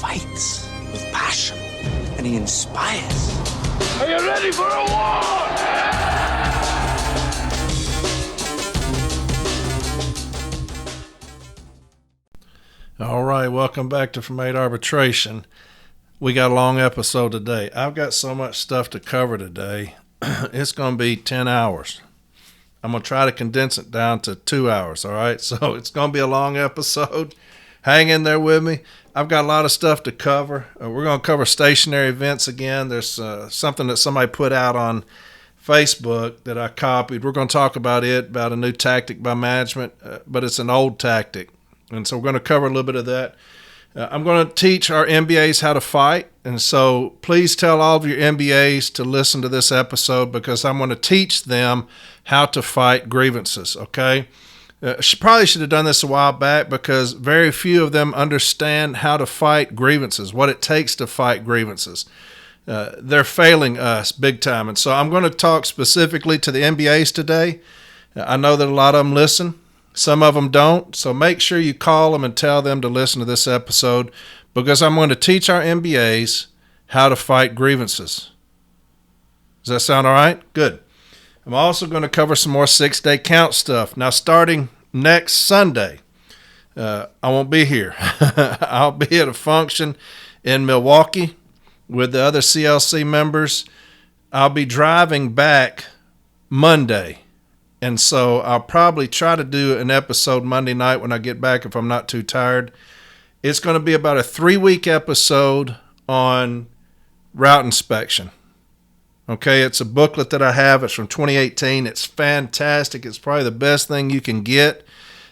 fights with passion, and he inspires. Are you ready for a war? All right, welcome back to From 8 Arbitration. We got a long episode today. I've got so much stuff to cover today. It's going to be 10 hours. I'm going to try to condense it down to 2 hours, all right? So it's going to be a long episode. Hang in there with me. I've got a lot of stuff to cover. We're going to cover stationary events again. There's something that somebody put out on Facebook that I copied. We're going to talk about a new tactic by management, but it's an old tactic. And so we're going to cover a little bit of that. I'm going to teach our MBAs how to fight. And so please tell all of your MBAs to listen to this episode because I'm going to teach them how to fight grievances, okay? Probably should have done this a while back because very few of them understand how to fight grievances, what it takes to fight grievances. They're failing us big time. And so I'm going to talk specifically to the MBAs today. I know that a lot of them listen. Some of them don't, so make sure you call them and tell them to listen to this episode because I'm going to teach our MBAs how to fight grievances. Does that sound all right? Good. I'm also going to cover some more 6-day count stuff. Now, starting next Sunday, I won't be here. I'll be at a function in Milwaukee with the other CLC members. I'll be driving back Monday. And so I'll probably try to do an episode Monday night when I get back if I'm not too tired. It's going to be about a 3-week episode on route inspection. Okay, it's a booklet that I have. It's from 2018. It's fantastic. It's probably the best thing you can get.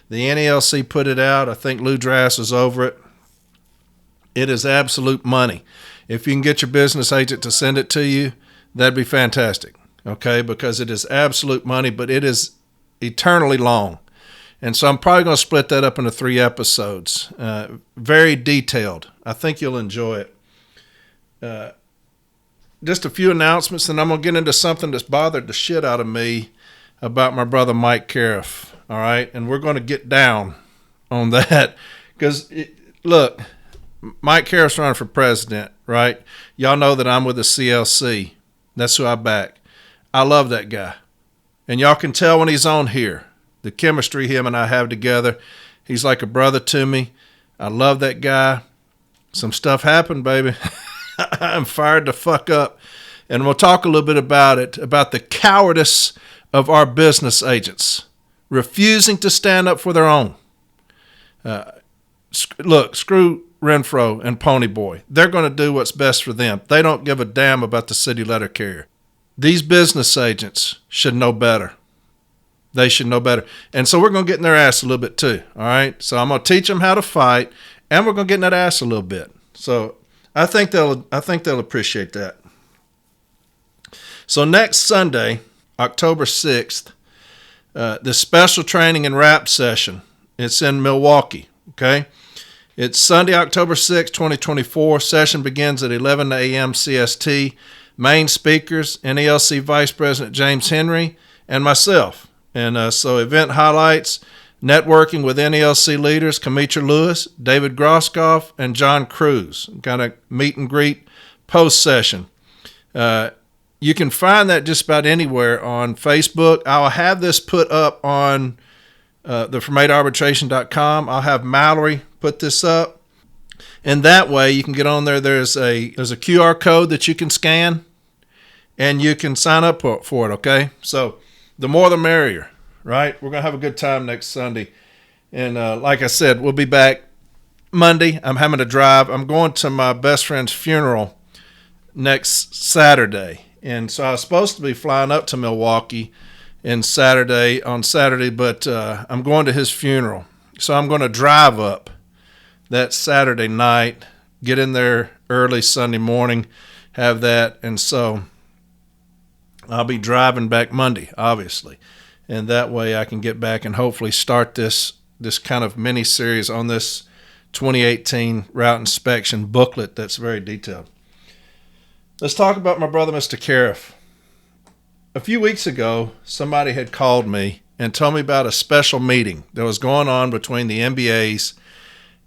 The NALC put it out. I think Lou Drass is over it. It is absolute money. If you can get your business agent to send it to you, that'd be fantastic. Okay, because it is absolute money, but it is eternally long. And so I'm probably going to split that up into 3 episodes. Very detailed. I think you'll enjoy it. Just a few announcements, and I'm going to get into something that's bothered the shit out of me about my brother Mike Caref. All right, and we're going to get down on that. Because, look, Mike Caref's running for president, right? Y'all know that I'm with the CLC. That's who I back. I love that guy. And y'all can tell when he's on here, the chemistry him and I have together. He's like a brother to me. I love that guy. Some stuff happened, baby. I'm fired the fuck up. And we'll talk a little bit about it, about the cowardice of our business agents, refusing to stand up for their own. Look, screw Renfro and Ponyboy. They're going to do what's best for them. They don't give a damn about the city letter carrier. These business agents should know better. They should know better. And so we're going to get in their ass a little bit too, all right? So I'm going to teach them how to fight, and we're going to get in that ass a little bit. So I think they'll appreciate that. So next Sunday, October 6th, the special training and rap session, it's in Milwaukee, okay? It's Sunday, October 6th, 2024. Session begins at 11 a.m. CST. Main speakers, NALC Vice President James Henry and myself. And so event highlights, networking with NALC leaders, Kamitra Lewis, David Groskoff, and John Cruz. Kind of meet and greet post-session. You can find that just about anywhere on Facebook. I'll have this put up on the from8arbitration.com. I'll have Mallory put this up. And that way you can get on there. There's a QR code that you can scan and you can sign up for it, okay? So the more the merrier, right? We're going to have a good time next Sunday. And like I said, we'll be back Monday. I'm having to drive. I'm going to my best friend's funeral next Saturday. And so I was supposed to be flying up to Milwaukee on Saturday, but I'm going to his funeral. So I'm going to drive up that Saturday night, get in there early Sunday morning, have that. And so I'll be driving back Monday, obviously. And that way I can get back and hopefully start this kind of mini series on this 2018 route inspection booklet that's very detailed. Let's talk about my brother, Mr. Caref. A few weeks ago, somebody had called me and told me about a special meeting that was going on between the MBAs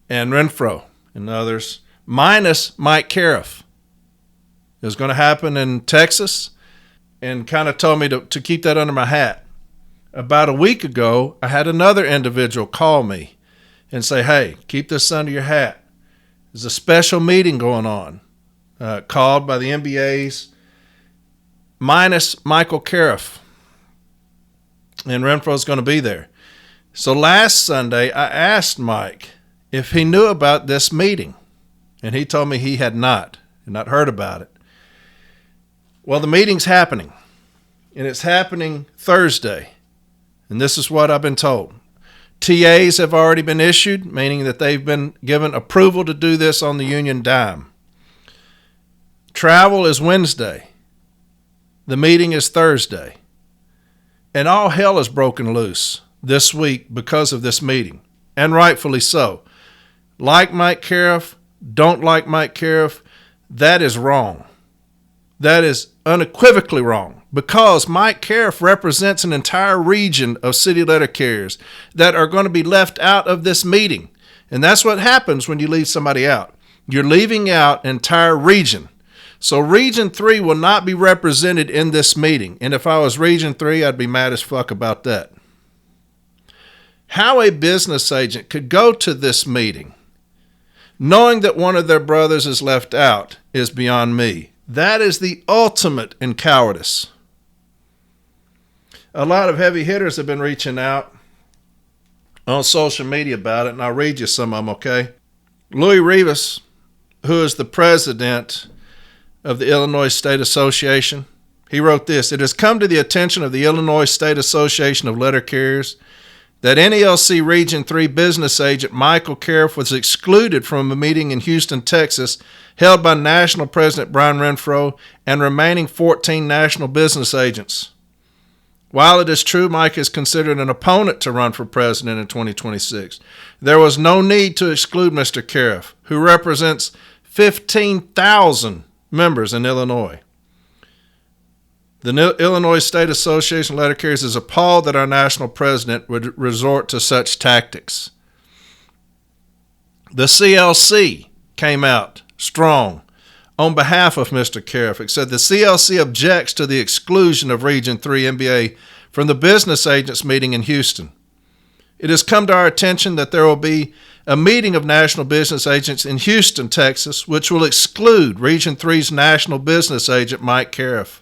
and Renfro and others minus Mike Caref. It was going to happen in Texas, and kind of told me to keep that under my hat. About a week ago, I had another individual call me and say, hey, keep this under your hat. There's a special meeting going on, called by the MBAs, minus Michael Caref. And Renfro's going to be there. So last Sunday, I asked Mike if he knew about this meeting. And he told me he had not heard about it. Well, the meeting's happening. And it's happening Thursday. And this is what I've been told. TAs have already been issued, meaning that they've been given approval to do this on the union dime. Travel is Wednesday. The meeting is Thursday. And all hell is broken loose this week because of this meeting, and rightfully so. Like Mike Caref, don't like Mike Caref, that is wrong. That is unequivocally wrong, because Mike Caref represents an entire region of city letter carriers that are going to be left out of this meeting. And that's what happens when you leave somebody out. You're leaving out an entire region. So Region 3 will not be represented in this meeting. And if I was Region 3, I'd be mad as fuck about that. How a business agent could go to this meeting knowing that one of their brothers is left out is beyond me. That is the ultimate in cowardice. A lot of heavy hitters have been reaching out on social media about it, and I'll read you some of them, okay? Louis Rivas, who is the president of the Illinois State Association, he wrote this: "It has come to the attention of the Illinois State Association of Letter Carriers that NALC Region 3 business agent Michael Caref was excluded from a meeting in Houston, Texas, held by National President Brian Renfro and remaining 14 national business agents. While it is true Mike is considered an opponent to run for president in 2026, there was no need to exclude Mr. Caref, who represents 15,000 members in Illinois. The Illinois State Association of Letter Carriers is appalled that our national president would resort to such tactics." The CLC came out strong on behalf of Mr. Caref. It said the CLC objects to the exclusion of Region 3 MBA from the business agents meeting in Houston. It has come to our attention that there will be a meeting of national business agents in Houston, Texas, which will exclude Region 3's national business agent, Mike Caref.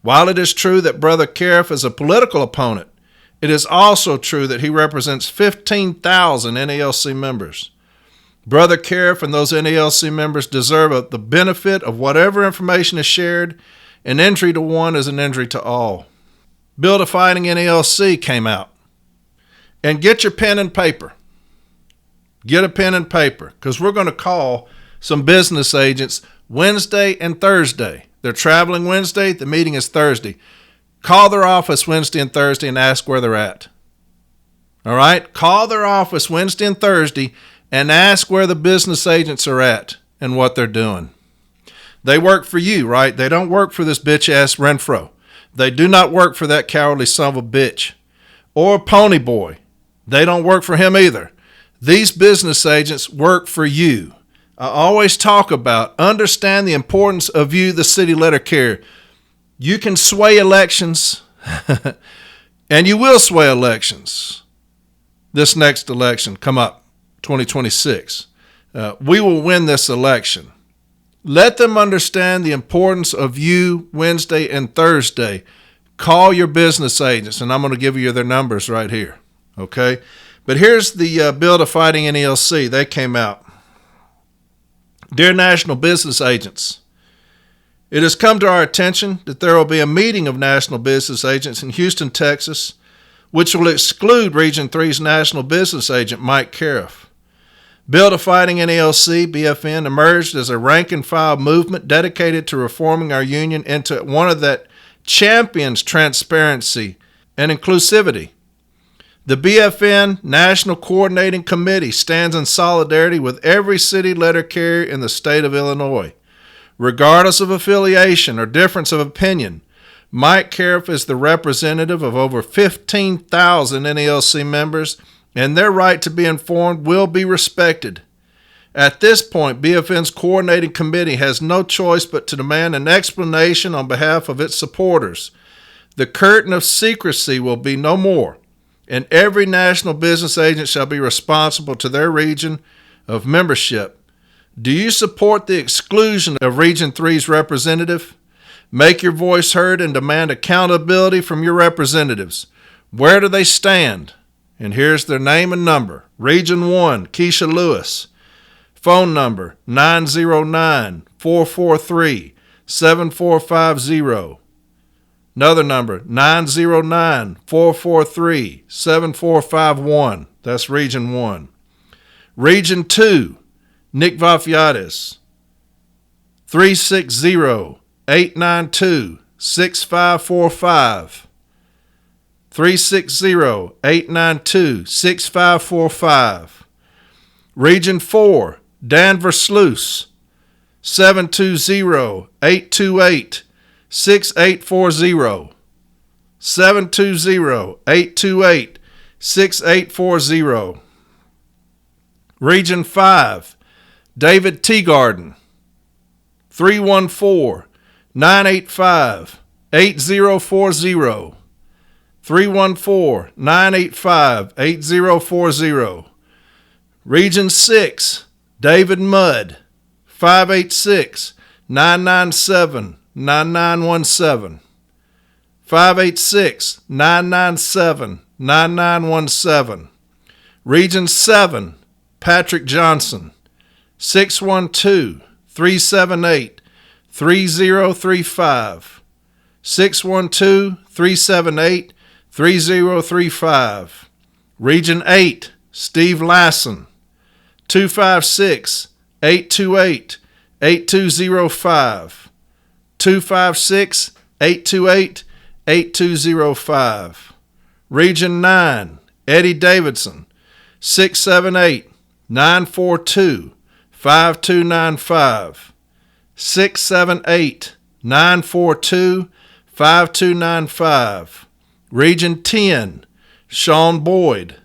While it is true that Brother Caref is a political opponent, it is also true that he represents 15,000 NALC members. Brother Caref and those NALC members deserve the benefit of whatever information is shared. An injury to one is an injury to all. Bill Defining NALC came out. And get your pen and paper. Get a pen and paper, because we're going to call some business agents Wednesday and Thursday. They're traveling Wednesday. The meeting is Thursday. Call their office Wednesday and Thursday and ask where they're at. All right? Call their office Wednesday and Thursday and ask where the business agents are at and what they're doing. They work for you, right? They don't work for this bitch-ass Renfro. They do not work for that cowardly son of a bitch. Or Pony Boy. They don't work for him either. These business agents work for you. I always talk about understand the importance of you, the city letter carrier. You can sway elections, and you will sway elections. This next election come up, 2026. We will win this election. Let them understand the importance of you Wednesday and Thursday. Call your business agents, and I'm going to give you their numbers right here. Okay? But here's the bill to fighting NALC. They came out. Dear national business agents, it has come to our attention that there will be a meeting of national business agents in Houston, Texas, which will exclude Region 3's national business agent, Mike Caref. Bill to Fighting NALC, BFN, emerged as a rank-and-file movement dedicated to reforming our union into one that champions transparency and inclusivity. The BFN National Coordinating Committee stands in solidarity with every city letter carrier in the state of Illinois. Regardless of affiliation or difference of opinion, Mike Caref is the representative of over 15,000 NALC members, and their right to be informed will be respected. At this point, BFN's coordinating committee has no choice but to demand an explanation on behalf of its supporters. The curtain of secrecy will be no more, and every national business agent shall be responsible to their region of membership. Do you support the exclusion of Region 3's representative? Make your voice heard and demand accountability from your representatives. Where do they stand? And here's their name and number. Region 1, Keisha Lewis. Phone number 909-443-7450. Another number 909-443-7451. That's Region 1. Region 2, Nick Vafiatis. 360-892-6545. 360-892-6545. Region 4, Dan Versluis, 720-828-6840. 720-828-6840. Region 5, David Teagarden, 314-985-8040. 314-985-8040. Region 6, David Mudd, 586-997-9917. 586-997-9917. Region 7, Patrick Johnson, 612-378-3035. 612-378-3035. Region 8, Steve Lassen, 256-828-8205. 256-828-8205. Region 9, Eddie Davidson, 678-942-5295. 678-942-5295. Region 10, Sean Boyd,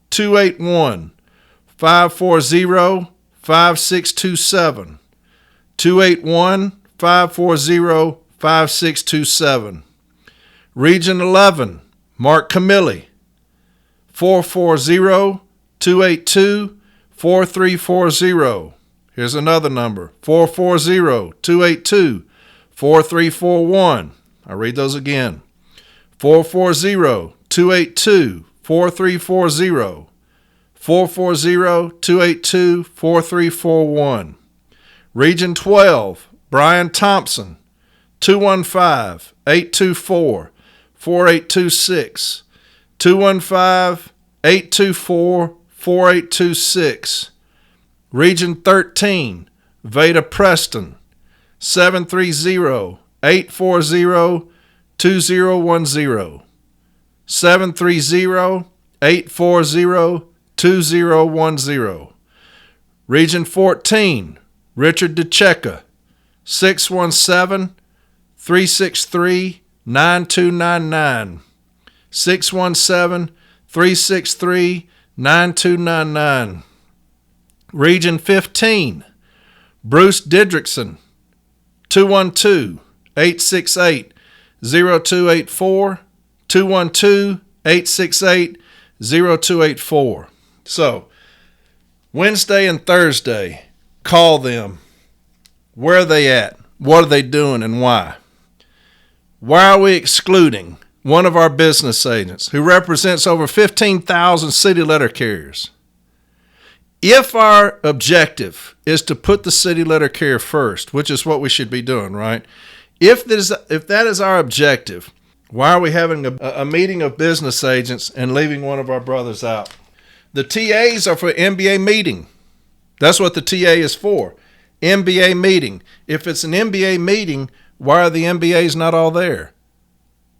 281-540-5627. 281-540-5627. Region 11, Mark Camilli, 440-282-4340. Here's another number, 440-282-4341. I'll read those again. 440-282-4340. 440-282-4341. Region 12, Brian Thompson, 215-824-4826. 215-824-4826. Region 13, Veda Preston, 730-840-2010. 730-840-2010. Region 14, Richard DeCecca, 617-363-9299. 617-363-9299. Region 15, Bruce Didrikson, 212-868-0284. 212-868-0284. So, Wednesday and Thursday, call them. Where are they at? What are they doing and why? Why are we excluding one of our business agents who represents over 15,000 city letter carriers? If our objective is to put the city letter carrier first, which is what we should be doing, right? If that is our objective, why are we having a meeting of business agents and leaving one of our brothers out? The TAs are for MBA meeting. That's what the TA is for. MBA meeting. If it's an MBA meeting, why are the MBAs not all there?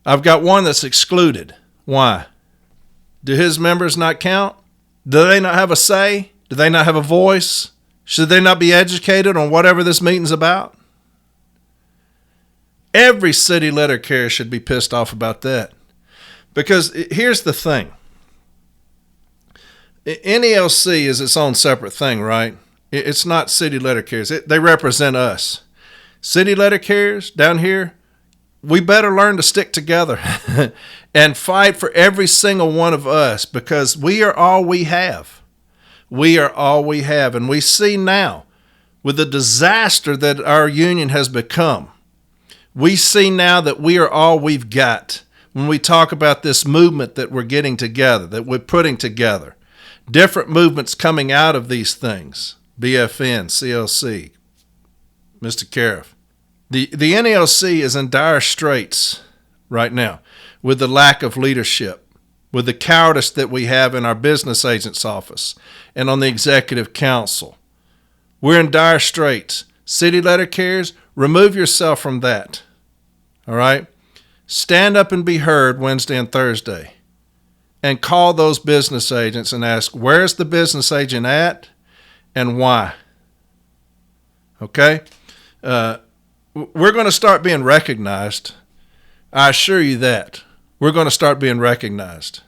I've got one that's excluded. Why? Do his members not count? Do they not have a say? Do they not have a voice? Should they not be educated on whatever this meeting's about? Every city letter carrier should be pissed off about that. Because here's the thing. NALC is its own separate thing, right? It's not city letter carriers. They represent us. City letter carriers down here, we better learn to stick together and fight for every single one of us, because we are all we have. We are all we have. And we see now, with the disaster that our union has become, we see now that we are all we've got. When we talk about this movement that we're getting together, that we're putting together, different movements coming out of these things, BFN, CLC, Mr. Caref. The NALC is in dire straits right now with the lack of leadership, with the cowardice that we have in our business agent's office and on the executive council. We're in dire straits. City letter carriers, remove yourself from that. All right? Stand up and be heard Wednesday and Thursday, and call those business agents and ask, where's the business agent at and why? Okay? We're going to start being recognized. I assure you that. We're going to start being recognized.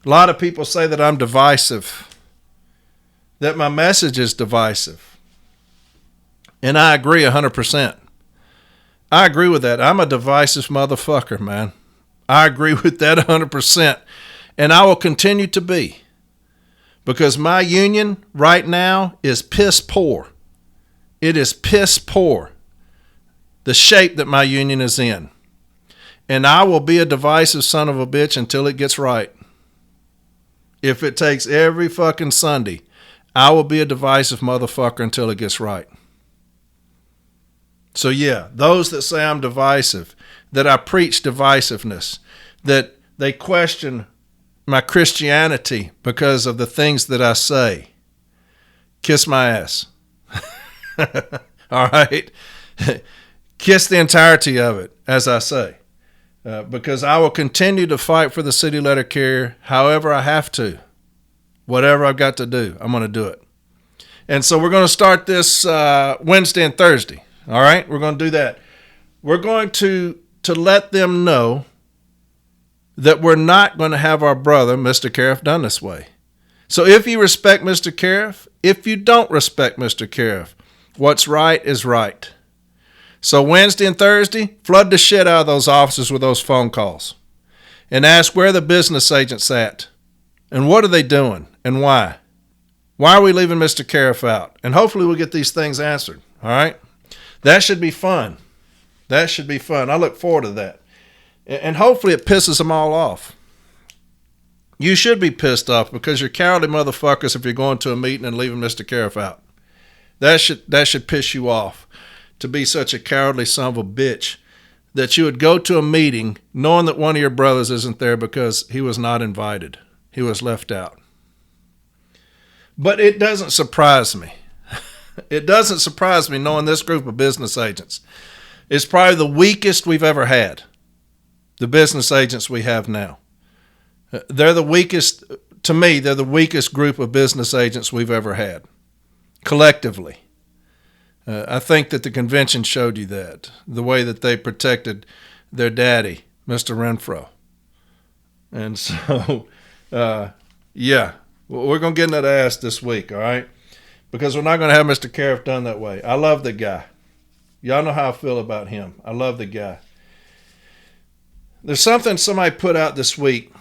A lot of people say that I'm divisive, that my message is divisive. And I agree 100%. I agree with that. I'm a divisive motherfucker, man. I agree with that 100%. And I will continue to be. Because my union right now is piss poor. It is piss poor, the shape that my union is in. And I will be a divisive son of a bitch until it gets right. If it takes every fucking Sunday, I will be a divisive motherfucker until it gets right. So yeah, those that say I'm divisive, that I preach divisiveness, that they question my Christianity because of the things that I say, kiss my ass. All right? Kiss the entirety of it, as I say. Because I will continue to fight for the city letter carrier however I have to. Whatever I've got to do, I'm going to do it. And so we're going to start this Wednesday and Thursday. All right? We're going to do that. We're going to let them know that we're not going to have our brother, Mr. Caref, done this way. So if you respect Mr. Caref, if you don't respect Mr. Caref, what's right is right. So Wednesday and Thursday, flood the shit out of those offices with those phone calls and ask where the business agent's at and what are they doing and why. Why are we leaving Mr. Caref out? And hopefully we'll get these things answered, all right? That should be fun. That should be fun. I look forward to that. And hopefully it pisses them all off. You should be pissed off because you're cowardly motherfuckers if you're going to a meeting and leaving Mr. Caref out. That should piss you off, to be such a cowardly son of a bitch that you would go to a meeting knowing that one of your brothers isn't there because he was not invited. He was left out. But it doesn't surprise me. It doesn't surprise me knowing this group of business agents. It's probably the weakest we've ever had, the business agents we have now. They're the weakest, to me, they're the weakest group of business agents we've ever had, collectively. I think that the convention showed you that, the way that they protected their daddy, Mr. Renfro. And so, yeah, we're going to get in that ass this week, all right? Because we're not going to have Mr. Caref done that way. I love the guy. Y'all know how I feel about him. I love the guy. There's something somebody put out this week.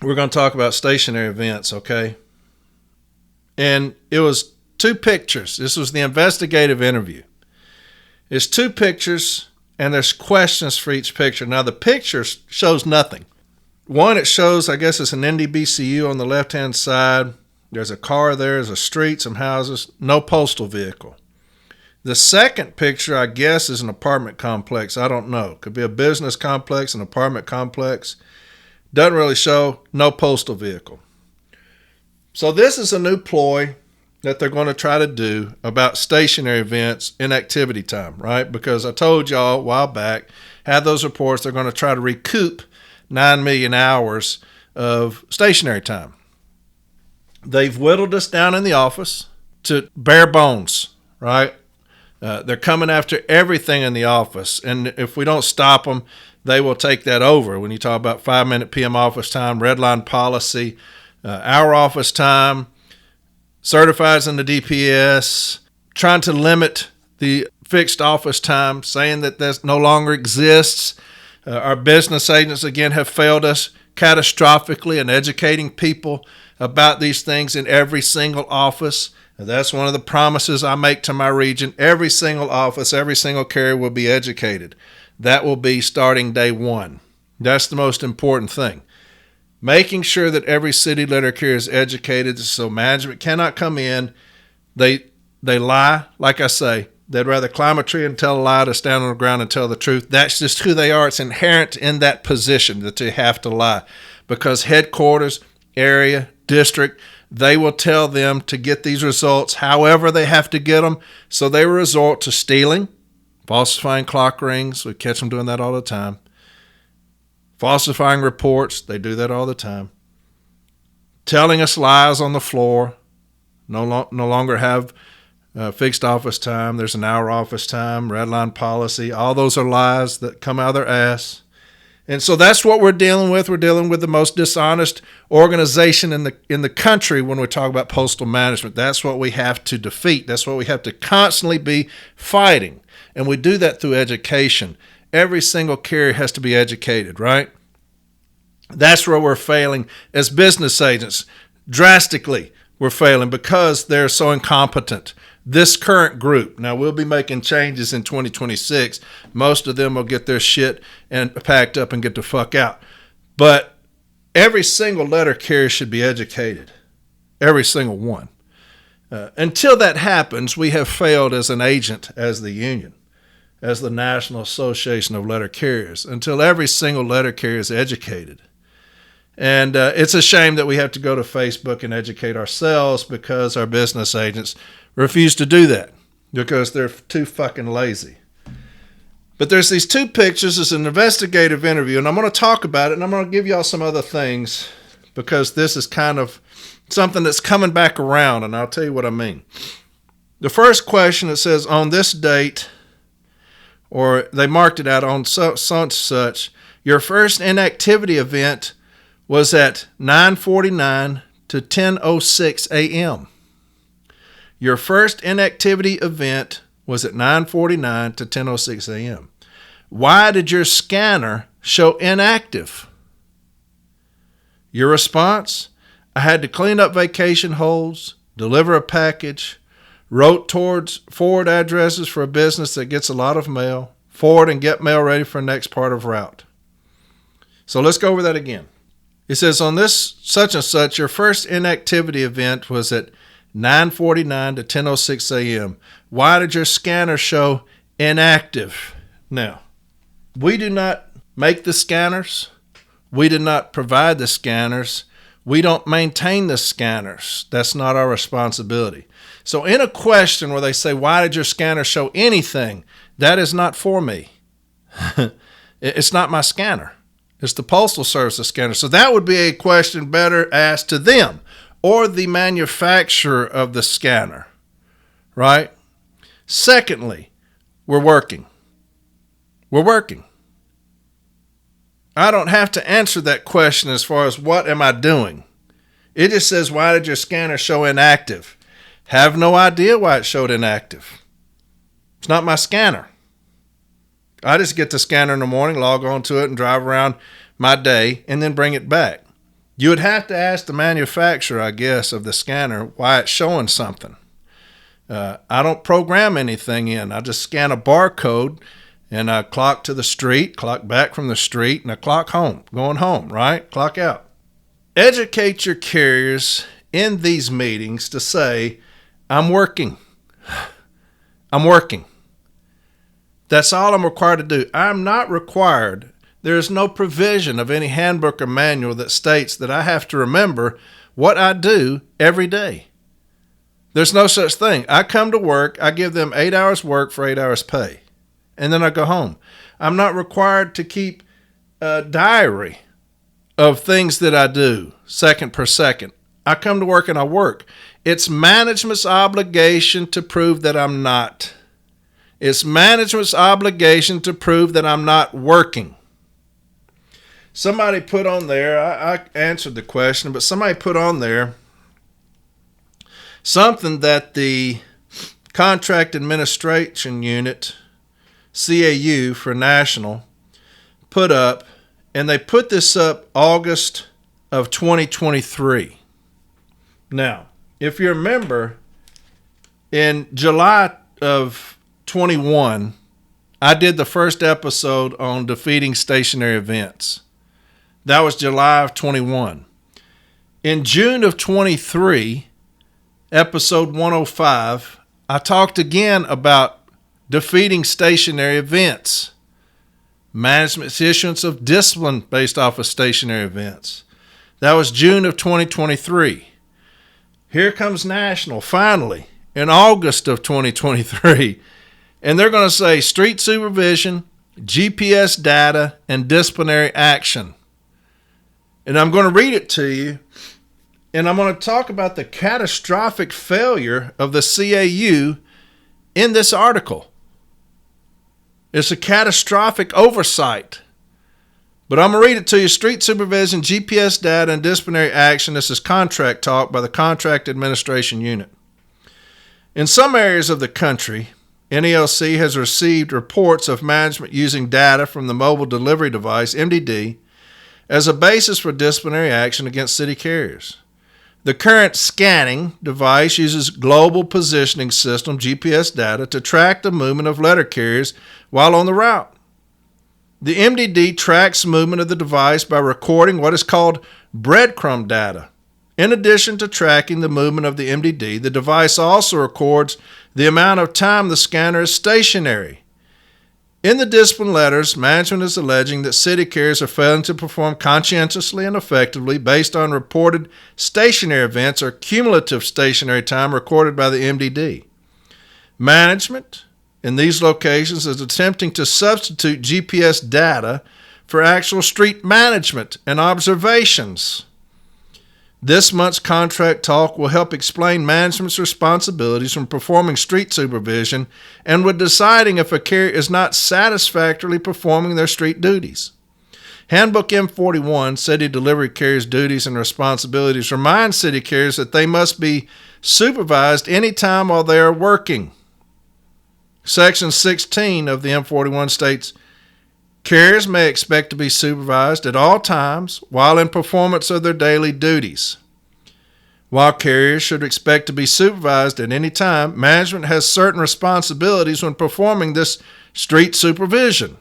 We're going to talk about stationary events, okay? And it was 2 pictures. This was the investigative interview. It's 2 pictures, and there's questions for each picture. Now, the picture shows nothing. One, it shows, I guess it's an NDBCU on the left-hand side. There's a car there, there's a street, some houses, no postal vehicle. The second picture, I guess, is an apartment complex. I don't know. Could be a business complex, an apartment complex. Doesn't really show, no postal vehicle. So this is a new ploy that they're going to try to do about stationary events in activity time, right? Because I told y'all a while back, had those reports, they're going to try to recoup 9 million hours of stationary time. They've whittled us down in the office to bare bones, right? They're coming after everything in the office. And if we don't stop them, they will take that over. When you talk about 5-minute PM office time, red line policy, hour office time, certifies in the DPS, trying to limit the fixed office time, saying that that no longer exists. Our business agents, again, have failed us catastrophically in educating people about these things in every single office. And that's one of the promises I make to my region. Every single office, every single carrier will be educated. That will be starting day one. That's the most important thing. Making sure that every city letter carrier is educated so management cannot come in. They lie, like I say. They'd rather climb a tree and tell a lie to stand on the ground and tell the truth. That's just who they are. It's inherent in that position that they have to lie. Because headquarters, area, district, they will tell them to get these results however they have to get them. So they resort to stealing, falsifying clock rings. We catch them doing that all the time. Falsifying reports. They do that all the time. Telling us lies on the floor. No longer have fixed office time. There's an hour office time, red line policy. All those are lies that come out of their ass. And so that's what we're dealing with. We're dealing with the most dishonest organization in the country when we talk about postal management. That's what we have to defeat. That's what we have to constantly be fighting. And we do that through education. Every single carrier has to be educated, right? That's where we're failing as business agents. Drastically, we're failing because they're so incompetent. This current group, now we'll be making changes in 2026. Most of them will get their shit and packed up and get the fuck out. But every single letter carrier should be educated. Every single one. Until that happens, we have failed as an agent, as the union, as the National Association of Letter Carriers, until every single letter carrier is educated. And it's a shame that we have to go to Facebook and educate ourselves because our business agents refuse to do that because they're too fucking lazy. But there's these two pictures. It's an investigative interview, and I'm going to talk about it, and I'm going to give y'all some other things because this is kind of something that's coming back around, and I'll tell you what I mean. The first question, it says, on this date, or they marked it out on such, your first inactivity event was at 9:49 to 10:06 a.m. Your first inactivity event was at 9:49 to 10:06 a.m. Why did your scanner show inactive? Your response? I had to clean up vacation holds, deliver a package, wrote towards forward addresses for a business that gets a lot of mail, forward and get mail ready for next part of route. So let's go over that again. It says on this such and such, your first inactivity event was at 9:49 to 10:06 a.m. Why did your scanner show inactive? Now, we do not make the scanners. We did not provide the scanners. We don't maintain the scanners. That's not our responsibility. So in a question where they say, why did your scanner show anything? That is not for me. It's not my scanner. It's the Postal Service scanner. So that would be a question better asked to them or the manufacturer of the scanner, right? Secondly, we're working. We're working. I don't have to answer that question as far as what am I doing. It just says, why did your scanner show inactive? Have no idea why it showed inactive. It's not my scanner. I just get the scanner in the morning, log on to it, and drive around my day, and then bring it back. You would have to ask the manufacturer, I guess, of the scanner why it's showing something. I don't program anything in. I just scan a barcode, and I clock to the street, clock back from the street, and I clock home, going home, right? Clock out. Educate your carriers in these meetings to say, I'm working. I'm working. That's all I'm required to do. I'm not required. There is no provision of any handbook or manual that states that I have to remember what I do every day. There's no such thing. I come to work, I give them 8 hours work for 8 hours pay, and then I go home. I'm not required to keep a diary of things that I do second per second. I come to work and I work. It's management's obligation to prove that I'm not. It's management's obligation to prove that I'm not working. Somebody put on there, I answered the question, but somebody put on there, something that the Contract Administration Unit, CAU for National, put up, and they put this up August of 2023. Now, if you remember, in July of 21, I did the first episode on defeating stationary events. That was July of 21. In June of 23, episode 105, I talked again about defeating stationary events. Management's issuance of discipline based off of stationary events. That was June of 2023. Here comes National, finally, in August of 2023. And they're going to say street supervision, GPS data, and disciplinary action. And I'm going to read it to you. And I'm going to talk about the catastrophic failure of the CAU in this article. It's a catastrophic oversight. But I'm going to read it to you. Street supervision, GPS data, and disciplinary action. This is contract talk by the Contract Administration Unit. In some areas of the country, NALC has received reports of management using data from the mobile delivery device, MDD, as a basis for disciplinary action against city carriers. The current scanning device uses global positioning system, GPS data, to track the movement of letter carriers while on the route. The MDD tracks movement of the device by recording what is called breadcrumb data. In addition to tracking the movement of the MDD, the device also records the amount of time the scanner is stationary. In the discipline letters, management is alleging that city carriers are failing to perform conscientiously and effectively based on reported stationary events or cumulative stationary time recorded by the MDD. Management in these locations is attempting to substitute GPS data for actual street management and observations. This month's contract talk will help explain management's responsibilities from performing street supervision and with deciding if a carrier is not satisfactorily performing their street duties. Handbook M41, City Delivery Carriers' Duties and Responsibilities, reminds city carriers that they must be supervised any time while they are working. Section 16 of the M41 states, carriers may expect to be supervised at all times while in performance of their daily duties. While carriers should expect to be supervised at any time, management has certain responsibilities when performing this street supervision.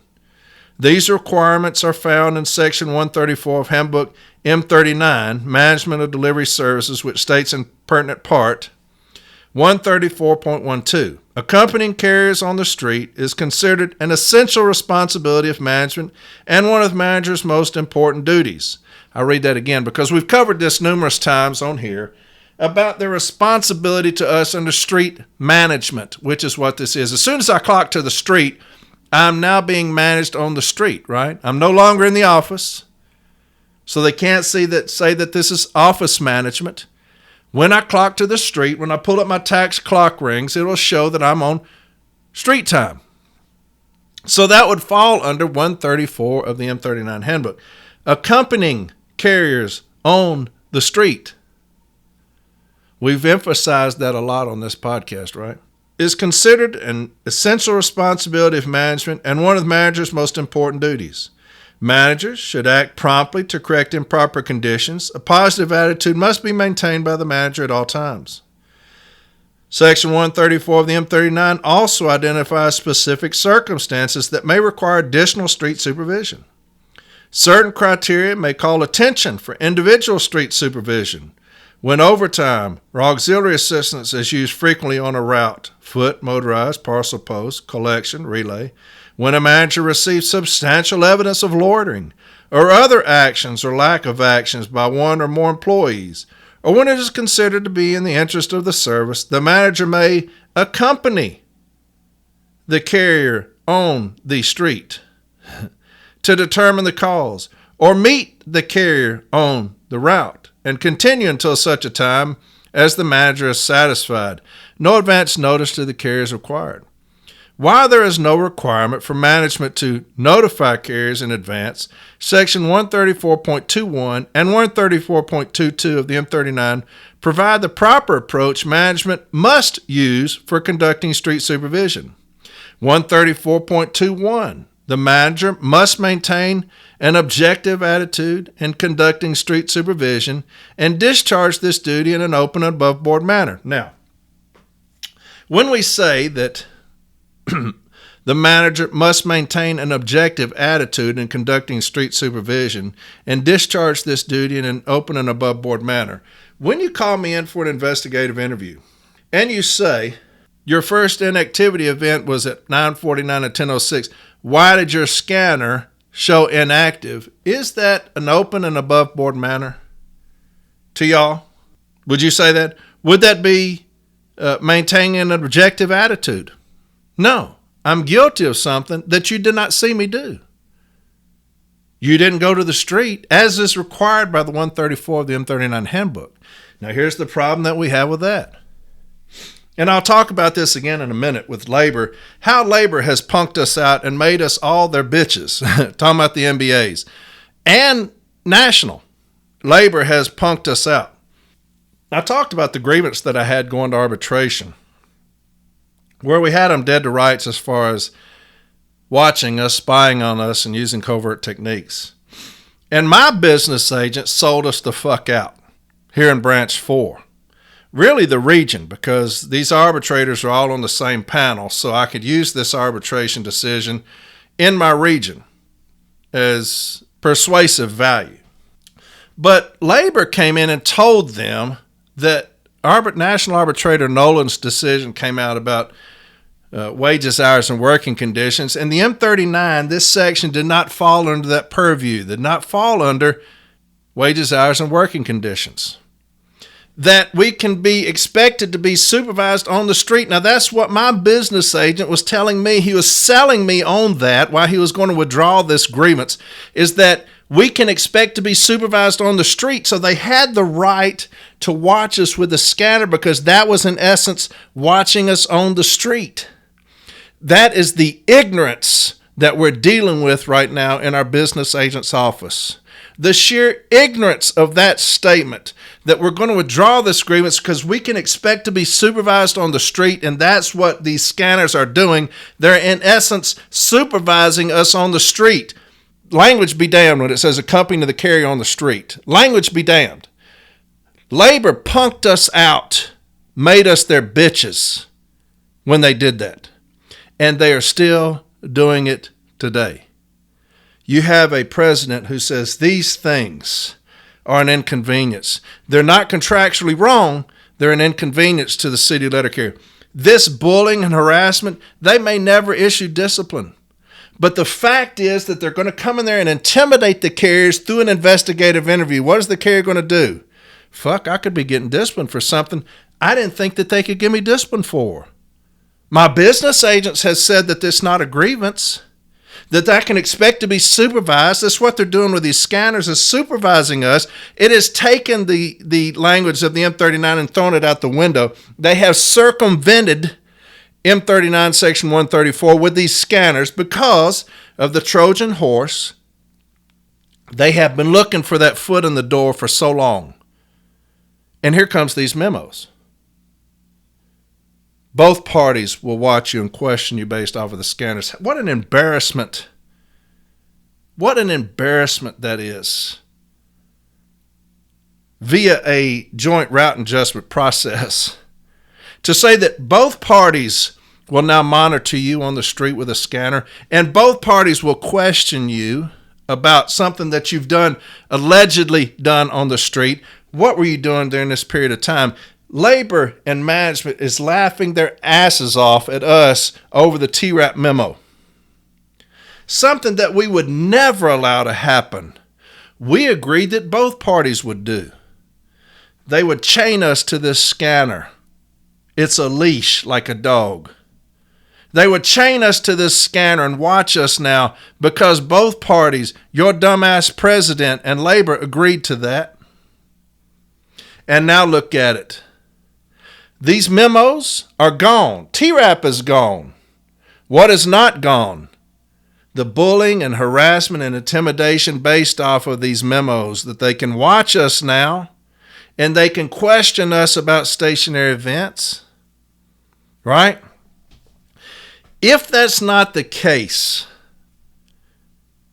These requirements are found in Section 134 of Handbook M39, Management of Delivery Services, which states in pertinent part, 134.12. Accompanying carriers on the street is considered an essential responsibility of management and one of the manager's most important duties. I'll read that again because we've covered this numerous times on here about the responsibility to us under street management, which is what this is. As soon as I clock to the street, I'm now being managed on the street, right? I'm no longer in the office, so they can't say that this is office management. When I clock to the street, when I pull up my tax clock rings, it will show that I'm on street time. So that would fall under 134 of the M39 Handbook. Accompanying carriers on the street. We've emphasized that a lot on this podcast, right? Is considered an essential responsibility of management and one of the manager's most important duties. Managers should act promptly to correct improper conditions. A positive attitude must be maintained by the manager at all times. Section 134 of the M39 also identifies specific circumstances that may require additional street supervision. Certain criteria may call attention for individual street supervision. When overtime or auxiliary assistance is used frequently on a route, foot, motorized, parcel post, collection, relay, when a manager receives substantial evidence of loitering or other actions or lack of actions by one or more employees, or when it is considered to be in the interest of the service, the manager may accompany the carrier on the street to determine the cause, or meet the carrier on the route and continue until such a time as the manager is satisfied. No advance notice to the carrier is required. While there is no requirement for management to notify carriers in advance, Section 134.21 and 134.22 of the M39 provide the proper approach management must use for conducting street supervision. 134.21, the manager must maintain an objective attitude in conducting street supervision and discharge this duty in an open and above-board manner. Now, when we say that the manager must maintain an objective attitude in conducting street supervision and discharge this duty in an open and above-board manner, when you call me in for an investigative interview and you say your first inactivity event was at 9:49 and 10:06, why did your scanner show inactive? Is that an open and above-board manner to y'all? Would you say that? Would that be maintaining an objective attitude? No, I'm guilty of something that you did not see me do. You didn't go to the street, as is required by the 134 of the M39 Handbook. Now, here's the problem that we have with that. And I'll talk about this again in a minute with labor, how labor has punked us out and made us all their bitches, talking about the MBAs. And national, labor has punked us out. I talked about the grievance that I had going to arbitration, where we had them dead to rights as far as watching us, spying on us, and using covert techniques. And my business agent sold us the fuck out here in Branch 4. Really the region, because these arbitrators are all on the same panel, so I could use this arbitration decision in my region as persuasive value. But labor came in and told them that National Arbitrator Nolan's decision came out about wages, hours, and working conditions. And the M39, this section did not fall under that purview, did not fall under wages, hours, and working conditions. That we can be expected to be supervised on the street. Now, that's what my business agent was telling me. He was selling me on that while he was going to withdraw this grievance, is that we can expect to be supervised on the street. So they had the right to watch us with a scanner because that was, in essence, watching us on the street. That is the ignorance that we're dealing with right now in our business agent's office. The sheer ignorance of that statement that we're going to withdraw this grievance because we can expect to be supervised on the street, and that's what these scanners are doing. They're, in essence, supervising us on the street. Language be damned when it says accompanying the carrier on the street. Language be damned. Labor punked us out, made us their bitches when they did that. And they are still doing it today. You have a president who says these things are an inconvenience. They're not contractually wrong. They're an inconvenience to the city letter carrier. This bullying and harassment, they may never issue discipline. But the fact is that they're going to come in there and intimidate the carriers through an investigative interview. What is the carrier going to do? Fuck, I could be getting disciplined for something I didn't think that they could give me discipline for. My business agents has said that this is not a grievance, that I can expect to be supervised. That's what they're doing with these scanners, is supervising us. It has taken the language of the M39 and thrown it out the window. They have circumvented M39 Section 134 with these scanners because of the Trojan horse. They have been looking for that foot in the door for so long. And here comes these memos. Both parties will watch you and question you based off of the scanners. What an embarrassment. What an embarrassment that is. Via a joint route adjustment process. To say that both parties will now monitor you on the street with a scanner, and both parties will question you about something that you've done, allegedly done on the street. What were you doing during this period of time? Labor and management is laughing their asses off at us over the TRAP memo. Something that we would never allow to happen. We agreed that both parties would do. They would chain us to this scanner. It's a leash like a dog. They would chain us to this scanner and watch us now because both parties, your dumbass president and labor, agreed to that. And now look at it. These memos are gone. TRAP is gone. What is not gone? The bullying and harassment and intimidation based off of these memos, that they can watch us now and they can question us about stationary events, right? If that's not the case,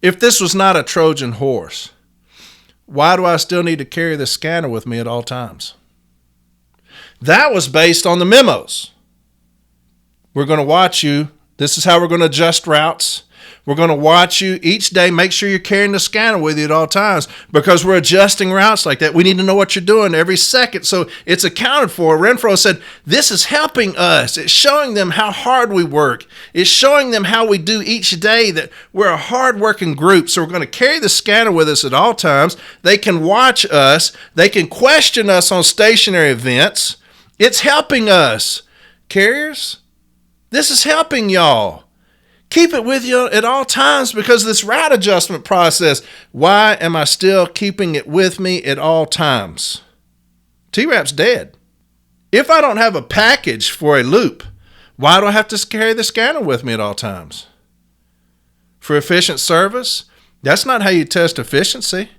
if this was not a Trojan horse, why do I still need to carry the scanner with me at all times? That was based on the memos. We're going to watch you. This is how we're going to adjust routes. We're going to watch you each day. Make sure you're carrying the scanner with you at all times, because we're adjusting routes like that. We need to know what you're doing every second, so it's accounted for. Renfro said, this is helping us. It's showing them how hard we work. It's showing them how we do each day, that we're a hard-working group. So we're going to carry the scanner with us at all times. They can watch us. They can question us on stationary events. It's helping us. Carriers, this is helping y'all. Keep it with you at all times, because this route adjustment process. Why am I still keeping it with me at all times? TRAP's dead. If I don't have a package for a loop, why do I have to carry the scanner with me at all times? For efficient service? That's not how you test efficiency.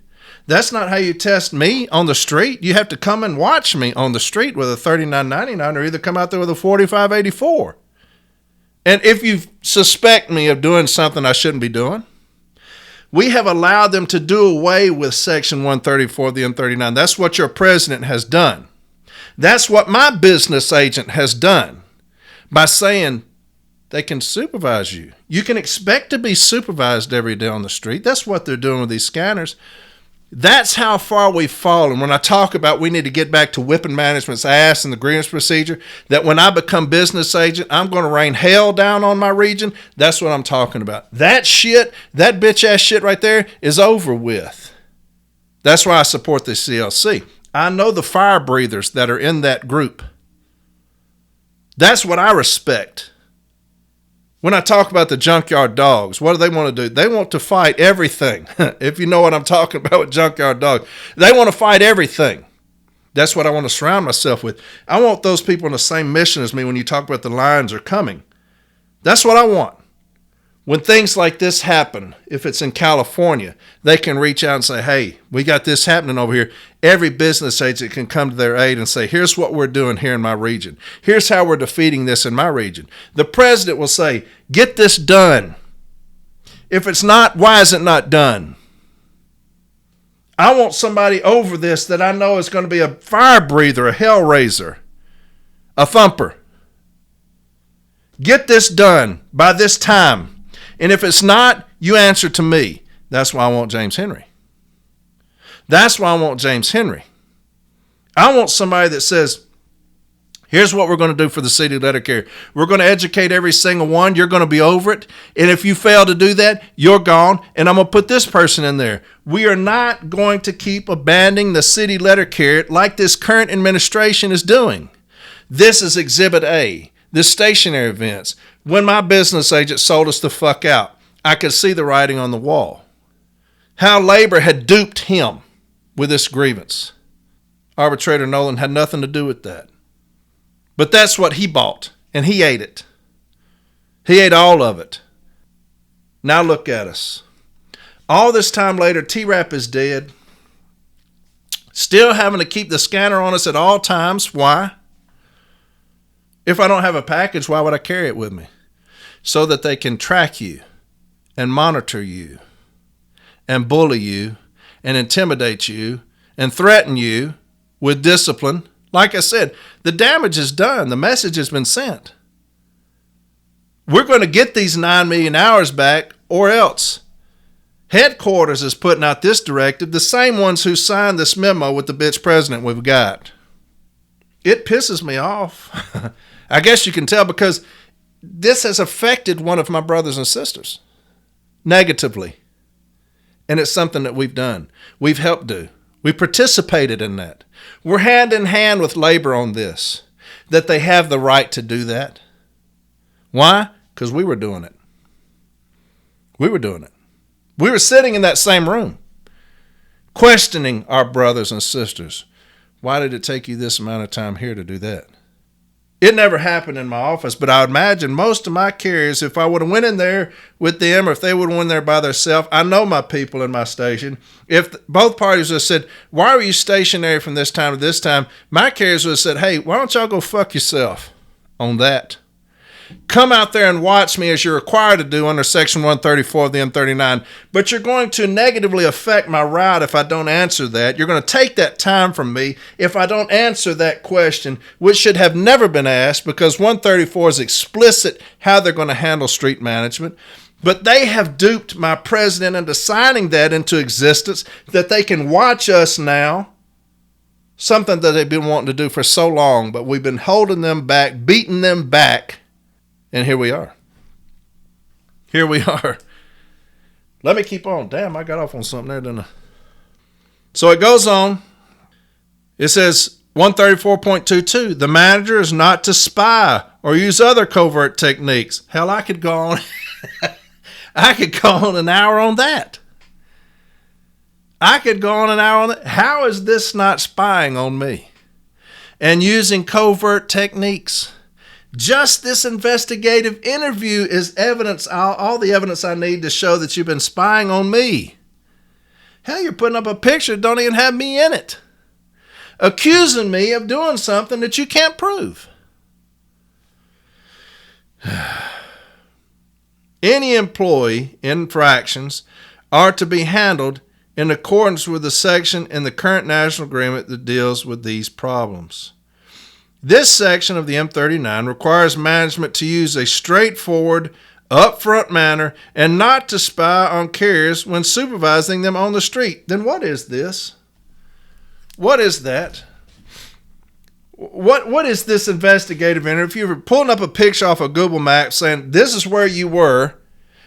That's not how you test me on the street. You have to come and watch me on the street with a 39.99 or either come out there with a 45.84. And if you suspect me of doing something I shouldn't be doing, we have allowed them to do away with Section 134 of the M39. That's what your president has done. That's what my business agent has done by saying they can supervise you. You can expect to be supervised every day on the street. That's what they're doing with these scanners. That's how far we've fallen. When I talk about we need to get back to whipping management's ass and the grievance procedure, that when I become business agent, I'm going to rain hell down on my region, that's what I'm talking about. That shit, that bitch ass shit right there is over with. That's why I support the CLC. I know the fire breathers that are in that group. That's what I respect. When I talk about the junkyard dogs, what do they want to do? They want to fight everything. If you know what I'm talking about with junkyard dogs, they want to fight everything. That's what I want to surround myself with. I want those people on the same mission as me when you talk about the lions are coming. That's what I want. When things like this happen, if it's in California, they can reach out and say, hey, we got this happening over here. Every business agent can come to their aid and say, here's what we're doing here in my region. Here's how we're defeating this in my region. The president will say, get this done. If it's not, why is it not done? I want somebody over this that I know is going to be a fire breather, a hell raiser, a thumper. Get this done by this time. And if it's not, you answer to me. That's why I want James Henry. That's why I want James Henry. I want somebody that says, here's what we're going to do for the city letter carrier. We're going to educate every single one. You're going to be over it. And if you fail to do that, you're gone. And I'm going to put this person in there. We are not going to keep abandoning the city letter carrier like this current administration is doing. This is Exhibit A. The stationary events. When my business agent sold us the fuck out, I could see the writing on the wall. How labor had duped him with this grievance. Arbitrator Nolan had nothing to do with that. But that's what he bought, and he ate it. He ate all of it. Now look at us. All this time later, TRAP is dead. Still having to keep the scanner on us at all times. Why? If I don't have a package, why would I carry it with me? So that they can track you and monitor you and bully you and intimidate you and threaten you with discipline. Like I said, the damage is done. The message has been sent. We're going to get these 9 million hours back, or else. Headquarters is putting out this directive, the same ones who signed this memo with the bitch president we've got. It pisses me off. I guess you can tell, because this has affected one of my brothers and sisters negatively. And it's something that we've done. We've helped do. We participated in that. We're hand in hand with labor on this, that they have the right to do that. Why? Because we were doing it. We were doing it. We were sitting in that same room, questioning our brothers and sisters. Why did it take you this amount of time here to do that? It never happened in my office, but I would imagine most of my carriers, if I would have went in there with them or if they would have went there by themselves, I know my people in my station. If both parties would have said, why were you stationary from this time to this time? My carriers would have said, hey, why don't y'all go fuck yourself on that? Come out there and watch me as you're required to do under Section 134 of the M39, but you're going to negatively affect my route if I don't answer that. You're going to take that time from me if I don't answer that question, which should have never been asked because 134 is explicit how they're going to handle street management. But they have duped my president into signing that into existence that they can watch us now, something that they've been wanting to do for so long, but we've been holding them back, beating them back. And here we are. Here we are. Let me keep on. Damn, I got off on something there, didn't I? So it goes on. It says 134.22, the manager is not to spy or use other covert techniques. Hell, I could go on. I could go on an hour on that. I could go on an hour on that. How is this not spying on me? And using covert techniques? Just this investigative interview is evidence, all the evidence I need to show that you've been spying on me. Hell, you're putting up a picture that don't even have me in it. Accusing me of doing something that you can't prove. Any employee infractions are to be handled in accordance with the section in the current national agreement that deals with these problems. This section of the M39 requires management to use a straightforward, upfront manner and not to spy on carriers when supervising them on the street. Then what is this? What is that? What is this investigative interview? If you were pulling up a picture off of Google Maps saying, this is where you were,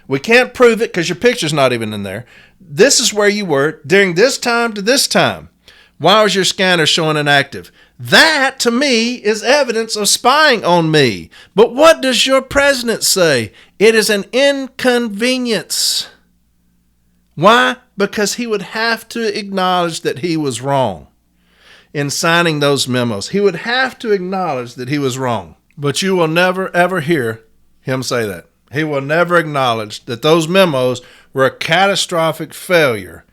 we can't prove it because your picture's not even in there. This is where you were during this time to this time. Why was your scanner showing inactive? That, to me, is evidence of spying on me. But what does your president say? It is an inconvenience. Why? Because he would have to acknowledge that he was wrong in signing those memos. He would have to acknowledge that he was wrong. But you will never, ever hear him say that. He will never acknowledge that those memos were a catastrophic failure.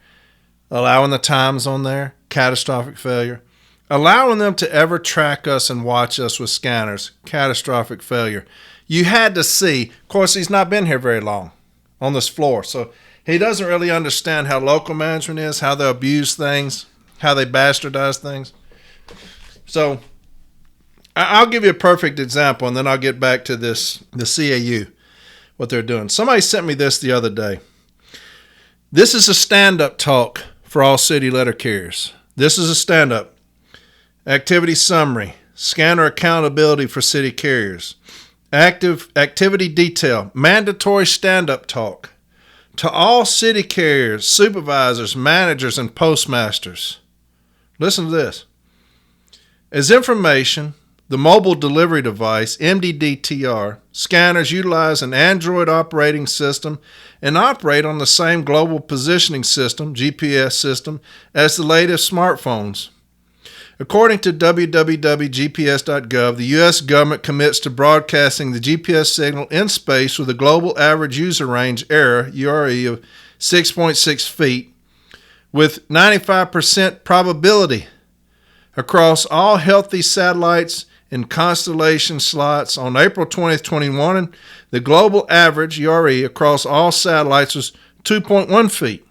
Allowing the times on there, catastrophic failure. Allowing them to ever track us and watch us with scanners, catastrophic failure. You had to see, of course, he's not been here very long on this floor, so he doesn't really understand how local management is, how they abuse things, how they bastardize things. So I'll give you a perfect example, and then I'll get back to the CAU, what they're doing. Somebody sent me this the other day. This is a stand-up talk for all city letter carriers. This is a stand-up. Activity summary, scanner accountability for city carriers, activity detail, mandatory stand-up talk to all city carriers, supervisors, managers, and postmasters. Listen to this. As information, the mobile delivery device, MDDTR, scanners utilize an Android operating system and operate on the same global positioning system, GPS system, as the latest smartphones. According to www.gps.gov, the U.S. government commits to broadcasting the GPS signal in space with a global average user range error, URE, of 6.6 feet with 95% probability across all healthy satellites and constellation slots. On April 20th, 2021, the global average URE across all satellites was 2.1 feet,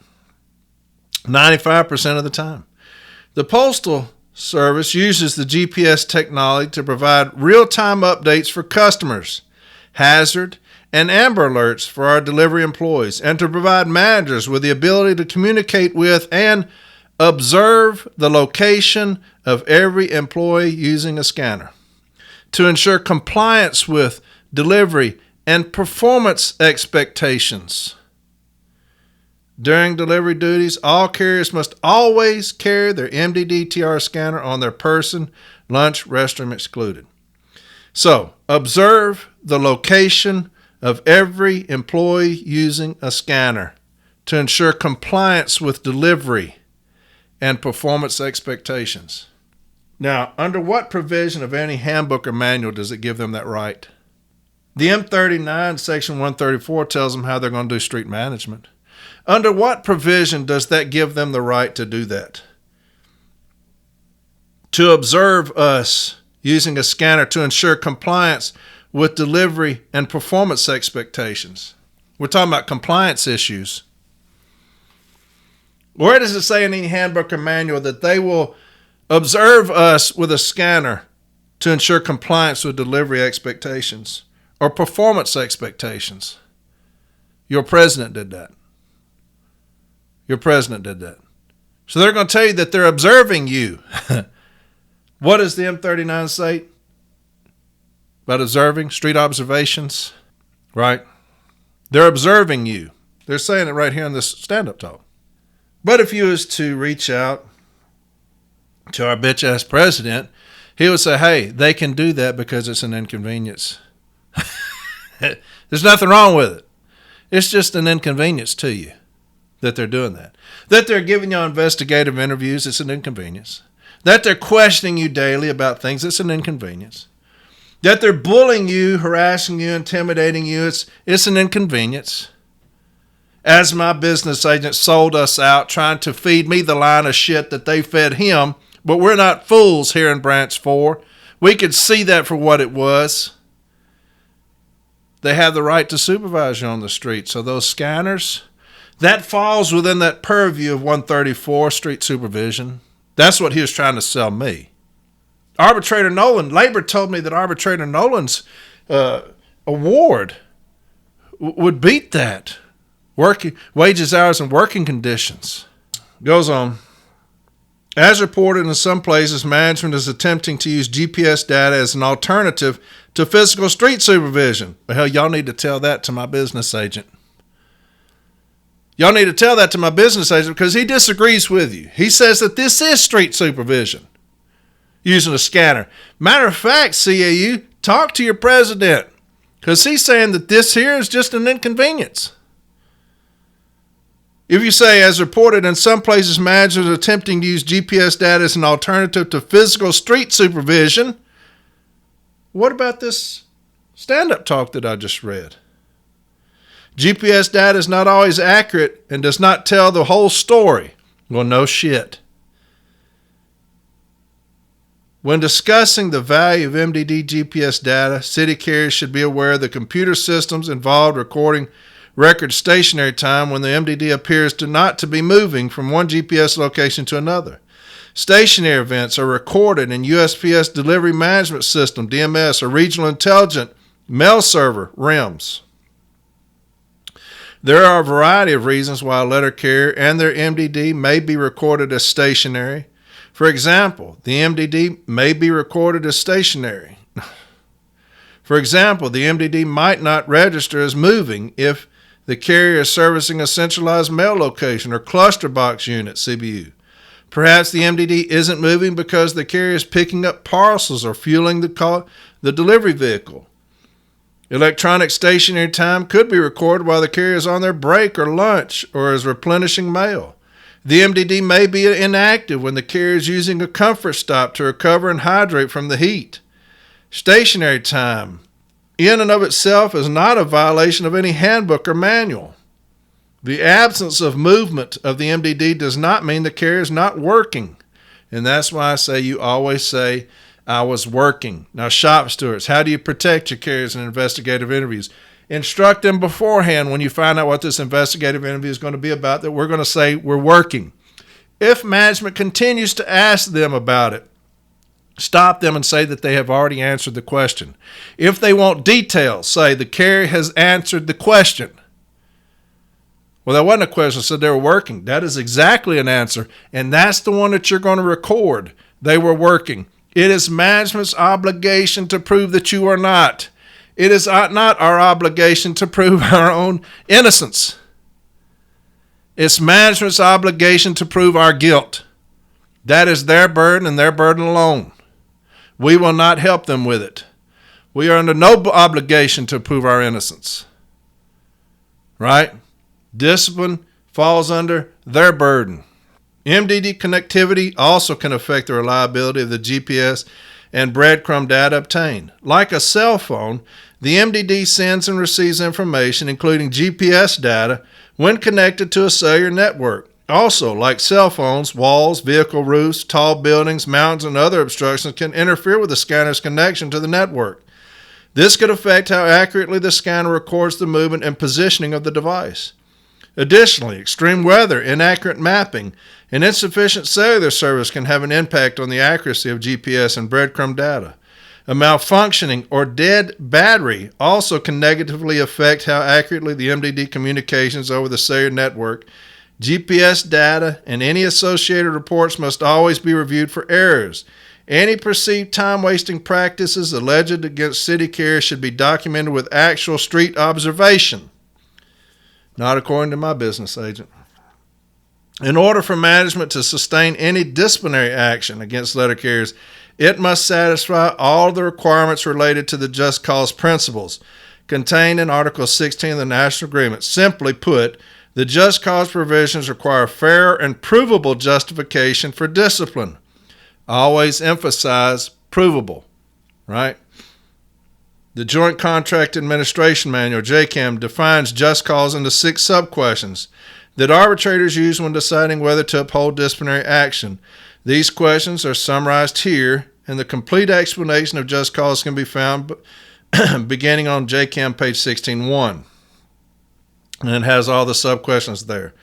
95% of the time. The Postal Service uses the GPS technology to provide real-time updates for customers, hazard and amber alerts for our delivery employees, and to provide managers with the ability to communicate with and observe the location of every employee using a scanner. To ensure compliance with delivery and performance expectations. During delivery duties, all carriers must always carry their MDDTR scanner on their person, lunch, restroom excluded. So, observe the location of every employee using a scanner to ensure compliance with delivery and performance expectations. Now, under what provision of any handbook or manual does it give them that right? The M39, Section 134, tells them how they're going to do street management. Under what provision does that give them the right to do that? To observe us using a scanner to ensure compliance with delivery and performance expectations. We're talking about compliance issues. Where does it say in any handbook or manual that they will observe us with a scanner to ensure compliance with delivery expectations or performance expectations? Your president did that. Your president did that. So they're going to tell you that they're observing you. What does the M39 say about observing? Street observations, right? They're observing you. They're saying it right here in this stand-up talk. But if you was to reach out to our bitch-ass president, he would say, hey, they can do that because it's an inconvenience. There's nothing wrong with it. It's just an inconvenience to you that they're doing that. That they're giving you investigative interviews, it's an inconvenience. That they're questioning you daily about things, it's an inconvenience. That they're bullying you, harassing you, intimidating you, it's an inconvenience. As my business agent sold us out, trying to feed me the line of shit that they fed him, but we're not fools here in Branch 4. We could see that for what it was. They have the right to supervise you on the street. So those scanners, that falls within that purview of 134, street supervision. That's what he was trying to sell me. Arbitrator Nolan, Labor told me that Arbitrator Nolan's award would beat that. Working wages, hours, and working conditions. Goes on. As reported in some places, management is attempting to use GPS data as an alternative to physical street supervision. Well, hell, y'all need to tell that to my business agent. Y'all need to tell that to my business agent because he disagrees with you. He says that this is street supervision using a scanner. Matter of fact, CAU, talk to your president because he's saying that this here is just an inconvenience. If you say, as reported in some places, managers are attempting to use GPS data as an alternative to physical street supervision, what about this stand-up talk that I just read? GPS data is not always accurate and does not tell the whole story. Well, no shit. When discussing the value of MDD GPS data, city carriers should be aware of the computer systems involved recording record stationary time when the MDD appears not to be moving from one GPS location to another. Stationary events are recorded in USPS Delivery Management System, DMS, or Regional Intelligent Mail Server, RIMS. There are a variety of reasons why a letter carrier and their MDD may be recorded as stationary. For example, the MDD may be recorded as stationary. For example, the MDD might not register as moving if the carrier is servicing a centralized mail location or cluster box unit, CBU. Perhaps the MDD isn't moving because the carrier is picking up parcels or fueling the delivery vehicle. Electronic stationary time could be recorded while the carrier is on their break or lunch or is replenishing mail. The MDD may be inactive when the carrier is using a comfort stop to recover and hydrate from the heat. Stationary time, in and of itself, is not a violation of any handbook or manual. The absence of movement of the MDD does not mean the carrier is not working. And that's why I say you always say, I was working. Now, shop stewards, how do you protect your carriers in investigative interviews? Instruct them beforehand when you find out what this investigative interview is going to be about, that we're going to say we're working. If management continues to ask them about it, stop them and say that they have already answered the question. If they want details, say the carrier has answered the question. Well, that wasn't a question. It said they were working. That is exactly an answer, and that's the one that you're going to record. They were working. It is management's obligation to prove that you are not. It is not our obligation to prove our own innocence. It's management's obligation to prove our guilt. That is their burden and their burden alone. We will not help them with it. We are under no obligation to prove our innocence. Right? Discipline falls under their burden. MDD connectivity also can affect the reliability of the GPS and breadcrumb data obtained. Like a cell phone, the MDD sends and receives information, including GPS data, when connected to a cellular network. Also, like cell phones, walls, vehicle roofs, tall buildings, mountains, and other obstructions can interfere with the scanner's connection to the network. This could affect how accurately the scanner records the movement and positioning of the device. Additionally, extreme weather, inaccurate mapping, and insufficient cellular service can have an impact on the accuracy of GPS and breadcrumb data. A malfunctioning or dead battery also can negatively affect how accurately the MDD communications over the cellular network. GPS data and any associated reports must always be reviewed for errors. Any perceived time-wasting practices alleged against city carriers should be documented with actual street observation. Not according to my business agent. In order for management to sustain any disciplinary action against letter carriers, it must satisfy all the requirements related to the just cause principles contained in Article 16 of the National Agreement. Simply put, the just cause provisions require fair and provable justification for discipline. Always emphasize provable, right? The Joint Contract Administration Manual, JCAM, defines just cause into 6 sub-questions that arbitrators use when deciding whether to uphold disciplinary action. These questions are summarized here, and the complete explanation of just cause can be found beginning on JCAM page 16.1. And it has all the sub-questions there.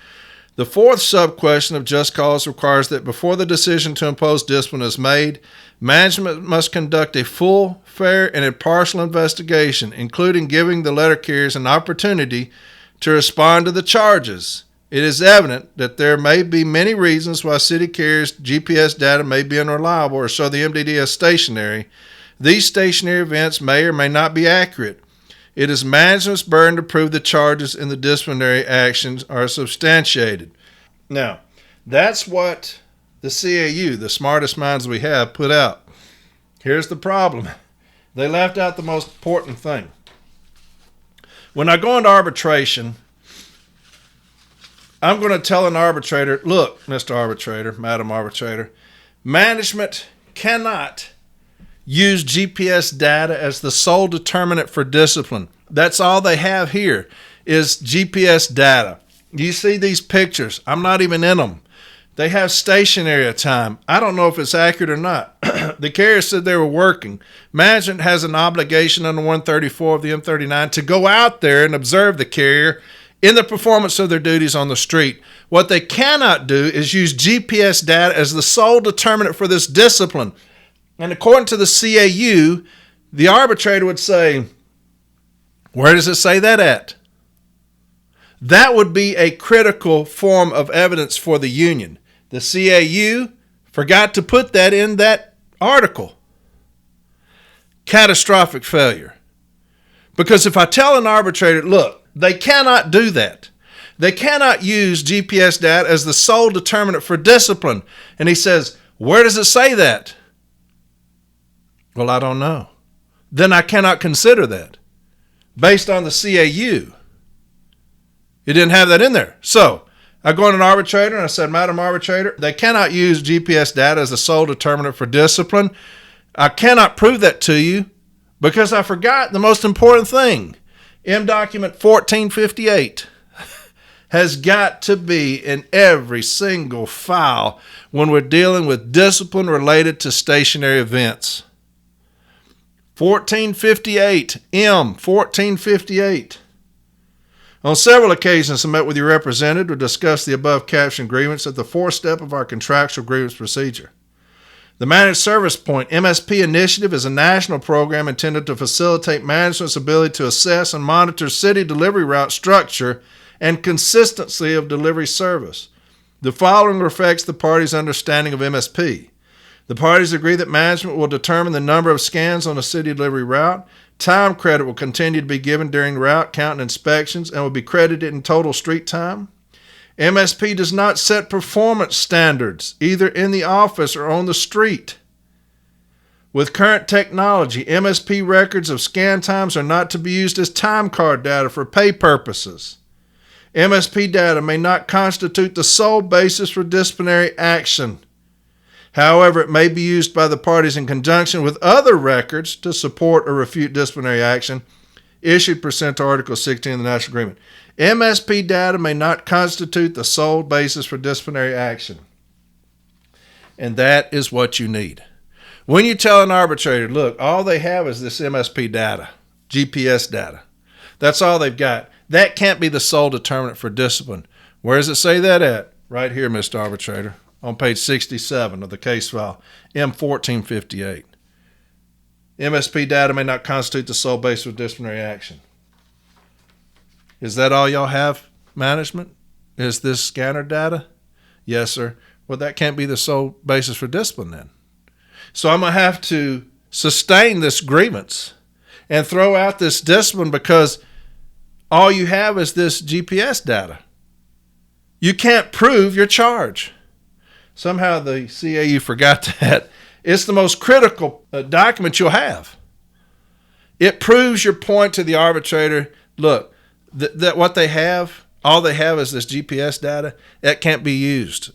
The 4th sub-question of just cause requires that before the decision to impose discipline is made, management must conduct a full, fair, and impartial investigation, including giving the letter carriers an opportunity to respond to the charges. It is evident that there may be many reasons why city carriers' GPS data may be unreliable or show the MDD as stationary. These stationary events may or may not be accurate. It is management's burden to prove the charges in the disciplinary actions are substantiated. Now, that's what the CAU, the smartest minds we have, put out. Here's the problem. They left out the most important thing. When I go into arbitration, I'm going to tell an arbitrator, look, Mr. Arbitrator, Madam Arbitrator, management cannot use GPS data as the sole determinant for discipline. That's all they have here is GPS data. You see these pictures. I'm not even in them. They have stationary time. I don't know if it's accurate or not. The carrier said they were working. Management has an obligation under 134 of the M39 to go out there and observe the carrier in the performance of their duties on the street. What they cannot do is use GPS data as the sole determinant for this discipline. And according to the CAU, the arbitrator would say, where does it say that at? That would be a critical form of evidence for the union. The CAU forgot to put that in that article. Catastrophic failure. Because if I tell an arbitrator, look, they cannot do that. They cannot use GPS data as the sole determinant for discipline. And he says, where does it say that? Well, I don't know. Then I cannot consider that. Based on the CAU. It didn't have that in there. So I go to an arbitrator and I said, Madam Arbitrator, they cannot use GPS data as the sole determinant for discipline. I cannot prove that to you because I forgot the most important thing. M document 1458 has got to be in every single file when we're dealing with discipline related to stationary events. 1458, M 1458. On several occasions, I met with your representative to discuss the above captioned grievance at the 4th step of our contractual grievance procedure. The Managed Service Point MSP initiative is a national program intended to facilitate management's ability to assess and monitor city delivery route structure and consistency of delivery service. The following reflects the parties' understanding of MSP. The parties agree that management will determine the number of scans on a city delivery route. Time credit will continue to be given during route count and inspections and will be credited in total street time. MSP does not set performance standards, either in the office or on the street. With current technology, MSP records of scan times are not to be used as time card data for pay purposes. MSP data may not constitute the sole basis for disciplinary action. However, it may be used by the parties in conjunction with other records to support or refute disciplinary action issued pursuant to Article 16 of the National Agreement. MSP data may not constitute the sole basis for disciplinary action. And that is what you need. When you tell an arbitrator, look, all they have is this MSP data, GPS data. That's all they've got. That can't be the sole determinant for discipline. Where does it say that at? Right here, Mr. Arbitrator, on page 67 of the case file, M1458. MSP data may not constitute the sole basis for disciplinary action. Is that all y'all have, management? Is this scanner data? Yes, sir. Well, that can't be the sole basis for discipline then. So I'm going to have to sustain this grievance and throw out this discipline because all you have is this GPS data. You can't prove your charge. Somehow the CAU forgot that. It's the most critical document you'll have. It proves your point to the arbitrator. Look, that what they have, all they have is this GPS data. That can't be used.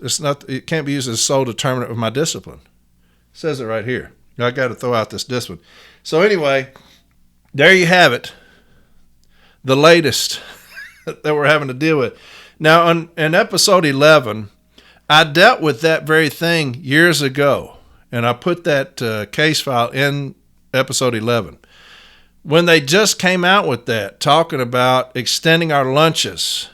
It can't be used as a sole determinant of my discipline. It says it right here. I got to throw out this discipline. So anyway, there you have it. The latest that we're having to deal with. Now, in episode 11, I dealt with that very thing years ago, and I put that case file in episode 11. When they just came out with that, talking about extending our lunches,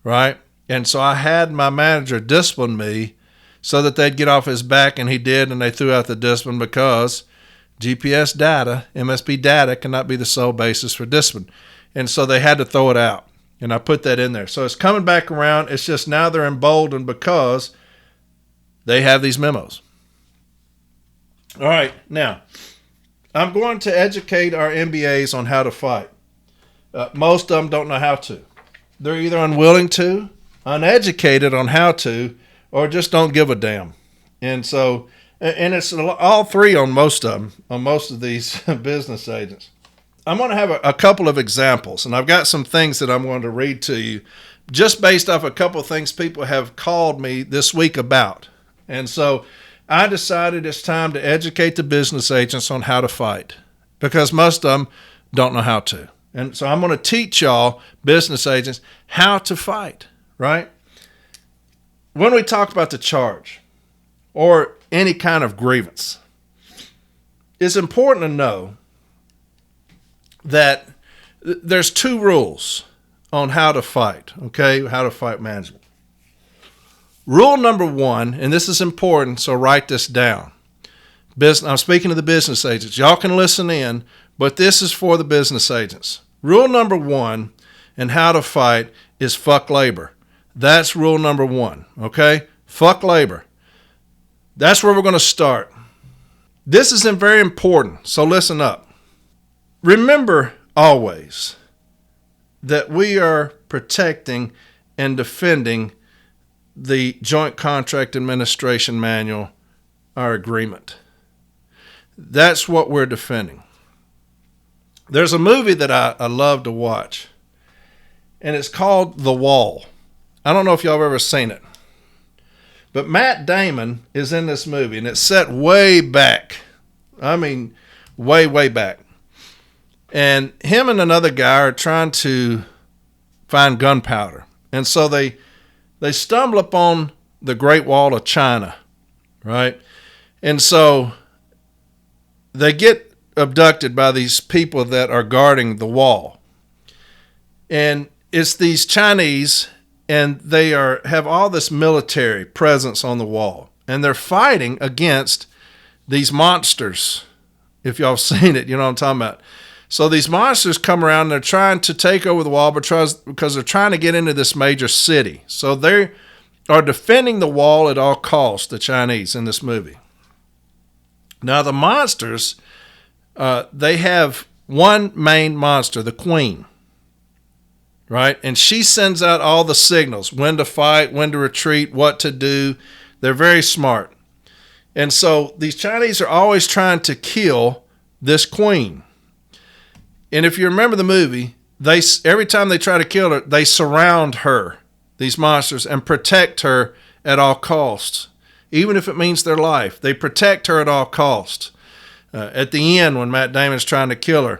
right? And so I had my manager discipline me so that they'd get off his back, and he did, and they threw out the discipline because GPS data, MSP data, cannot be the sole basis for discipline. And so they had to throw it out, and I put that in there. So it's coming back around. It's just now they're emboldened because they have these memos. All right, now, I'm going to educate our MBAs on how to fight. Most of them don't know how to. They're either unwilling to, uneducated on how to, or just don't give a damn. And so, and it's all three on most of them, on most of these business agents. I'm going to have a couple of examples, and I've got some things that I'm going to read to you just based off a couple of things people have called me this week about. And so I decided it's time to educate the business agents on how to fight because most of them don't know how to. And so I'm going to teach y'all, business agents, how to fight, right? When we talk about the charge or any kind of grievance, it's important to know that there's two rules on how to fight, okay? How to fight management. Rule number one, and this is important, so write this down. I'm speaking to the business agents. Y'all can listen in, but this is for the business agents. Rule number one in how to fight is fuck labor. That's rule number one, okay? Fuck labor. That's where we're going to start. This is very important, so listen up. Remember always that we are protecting and defending the Joint Contract Administration Manual, our agreement. That's what we're defending. There's a movie that I love to watch, and it's called The Wall. I don't know if y'all have ever seen it, but Matt Damon is in this movie, and it's set way back. I mean, way, way back. And him and another guy are trying to find gunpowder. And so they stumble upon the Great Wall of China, right? And so they get abducted by these people that are guarding the wall. And it's these Chinese, and they have all this military presence on the wall. And they're fighting against these monsters. If y'all have seen it, you know what I'm talking about. So these monsters come around and they're trying to take over the wall because they're trying to get into this major city. So they are defending the wall at all costs, the Chinese, in this movie. Now the monsters, they have one main monster, the queen, right? And she sends out all the signals, when to fight, when to retreat, what to do. They're very smart. And so these Chinese are always trying to kill this queen. And if you remember the movie, every time they try to kill her, they surround her, these monsters, and protect her at all costs, even if it means their life. They protect her at all costs. At the end, when Matt Damon's trying to kill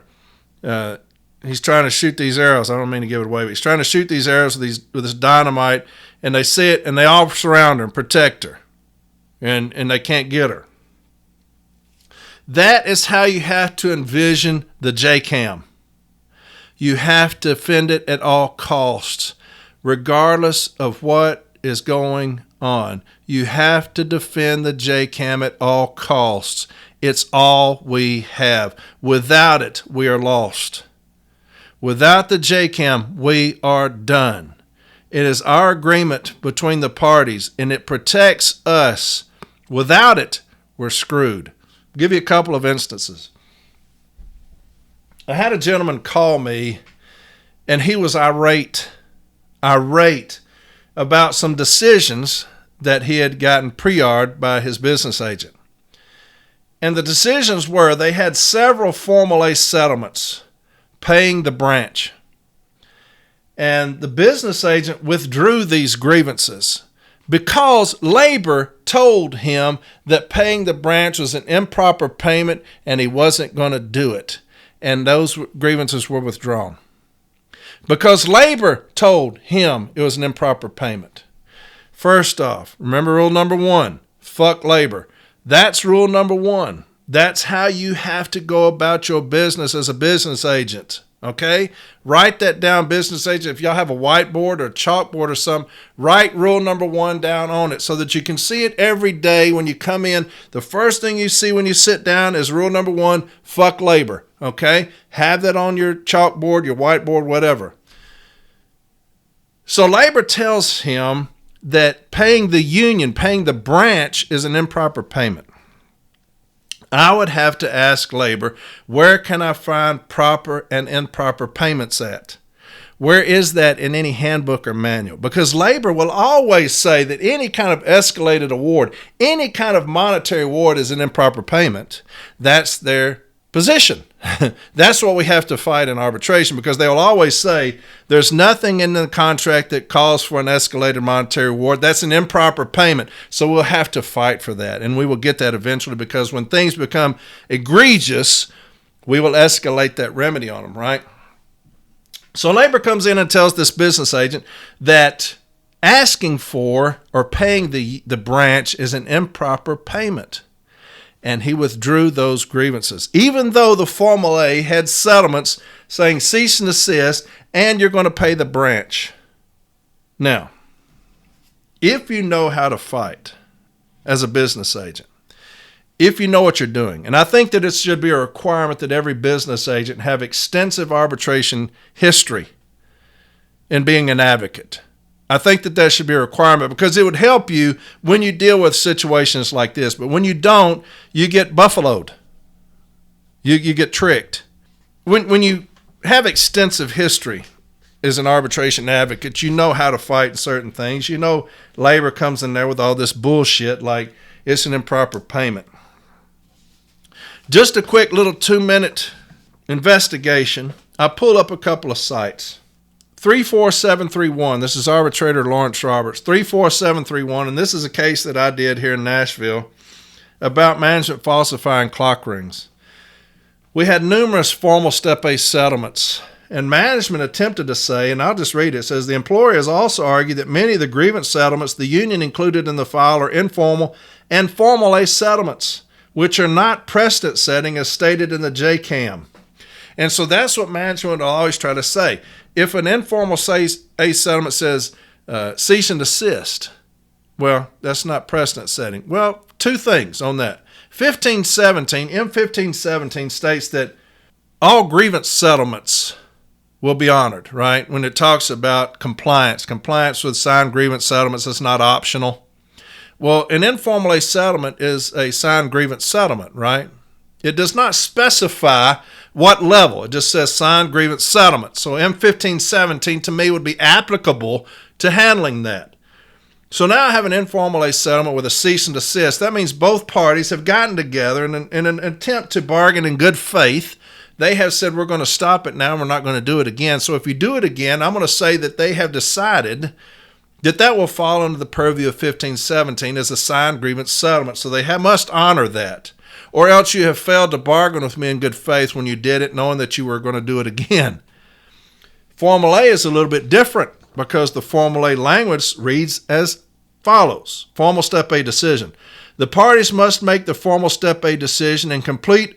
her, he's trying to shoot these arrows. I don't mean to give it away, but he's trying to shoot these arrows with this dynamite, and they see it, and they all surround her and protect her, and they can't get her. That is how you have to envision the JCAM. You have to defend it at all costs, regardless of what is going on. You have to defend the JCAM at all costs. It's all we have. Without it, we are lost. Without the JCAM, we are done. It is our agreement between the parties, and it protects us. Without it, we're screwed. I'll give you a couple of instances. I had a gentleman call me, and he was irate about some decisions that he had gotten pre-ar'd by his business agent. And the decisions were they had several Formal A settlements paying the branch. And the business agent withdrew these grievances because labor told him that paying the branch was an improper payment and he wasn't going to do it. And those grievances were withdrawn because labor told him it was an improper payment. First off, remember rule number 1, fuck labor. That's rule number 1. That's how you have to go about your business as a business agent. Okay? Write that down, business agent. If y'all have a whiteboard or a chalkboard or something, write rule number 1 down on it so that you can see it every day when you come in. The first thing you see when you sit down is rule number 1, fuck labor. Okay? Have that on your chalkboard, your whiteboard, whatever. So labor tells him that paying the union, paying the branch is an improper payment. I would have to ask labor, where can I find proper and improper payments at? Where is that in any handbook or manual? Because labor will always say that any kind of escalated award, any kind of monetary award is an improper payment. That's their position. That's what we have to fight in arbitration, because they will always say there's nothing in the contract that calls for an escalated monetary award. That's an improper payment. So we'll have to fight for that, and we will get that eventually, because when things become egregious, we will escalate that remedy on them, right? So labor comes in and tells this business agent that asking for or paying the branch is an improper payment. And he withdrew those grievances, even though the Formal A had settlements saying cease and desist, and you're going to pay the branch. Now, if you know how to fight as a business agent, if you know what you're doing, and I think that it should be a requirement that every business agent have extensive arbitration history in being an advocate. I think that should be a requirement, because it would help you when you deal with situations like this. But when you don't, you get buffaloed. You get tricked. When you have extensive history as an arbitration advocate, you know how to fight in certain things. You know labor comes in there with all this bullshit like it's an improper payment. Just a quick little 2-minute investigation. I pulled up a couple of sites. 34731, this is arbitrator Lawrence Roberts, 34731, and this is a case that I did here in Nashville about management falsifying clock rings. We had numerous formal Step A settlements, and management attempted to say, and I'll just read it, it says, the employer has also argued that many of the grievance settlements the union included in the file are informal and Formal A settlements, which are not precedent setting as stated in the JCAM. And so that's what management will always try to say. If an informal A settlement says cease and desist, well, that's not precedent setting. Well, 2 things on that. M1517 states that all grievance settlements will be honored, right? When it talks about compliance with signed grievance settlements, it's not optional. Well, an informal A settlement is a signed grievance settlement, right? It does not specify what level. It just says signed grievance settlement. So M1517 to me would be applicable to handling that. So now I have an informal A settlement with a cease and desist. That means both parties have gotten together in an attempt to bargain in good faith They have said, we're going to stop it now. We're not going to do it again. So if you do it again, I'm going to say that they have decided that will fall under the purview of 1517 as a signed grievance settlement. So they must honor that. Or else you have failed to bargain with me in good faith when you did it, knowing that you were going to do it again. Formal A is a little bit different because the Formal A language reads as follows. Formal Step A decision. The parties must make the formal Step A decision and complete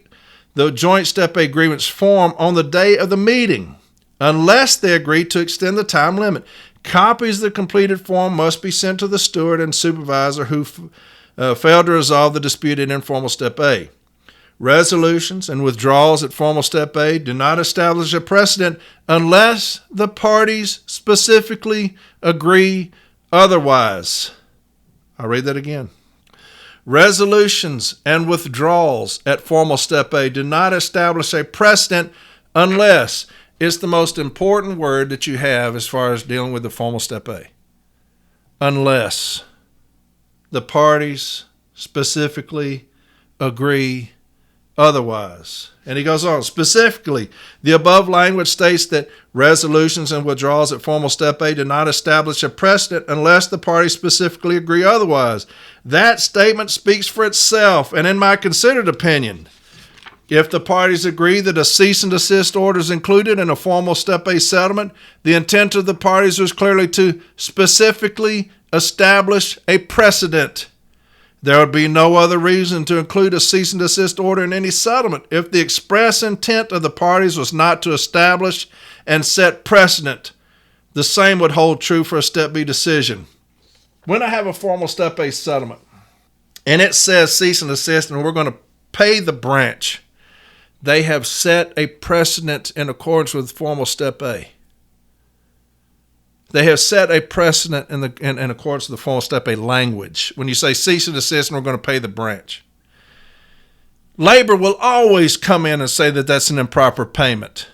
the joint Step A grievance form on the day of the meeting, unless they agree to extend the time limit. Copies of the completed form must be sent to the steward and supervisor who failed to resolve the disputed informal Step A. Resolutions and withdrawals at formal Step A do not establish a precedent unless the parties specifically agree otherwise. I'll read that again. Resolutions and withdrawals at formal Step A do not establish a precedent unless, it's the most important word that you have as far as dealing with the formal Step A. Unless the parties specifically agree otherwise. And he goes on, specifically, the above language states that resolutions and withdrawals at formal Step A do not establish a precedent unless the parties specifically agree otherwise. That statement speaks for itself, and in my considered opinion, if the parties agree that a cease and desist order is included in a formal Step A settlement, the intent of the parties was clearly to specifically establish a precedent. There would be no other reason to include a cease and desist order in any settlement if the express intent of the parties was not to establish and set precedent. The same would hold true for a Step B decision. When I have a formal Step A settlement and it says cease and desist and we're going to pay the branch, they have set a precedent in accordance with formal Step A. They have set a precedent in accordance with the formal Step A language. When you say cease and desist and we're going to pay the branch. Labor will always come in and say that that's an improper payment.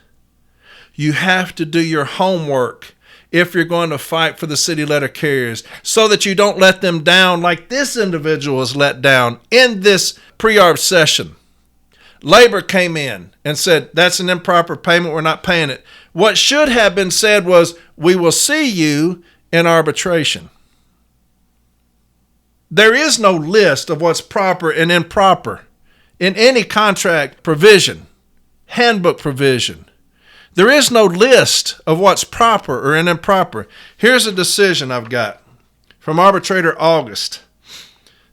You have to do your homework if you're going to fight for the city letter carriers so that you don't let them down like this individual was let down in this pre-arb session. Labor came in and said, that's an improper payment, we're not paying it. What should have been said was, we will see you in arbitration. There is no list of what's proper and improper in any contract provision, handbook provision. There is no list of what's proper or improper. Here's a decision I've got from Arbitrator August.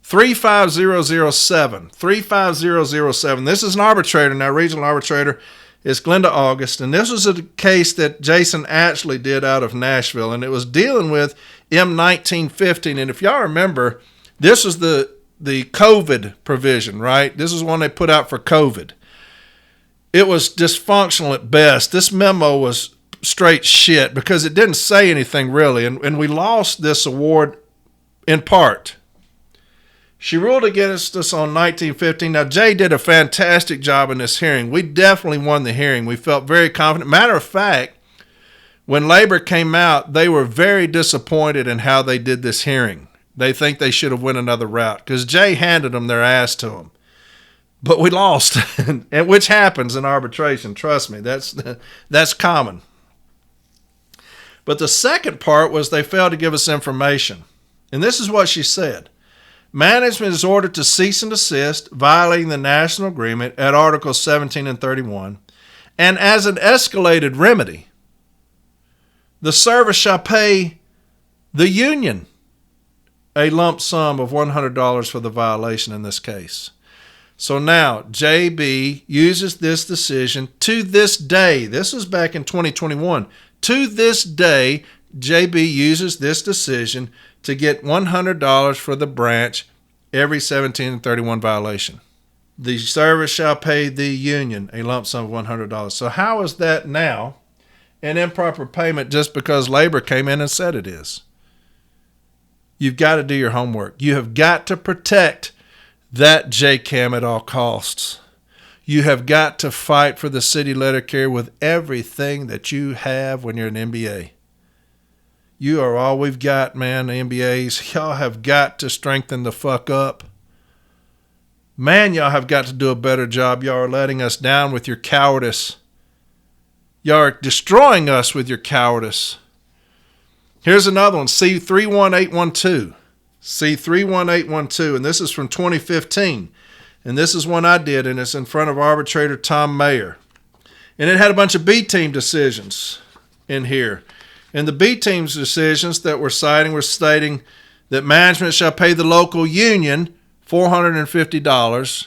35007. 35007. This is an arbitrator. Now, regional arbitrator is Glenda August. And this was a case that Jason Atchley did out of Nashville. And it was dealing with M1915. And if y'all remember, this was the COVID provision, right? This is one they put out for COVID. It was dysfunctional at best. This memo was straight shit because it didn't say anything really. And we lost this award in part. She ruled against us on 1915. Now, Jay did a fantastic job in this hearing. We definitely won the hearing. We felt very confident. Matter of fact, when Labor came out, they were very disappointed in how they did this hearing. They think they should have went another route because Jay handed them their ass to them. But we lost, and which happens in arbitration. Trust me, that's common. But the second part was they failed to give us information. And this is what she said. Management is ordered to cease and desist, violating the national agreement at Articles 17 and 31. And as an escalated remedy, the service shall pay the union a lump sum of $100 for the violation in this case. So now, JB uses this decision to this day. This was back in 2021. To this day, JB uses this decision to get $100 for the branch every 17 and 31 violation. The service shall pay the union a lump sum of $100. So how is that now an improper payment just because Labor came in and said it is? You've got to do your homework. You have got to protect that JCAM at all costs. You have got to fight for the city letter carrier with everything that you have when you're an MBA. You are all we've got, man, MBAs. Y'all have got to strengthen the fuck up. Man, y'all have got to do a better job. Y'all are letting us down with your cowardice. Y'all are destroying us with your cowardice. Here's another one, C31812. C31812, and this is from 2015. And this is one I did, and it's in front of arbitrator Tom Mayer. And it had a bunch of B-team decisions in here. And the B-team's decisions that we're citing were stating that management shall pay the local union $450,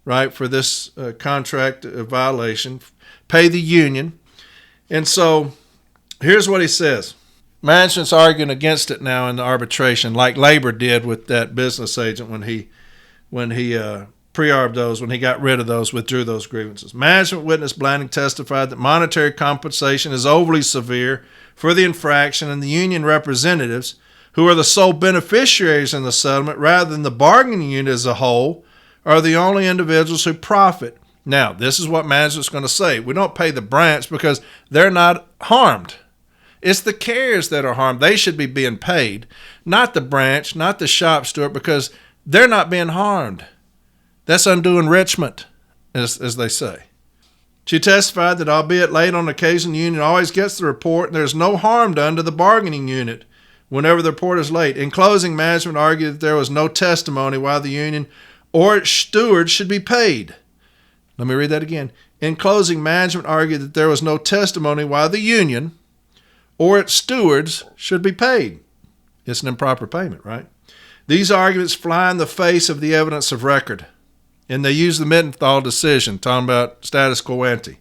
right, for this contract violation. Pay the union. And so here's what he says. Management's arguing against it now in the arbitration, like labor did with that business agent when he pre-arbed those, when he got rid of those, withdrew those grievances. Management witness Blanding testified that monetary compensation is overly severe for the infraction, and the union representatives, who are the sole beneficiaries in the settlement rather than the bargaining unit as a whole, are the only individuals who profit. Now, this is what management's going to say. We don't pay the branch because they're not harmed. It's the carriers that are harmed. They should be being paid, not the branch, not the shop steward, because they're not being harmed. That's undue enrichment, as they say. She testified that, albeit late on occasion, the union always gets the report, and there's no harm done to the bargaining unit whenever the report is late. In closing, management argued that there was no testimony why the union or its stewards should be paid. Let me read that again. In closing, management argued that there was no testimony why the union or its stewards should be paid. It's an improper payment, right? These arguments fly in the face of the evidence of record. And they use the Menthol decision, talking about status quo ante.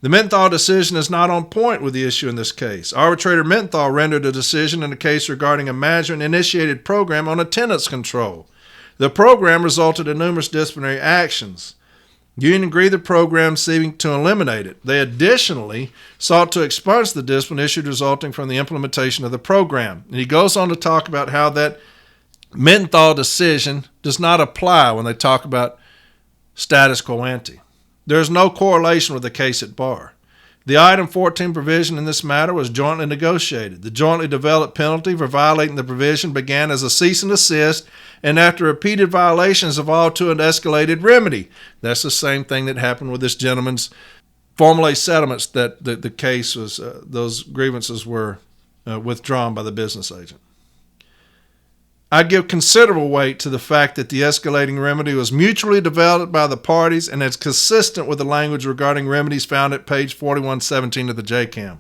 The Menthol decision is not on point with the issue in this case. Arbitrator Menthol rendered a decision in a case regarding a management-initiated program on attendance control. The program resulted in numerous disciplinary actions. The union agreed the program seeking to eliminate it. They additionally sought to expunge the discipline issued resulting from the implementation of the program. And he goes on to talk about how that Menthol decision does not apply when they talk about status quo ante. There is no correlation with the case at bar. The item 14 provision in this matter was jointly negotiated. The jointly developed penalty for violating the provision began as a cease and desist, and after repeated violations evolved to an escalated remedy. That's the same thing that happened with this gentleman's formulae settlements, that the case was, those grievances were withdrawn by the business agent. I give considerable weight to the fact that the escalating remedy was mutually developed by the parties and is consistent with the language regarding remedies found at page 4117 of the JCAM.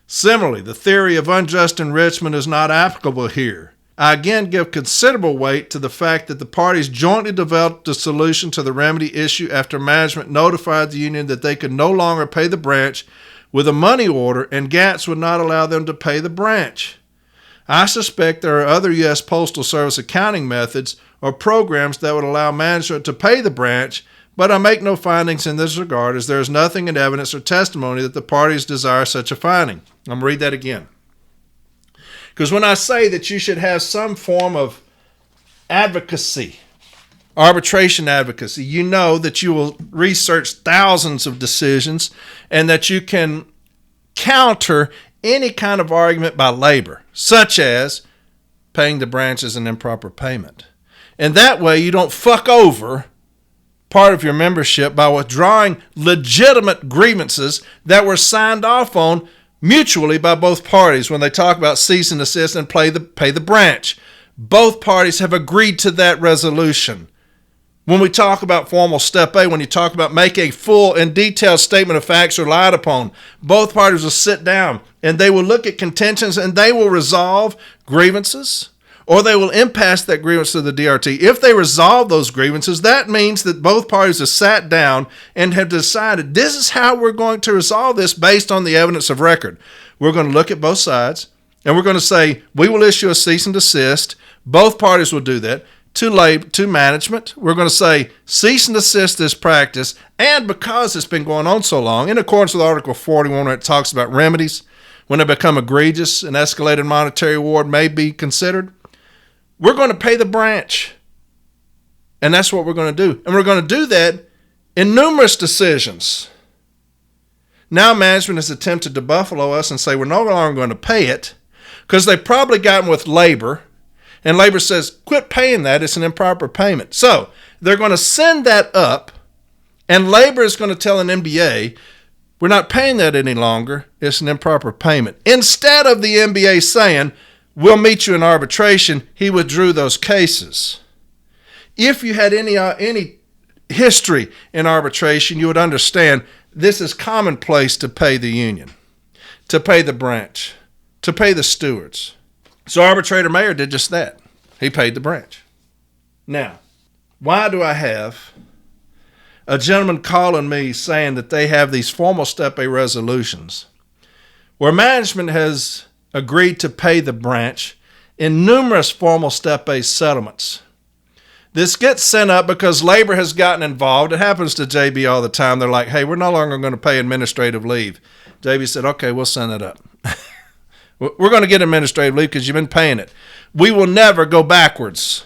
Similarly, the theory of unjust enrichment is not applicable here. I again give considerable weight to the fact that the parties jointly developed a solution to the remedy issue after management notified the union that they could no longer pay the branch with a money order, and GATS would not allow them to pay the branch. I suspect there are other U.S. Postal Service accounting methods or programs that would allow management to pay the branch, but I make no findings in this regard, as there is nothing in evidence or testimony that the parties desire such a finding. I'm going to read that again. Because when I say that you should have some form of advocacy, arbitration advocacy, you know that you will research thousands of decisions and that you can counter any kind of argument by labor, such as paying the branch as an improper payment. And that way you don't fuck over part of your membership by withdrawing legitimate grievances that were signed off on mutually by both parties when they talk about cease and desist and pay the branch. Both parties have agreed to that resolution. When we talk about formal step A, when you talk about make a full and detailed statement of facts relied upon, both parties will sit down and they will look at contentions and they will resolve grievances, or they will impasse that grievance to the DRT. If they resolve those grievances, that means that both parties have sat down and have decided this is how we're going to resolve this based on the evidence of record. We're going to look at both sides and we're going to say we will issue a cease and desist. Both parties will do that. To management, we're going to say cease and desist this practice, and because it's been going on so long, in accordance with Article 41, where it talks about remedies, when they become egregious, an escalated monetary award may be considered, we're going to pay the branch. And that's what we're going to do. And we're going to do that in numerous decisions. Now management has attempted to buffalo us and say we're no longer going to pay it because they've probably gotten with labor. And labor says, quit paying that. It's an improper payment. So they're going to send that up, and labor is going to tell an MBA, we're not paying that any longer. It's an improper payment. Instead of the MBA saying, we'll meet you in arbitration, he withdrew those cases. If you had any history in arbitration, you would understand this is commonplace to pay the union, to pay the branch, to pay the stewards. So arbitrator Mayer did just that. He paid the branch. Now, why do I have a gentleman calling me saying that they have these formal Step A resolutions where management has agreed to pay the branch in numerous formal Step A settlements? This gets sent up because labor has gotten involved. It happens to JB all the time. They're like, hey, we're no longer going to pay administrative leave. JB said, okay, we'll send it up. We're going to get administrative leave because you've been paying it. We will never go backwards.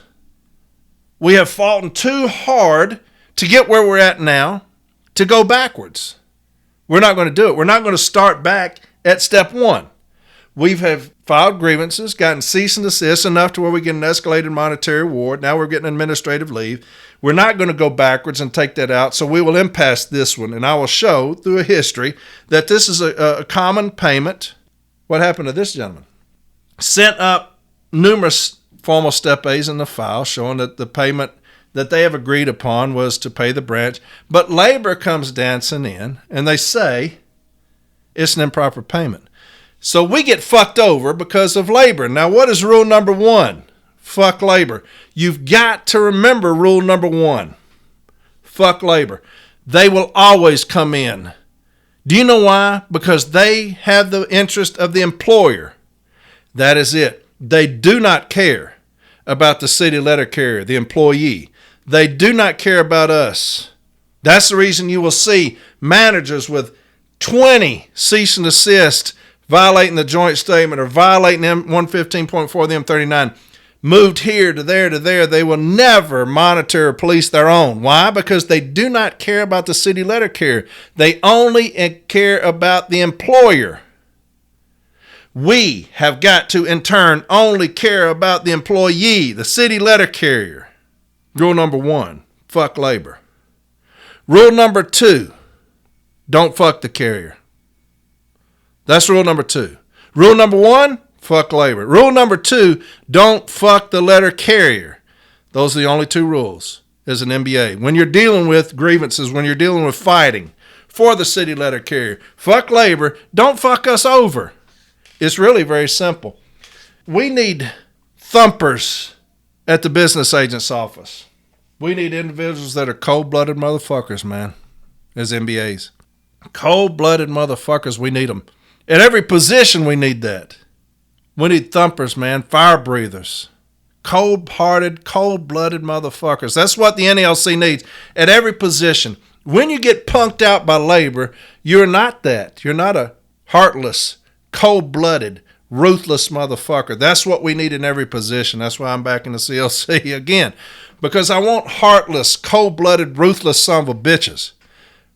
We have fought too hard to get where we're at now to go backwards. We're not going to do it. We're not going to start back at step one. We have filed grievances, gotten cease and desist enough to where we get an escalated monetary award. Now we're getting administrative leave. We're not going to go backwards and take that out, so we will impasse this one. And I will show through a history that this is a common payment. What happened to this gentleman? Sent up numerous formal Step A's in the file showing that the payment that they have agreed upon was to pay the branch. But labor comes dancing in and they say it's an improper payment. So we get fucked over because of labor. Now, what is rule number one? Fuck labor. You've got to remember rule number one. Fuck labor. They will always come in. Do you know why? Because they have the interest of the employer. That is it. They do not care about the city letter carrier, the employee. They do not care about us. That's the reason you will see managers with 20 cease and desist violating the joint statement or violating M115.4 of the M39, moved here to there to there. They will never monitor or police their own. Why? Because they do not care about the city letter carrier. They only care about the employer. We have got to, in turn, only care about the employee, the city letter carrier. Rule number one, fuck labor. Rule number two, don't fuck the carrier. That's rule number two. Rule number one, fuck labor. Rule number two, don't fuck the letter carrier. Those are the only two rules as an MBA. When you're dealing with grievances, when you're dealing with fighting for the city letter carrier, fuck labor, don't fuck us over. It's really very simple. We need thumpers at the business agent's office. We need individuals that are cold-blooded motherfuckers, man, as MBAs. Cold-blooded motherfuckers, we need them. At every position, we need that. We need thumpers, man, fire breathers. Cold-hearted, cold-blooded motherfuckers. That's what the NALC needs at every position. When you get punked out by labor, you're not that. You're not a heartless, cold-blooded, ruthless motherfucker. That's what we need in every position. That's why I'm back in the CLC again. Because I want heartless, cold-blooded, ruthless son of a bitches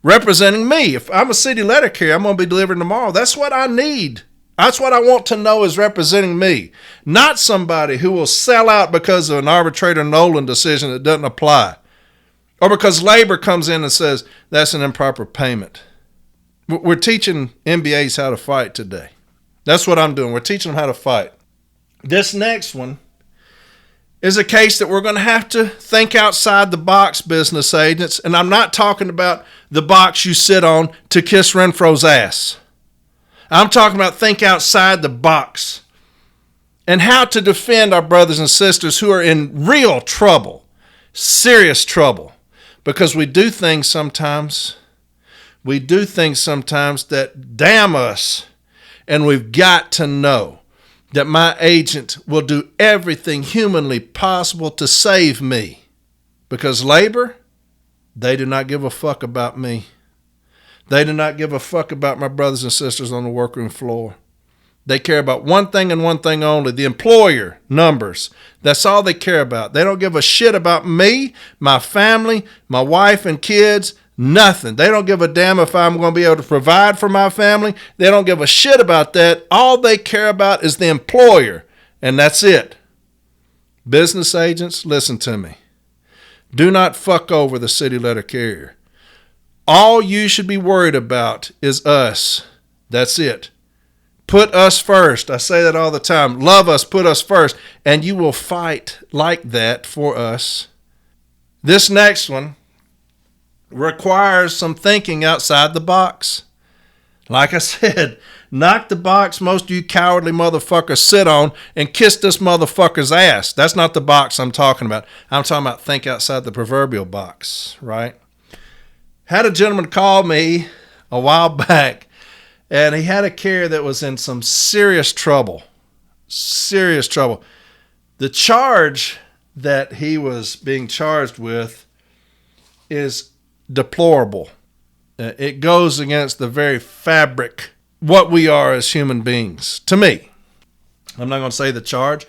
representing me. If I'm a city letter carrier, I'm going to be delivering tomorrow. That's what I need. That's what I want to know is representing me. Not somebody who will sell out because of an arbitrator Nolan decision that doesn't apply. Or because labor comes in and says, that's an improper payment. We're teaching MBAs how to fight today. That's what I'm doing. We're teaching them how to fight. This next one is a case that we're going to have to think outside the box, business agents. And I'm not talking about the box you sit on to kiss Renfro's ass. I'm talking about think outside the box and how to defend our brothers and sisters who are in real trouble, serious trouble, because we do things sometimes that damn us, and we've got to know that my agent will do everything humanly possible to save me. Because labor, they do not give a fuck about me. They do not give a fuck about my brothers and sisters on the workroom floor. They care about one thing and one thing only, the employer numbers. That's all they care about. They don't give a shit about me, my family, my wife and kids, nothing. They don't give a damn if I'm going to be able to provide for my family. They don't give a shit about that. All they care about is the employer, and that's it. Business agents, listen to me. Do not fuck over the city letter carrier. All you should be worried about is us. That's it. Put us first. I say that all the time. Love us, put us first, and you will fight like that for us. This next one requires some thinking outside the box. Like I said, knock the box most of you cowardly motherfuckers sit on and kiss this motherfucker's ass. That's not the box I'm talking about. I'm talking about think outside the proverbial box, right? Had a gentleman call me a while back, and he had a carrier that was in some serious trouble. Serious trouble. The charge that he was being charged with is deplorable. It goes against the very fabric, what we are as human beings. To me, I'm not going to say the charge,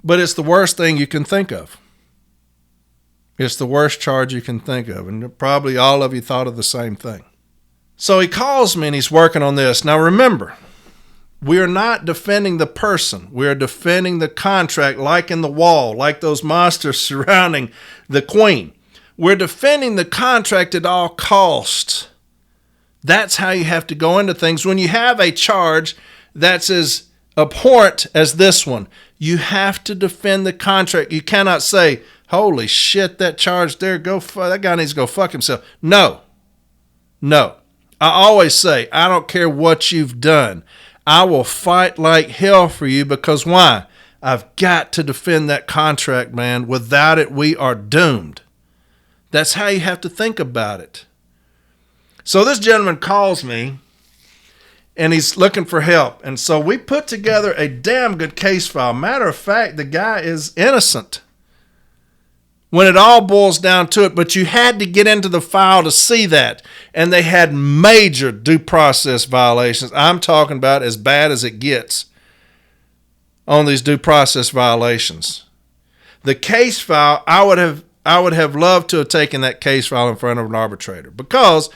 but it's the worst thing you can think of. It's the worst charge you can think of, and probably all of you thought of the same thing. So he calls me and he's working on this. Now remember, we are not defending the person. We are defending the contract like in the wall, like those monsters surrounding the queen. We're defending the contract at all costs. That's how you have to go into things. When you have a charge that's as abhorrent as this one, you have to defend the contract. You cannot say, holy shit, that charge there, that guy needs to go fuck himself. No. I always say, I don't care what you've done. I will fight like hell for you because why? I've got to defend that contract, man. Without it, we are doomed. That's how you have to think about it. So this gentleman calls me, and he's looking for help. And so we put together a damn good case file. Matter of fact, the guy is innocent when it all boils down to it. But you had to get into the file to see that. And they had major due process violations. I'm talking about as bad as it gets on these due process violations. The case file, I would have loved to have taken that case file in front of an arbitrator, because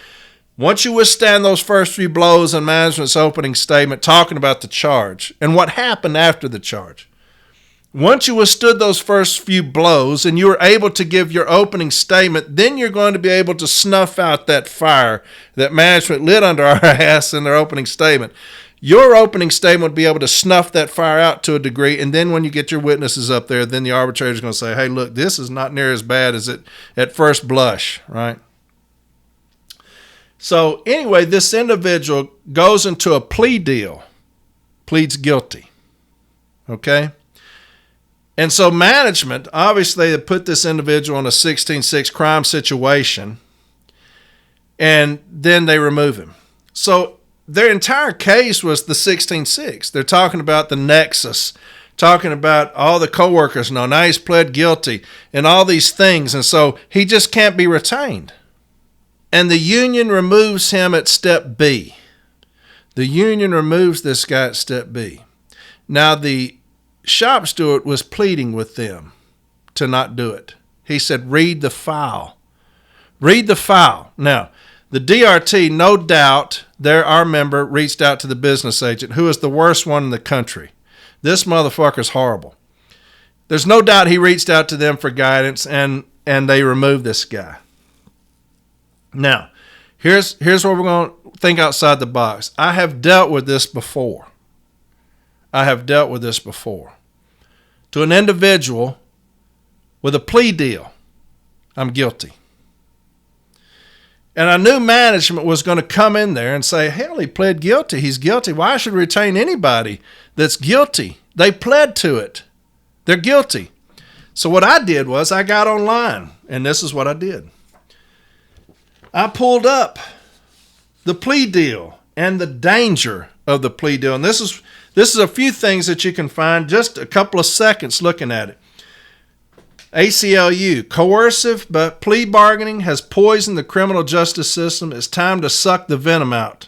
once you withstand those first few blows in management's opening statement talking about the charge and what happened after the charge, once you withstood those first few blows and you were able to give your opening statement, then you're going to be able to snuff out that fire that management lit under our ass in their opening statement. Your opening statement would be able to snuff that fire out to a degree, and then when you get your witnesses up there, then the arbitrator is going to say, hey, look, this is not near as bad as it at first blush, right? So anyway, this individual goes into a plea deal, pleads guilty, okay? And so management, obviously, they put this individual in a 16-6 crime situation, and then they remove him. So their entire case was the 16-6. They're talking about the nexus, talking about all the coworkers know. Now he's pled guilty and all these things, and so he just can't be retained. And the union removes him at step B. The union removes this guy at step B. Now the shop steward was pleading with them to not do it. He said, read the file. Read the file. Now, the DRT, no doubt, our member reached out to the business agent, who is the worst one in the country. This motherfucker's horrible. There's no doubt he reached out to them for guidance, and they removed this guy. Now, here's where we're going to think outside the box. I have dealt with this before. To an individual with a plea deal, I'm guilty. And I knew management was going to come in there and say, hell, he pled guilty. He's guilty. Why should we retain anybody that's guilty? They pled to it. They're guilty. So what I did was I got online, and this is what I did. I pulled up the plea deal and the danger of the plea deal. And this is a few things that you can find, just a couple of seconds looking at it. ACLU, coercive but plea bargaining has poisoned the criminal justice system. It's time to suck the venom out.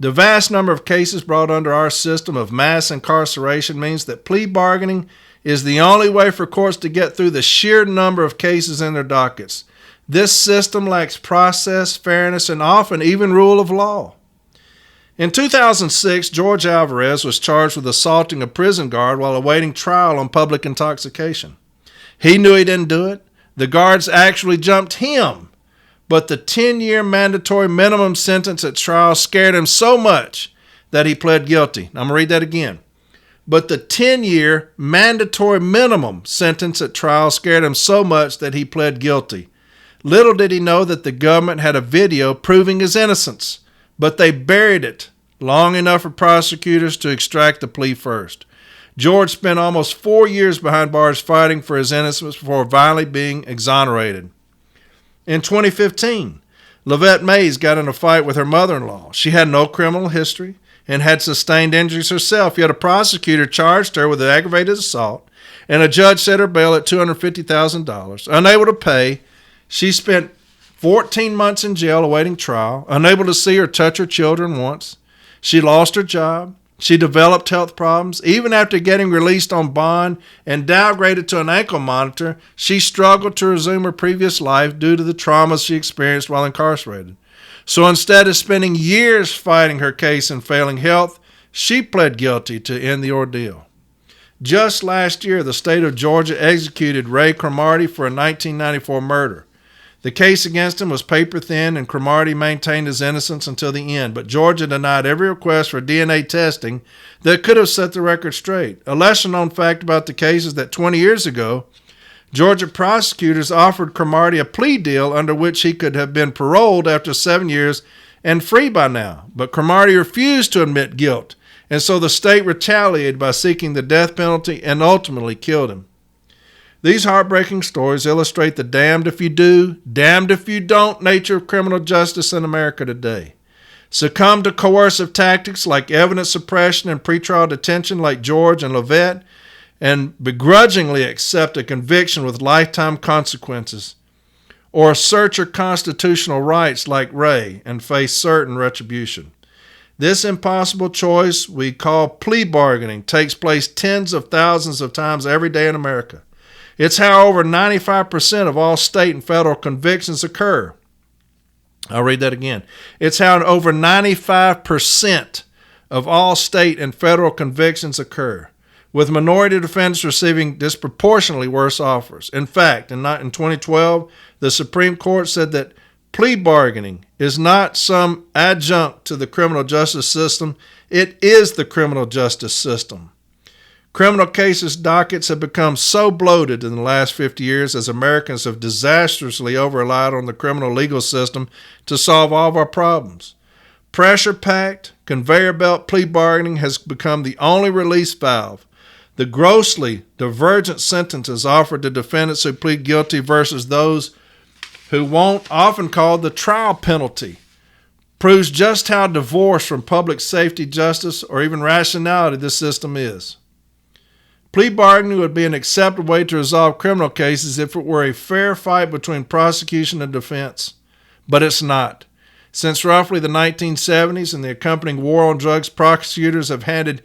The vast number of cases brought under our system of mass incarceration means that plea bargaining is the only way for courts to get through the sheer number of cases in their dockets. This system lacks process, fairness, and often even rule of law. In 2006, George Alvarez was charged with assaulting a prison guard while awaiting trial on public intoxication. He knew he didn't do it. The guards actually jumped him, but the 10-year mandatory minimum sentence at trial scared him so much that he pled guilty. I'm going to read that again. But the 10-year mandatory minimum sentence at trial scared him so much that he pled guilty. Little did he know that the government had a video proving his innocence, but they buried it long enough for prosecutors to extract the plea first. George spent almost 4 years behind bars fighting for his innocence before violently being exonerated. In 2015, Lavette Mays got in a fight with her mother-in-law. She had no criminal history and had sustained injuries herself, yet a prosecutor charged her with aggravated assault, and a judge set her bail at $250,000. Unable to pay, she spent 14 months in jail awaiting trial, unable to see or touch her children once. She lost her job. She developed health problems. Even after getting released on bond and downgraded to an ankle monitor, she struggled to resume her previous life due to the traumas she experienced while incarcerated. So instead of spending years fighting her case and failing health, she pled guilty to end the ordeal. Just last year, the state of Georgia executed Ray Cromartie for a 1994 murder. The case against him was paper thin, and Cromartie maintained his innocence until the end, but Georgia denied every request for DNA testing that could have set the record straight. A lesser-known fact about the case is that 20 years ago, Georgia prosecutors offered Cromartie a plea deal under which he could have been paroled after 7 years and free by now, but Cromartie refused to admit guilt, and so the state retaliated by seeking the death penalty and ultimately killed him. These heartbreaking stories illustrate the damned if you do, damned if you don't nature of criminal justice in America today. Succumb to coercive tactics like evidence suppression and pretrial detention like George and Lavette, and begrudgingly accept a conviction with lifetime consequences, or assert your constitutional rights like Ray and face certain retribution. This impossible choice we call plea bargaining takes place tens of thousands of times every day in America. It's how over 95% of all state and federal convictions occur. I'll read that again. It's how over 95% of all state and federal convictions occur, with minority defendants receiving disproportionately worse offers. In fact, in 2012, the Supreme Court said that plea bargaining is not some adjunct to the criminal justice system. It is the criminal justice system. Criminal cases dockets have become so bloated in the last 50 years as Americans have disastrously over-relied on the criminal legal system to solve all of our problems. Pressure-packed, conveyor belt plea bargaining has become the only release valve. The grossly divergent sentences offered to defendants who plead guilty versus those who won't, often called the trial penalty, proves just how divorced from public safety, justice, or even rationality this system is. Plea bargaining would be an acceptable way to resolve criminal cases if it were a fair fight between prosecution and defense, but it's not. Since roughly the 1970s and the accompanying war on drugs, prosecutors have handed,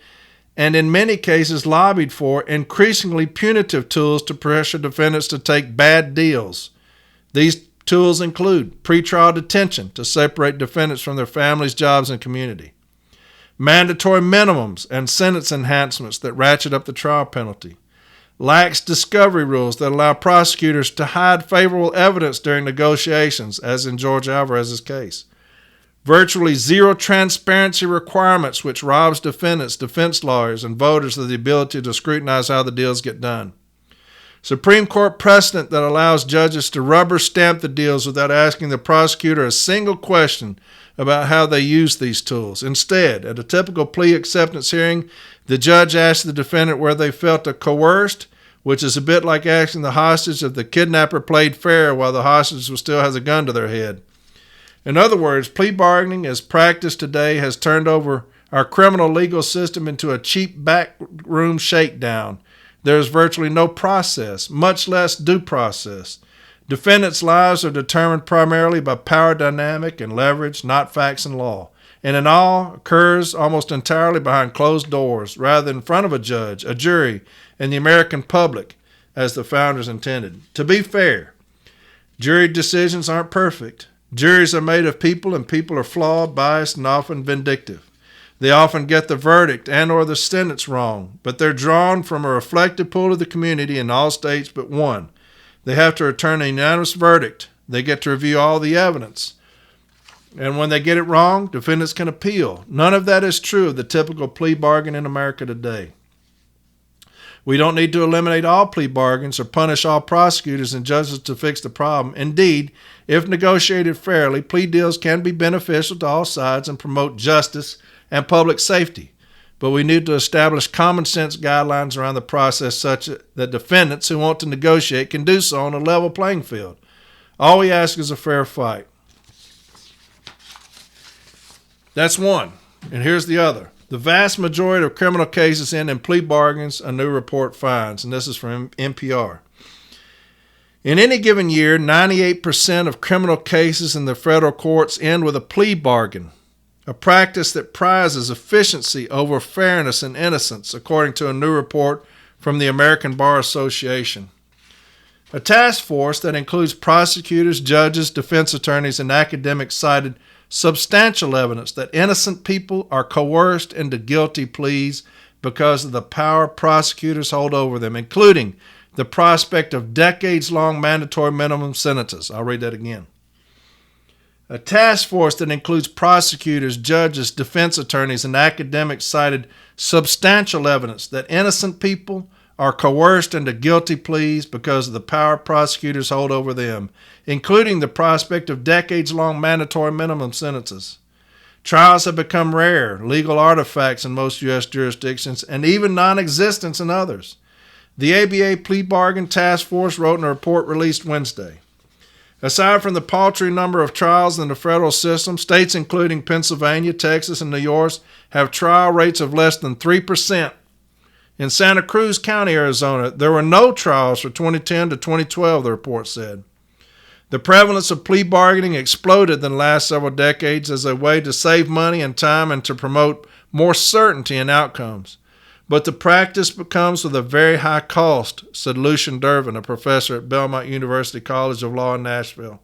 and in many cases lobbied for, increasingly punitive tools to pressure defendants to take bad deals. These tools include pretrial detention to separate defendants from their families, jobs, and community, mandatory minimums and sentence enhancements that ratchet up the trial penalty, lax discovery rules that allow prosecutors to hide favorable evidence during negotiations, as in George Alvarez's case, virtually zero transparency requirements which robs defendants, defense lawyers, and voters of the ability to scrutinize how the deals get done, Supreme Court precedent that allows judges to rubber stamp the deals without asking the prosecutor a single question about how they use these tools. Instead, at a typical plea acceptance hearing, the judge asks the defendant where they felt coerced, which is a bit like asking the hostage if the kidnapper played fair while the hostage still has a gun to their head. In other words, plea bargaining as practiced today has turned over our criminal legal system into a cheap backroom shakedown. There is virtually no process, much less due process. Defendants' lives are determined primarily by power dynamic and leverage, not facts and law, and in all occurs almost entirely behind closed doors rather than in front of a judge, a jury, and the American public, as the founders intended. To be fair, jury decisions aren't perfect. Juries are made of people, and people are flawed, biased, and often vindictive. They often get the verdict and or the sentence wrong, but they're drawn from a reflective pool of the community in all states but one, They have to return a unanimous verdict. They get to review all the evidence. And when they get it wrong, defendants can appeal. None of that is true of the typical plea bargain in America today. We don't need to eliminate all plea bargains or punish all prosecutors and judges to fix the problem. Indeed, if negotiated fairly, plea deals can be beneficial to all sides and promote justice and public safety. But we need to establish common sense guidelines around the process such that defendants who want to negotiate can do so on a level playing field. All we ask is a fair fight. That's one. And here's the other. The vast majority of criminal cases end in plea bargains, a new report finds, and this is from NPR. In any given year, 98% of criminal cases in the federal courts end with a plea bargain, a practice that prizes efficiency over fairness and innocence, according to a new report from the American Bar Association. A task force that includes prosecutors, judges, defense attorneys, and academics cited substantial evidence that innocent people are coerced into guilty pleas because of the power prosecutors hold over them, including the prospect of decades-long mandatory minimum sentences. I'll read that again. A task force that includes prosecutors, judges, defense attorneys, and academics cited substantial evidence that innocent people are coerced into guilty pleas because of the power prosecutors hold over them, including the prospect of decades-long mandatory minimum sentences. Trials have become rare, legal artifacts in most U.S. jurisdictions, and even non-existent in others. The ABA Plea Bargain Task Force wrote in a report released Wednesday. Aside from the paltry number of trials in the federal system, states including Pennsylvania, Texas, and New York have trial rates of less than 3%. In Santa Cruz County, Arizona, there were no trials from 2010 to 2012, the report said. The prevalence of plea bargaining exploded in the last several decades as a way to save money and time and to promote more certainty in outcomes. But the practice comes with a very high cost, said Lucian Durbin, a professor at Belmont University College of Law in Nashville.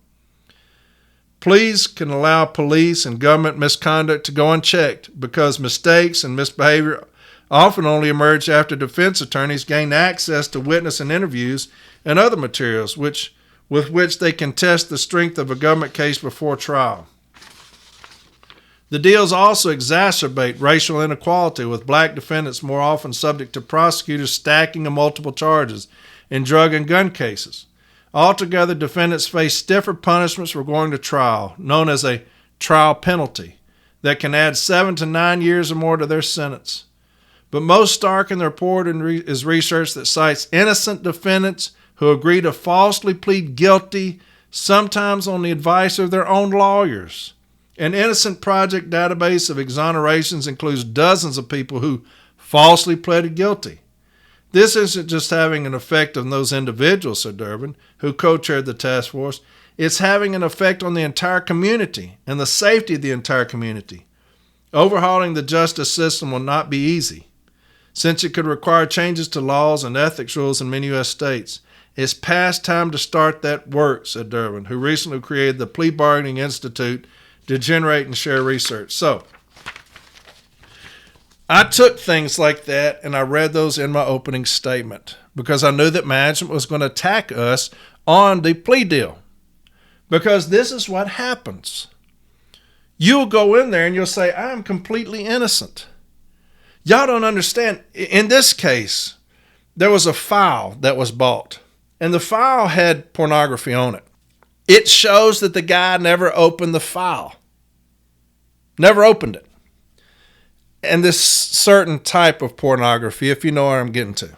Pleas can allow police and government misconduct to go unchecked because mistakes and misbehavior often only emerge after defense attorneys gain access to witness and interviews and other materials with which they can test the strength of a government case before trial. The deals also exacerbate racial inequality, with black defendants more often subject to prosecutors stacking of multiple charges in drug and gun cases. Altogether, defendants face stiffer punishments for going to trial, known as a trial penalty, that can add 7 to 9 years or more to their sentence. But most stark in the report is research that cites innocent defendants who agree to falsely plead guilty, sometimes on the advice of their own lawyers. An Innocent Project database of exonerations includes dozens of people who falsely pleaded guilty. This isn't just having an effect on those individuals, said Durbin, who co-chaired the task force. It's having an effect on the entire community and the safety of the entire community. Overhauling the justice system will not be easy, since it could require changes to laws and ethics rules in many U.S. states. It's past time to start that work, said Durbin, who recently created the Plea Bargaining Institute to generate and share research. So, I took things like that and I read those in my opening statement because I knew that management was going to attack us on the plea deal. Because this is what happens. You'll go in there and you'll say, I'm completely innocent. Y'all don't understand. In this case, there was a file that was bought, and the file had pornography on it. It shows that the guy never opened the file. Never opened it. And this certain type of pornography, if you know what I'm getting to.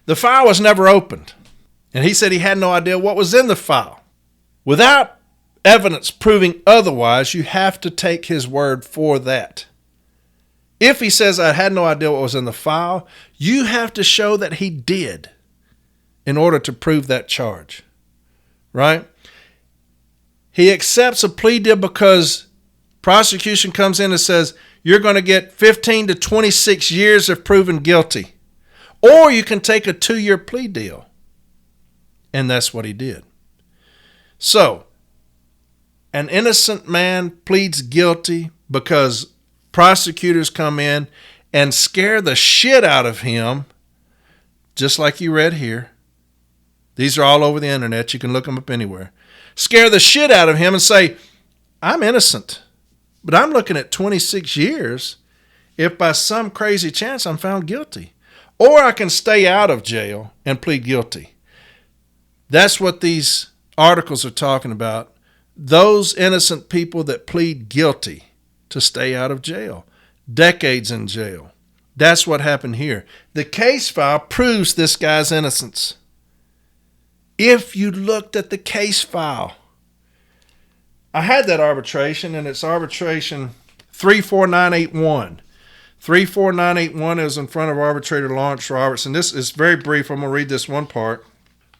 The file was never opened. And he said he had no idea what was in the file. Without evidence proving otherwise, you have to take his word for that. If he says, I had no idea what was in the file, you have to show that he did in order to prove that charge, right? He accepts a plea deal because prosecution comes in and says, you're going to get 15 to 26 years if proven guilty. Or you can take a 2-year plea deal. And that's what he did. So, an innocent man pleads guilty because prosecutors come in and scare the shit out of him, just like you read here. These are all over the internet. You can look them up anywhere. Scare the shit out of him and say, I'm innocent, but I'm looking at 26 years if by some crazy chance I'm found guilty. Or I can stay out of jail and plead guilty. That's what these articles are talking about. Those innocent people that plead guilty to stay out of jail. Decades in jail. That's what happened here. The case file proves this guy's innocence. If you looked at the case file, I had that arbitration, and it's arbitration 34981. 34981 is in front of arbitrator Lawrence Roberts, and this is very brief. I'm going to read this one part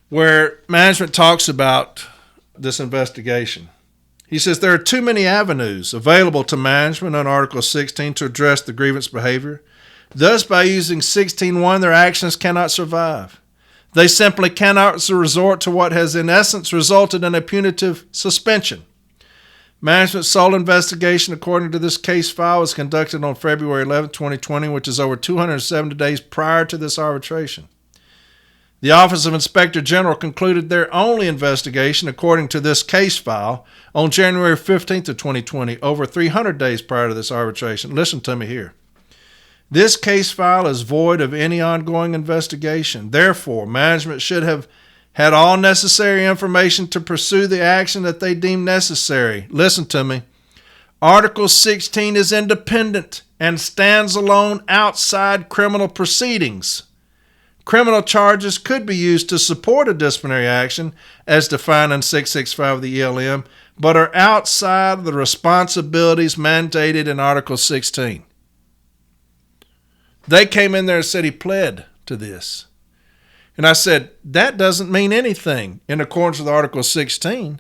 where management talks about this investigation. He says, there are too many avenues available to management on Article 16 to address the grievance behavior. Thus, by using 16.1, their actions cannot survive. They simply cannot resort to what has in essence resulted in a punitive suspension. Management's sole investigation, according to this case file, was conducted on February 11, 2020, which is over 270 days prior to this arbitration. The Office of Inspector General concluded their only investigation, according to this case file, on January 15th of 2020, over 300 days prior to this arbitration. Listen to me here. This case file is void of any ongoing investigation. Therefore, management should have had all necessary information to pursue the action that they deem necessary. Listen to me. Article 16 is independent and stands alone outside criminal proceedings. Criminal charges could be used to support a disciplinary action as defined in 665 of the ELM, but are outside of the responsibilities mandated in Article 16. They came in there and said he pled to this. And I said, that doesn't mean anything in accordance with Article 16.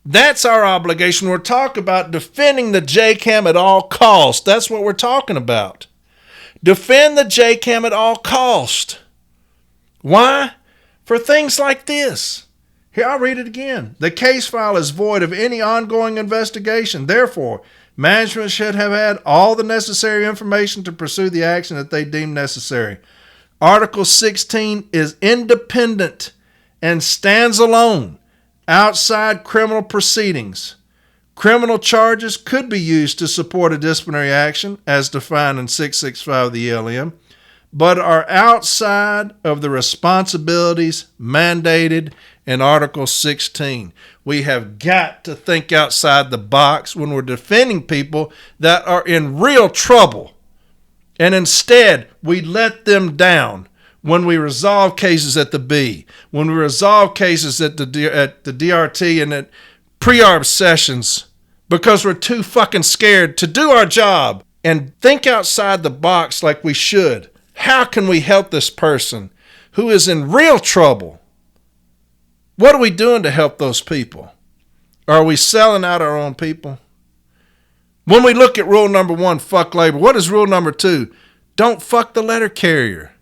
That's our obligation. We're talking about defending the JCAM at all costs. That's what we're talking about. Defend the JCAM at all costs. Why? For things like this. Here, I'll read it again. The case file is void of any ongoing investigation. Therefore, management should have had all the necessary information to pursue the action that they deem necessary. Article 16 is independent and stands alone outside criminal proceedings. Criminal charges could be used to support a disciplinary action as defined in 665 of the ELM, but are outside of the responsibilities mandated in Article 16. We have got to think outside the box when we're defending people that are in real trouble. And instead, we let them down when we resolve cases at the B, when we resolve cases at the DRT and at pre-arb sessions because we're too fucking scared to do our job and think outside the box like we should. How can we help this person who is in real trouble? What are we doing to help those people? Are we selling out our own people? When we look at rule number 1, fuck labor, what is rule number 2? Don't fuck the letter carrier.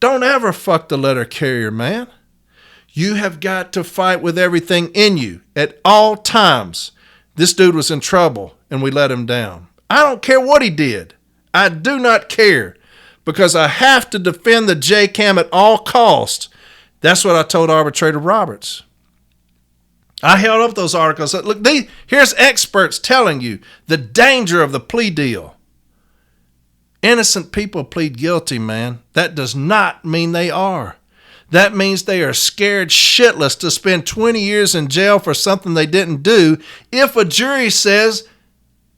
Don't ever fuck the letter carrier, man. You have got to fight with everything in you at all times. This dude was in trouble and we let him down. I don't care what he did. I do not care because I have to defend the JCAM at all costs. That's what I told arbitrator Roberts. I held up those articles. Look, here's experts telling you the danger of the plea deal. Innocent people plead guilty, man. That does not mean they are. That means they are scared shitless to spend 20 years in jail for something they didn't do. If a jury says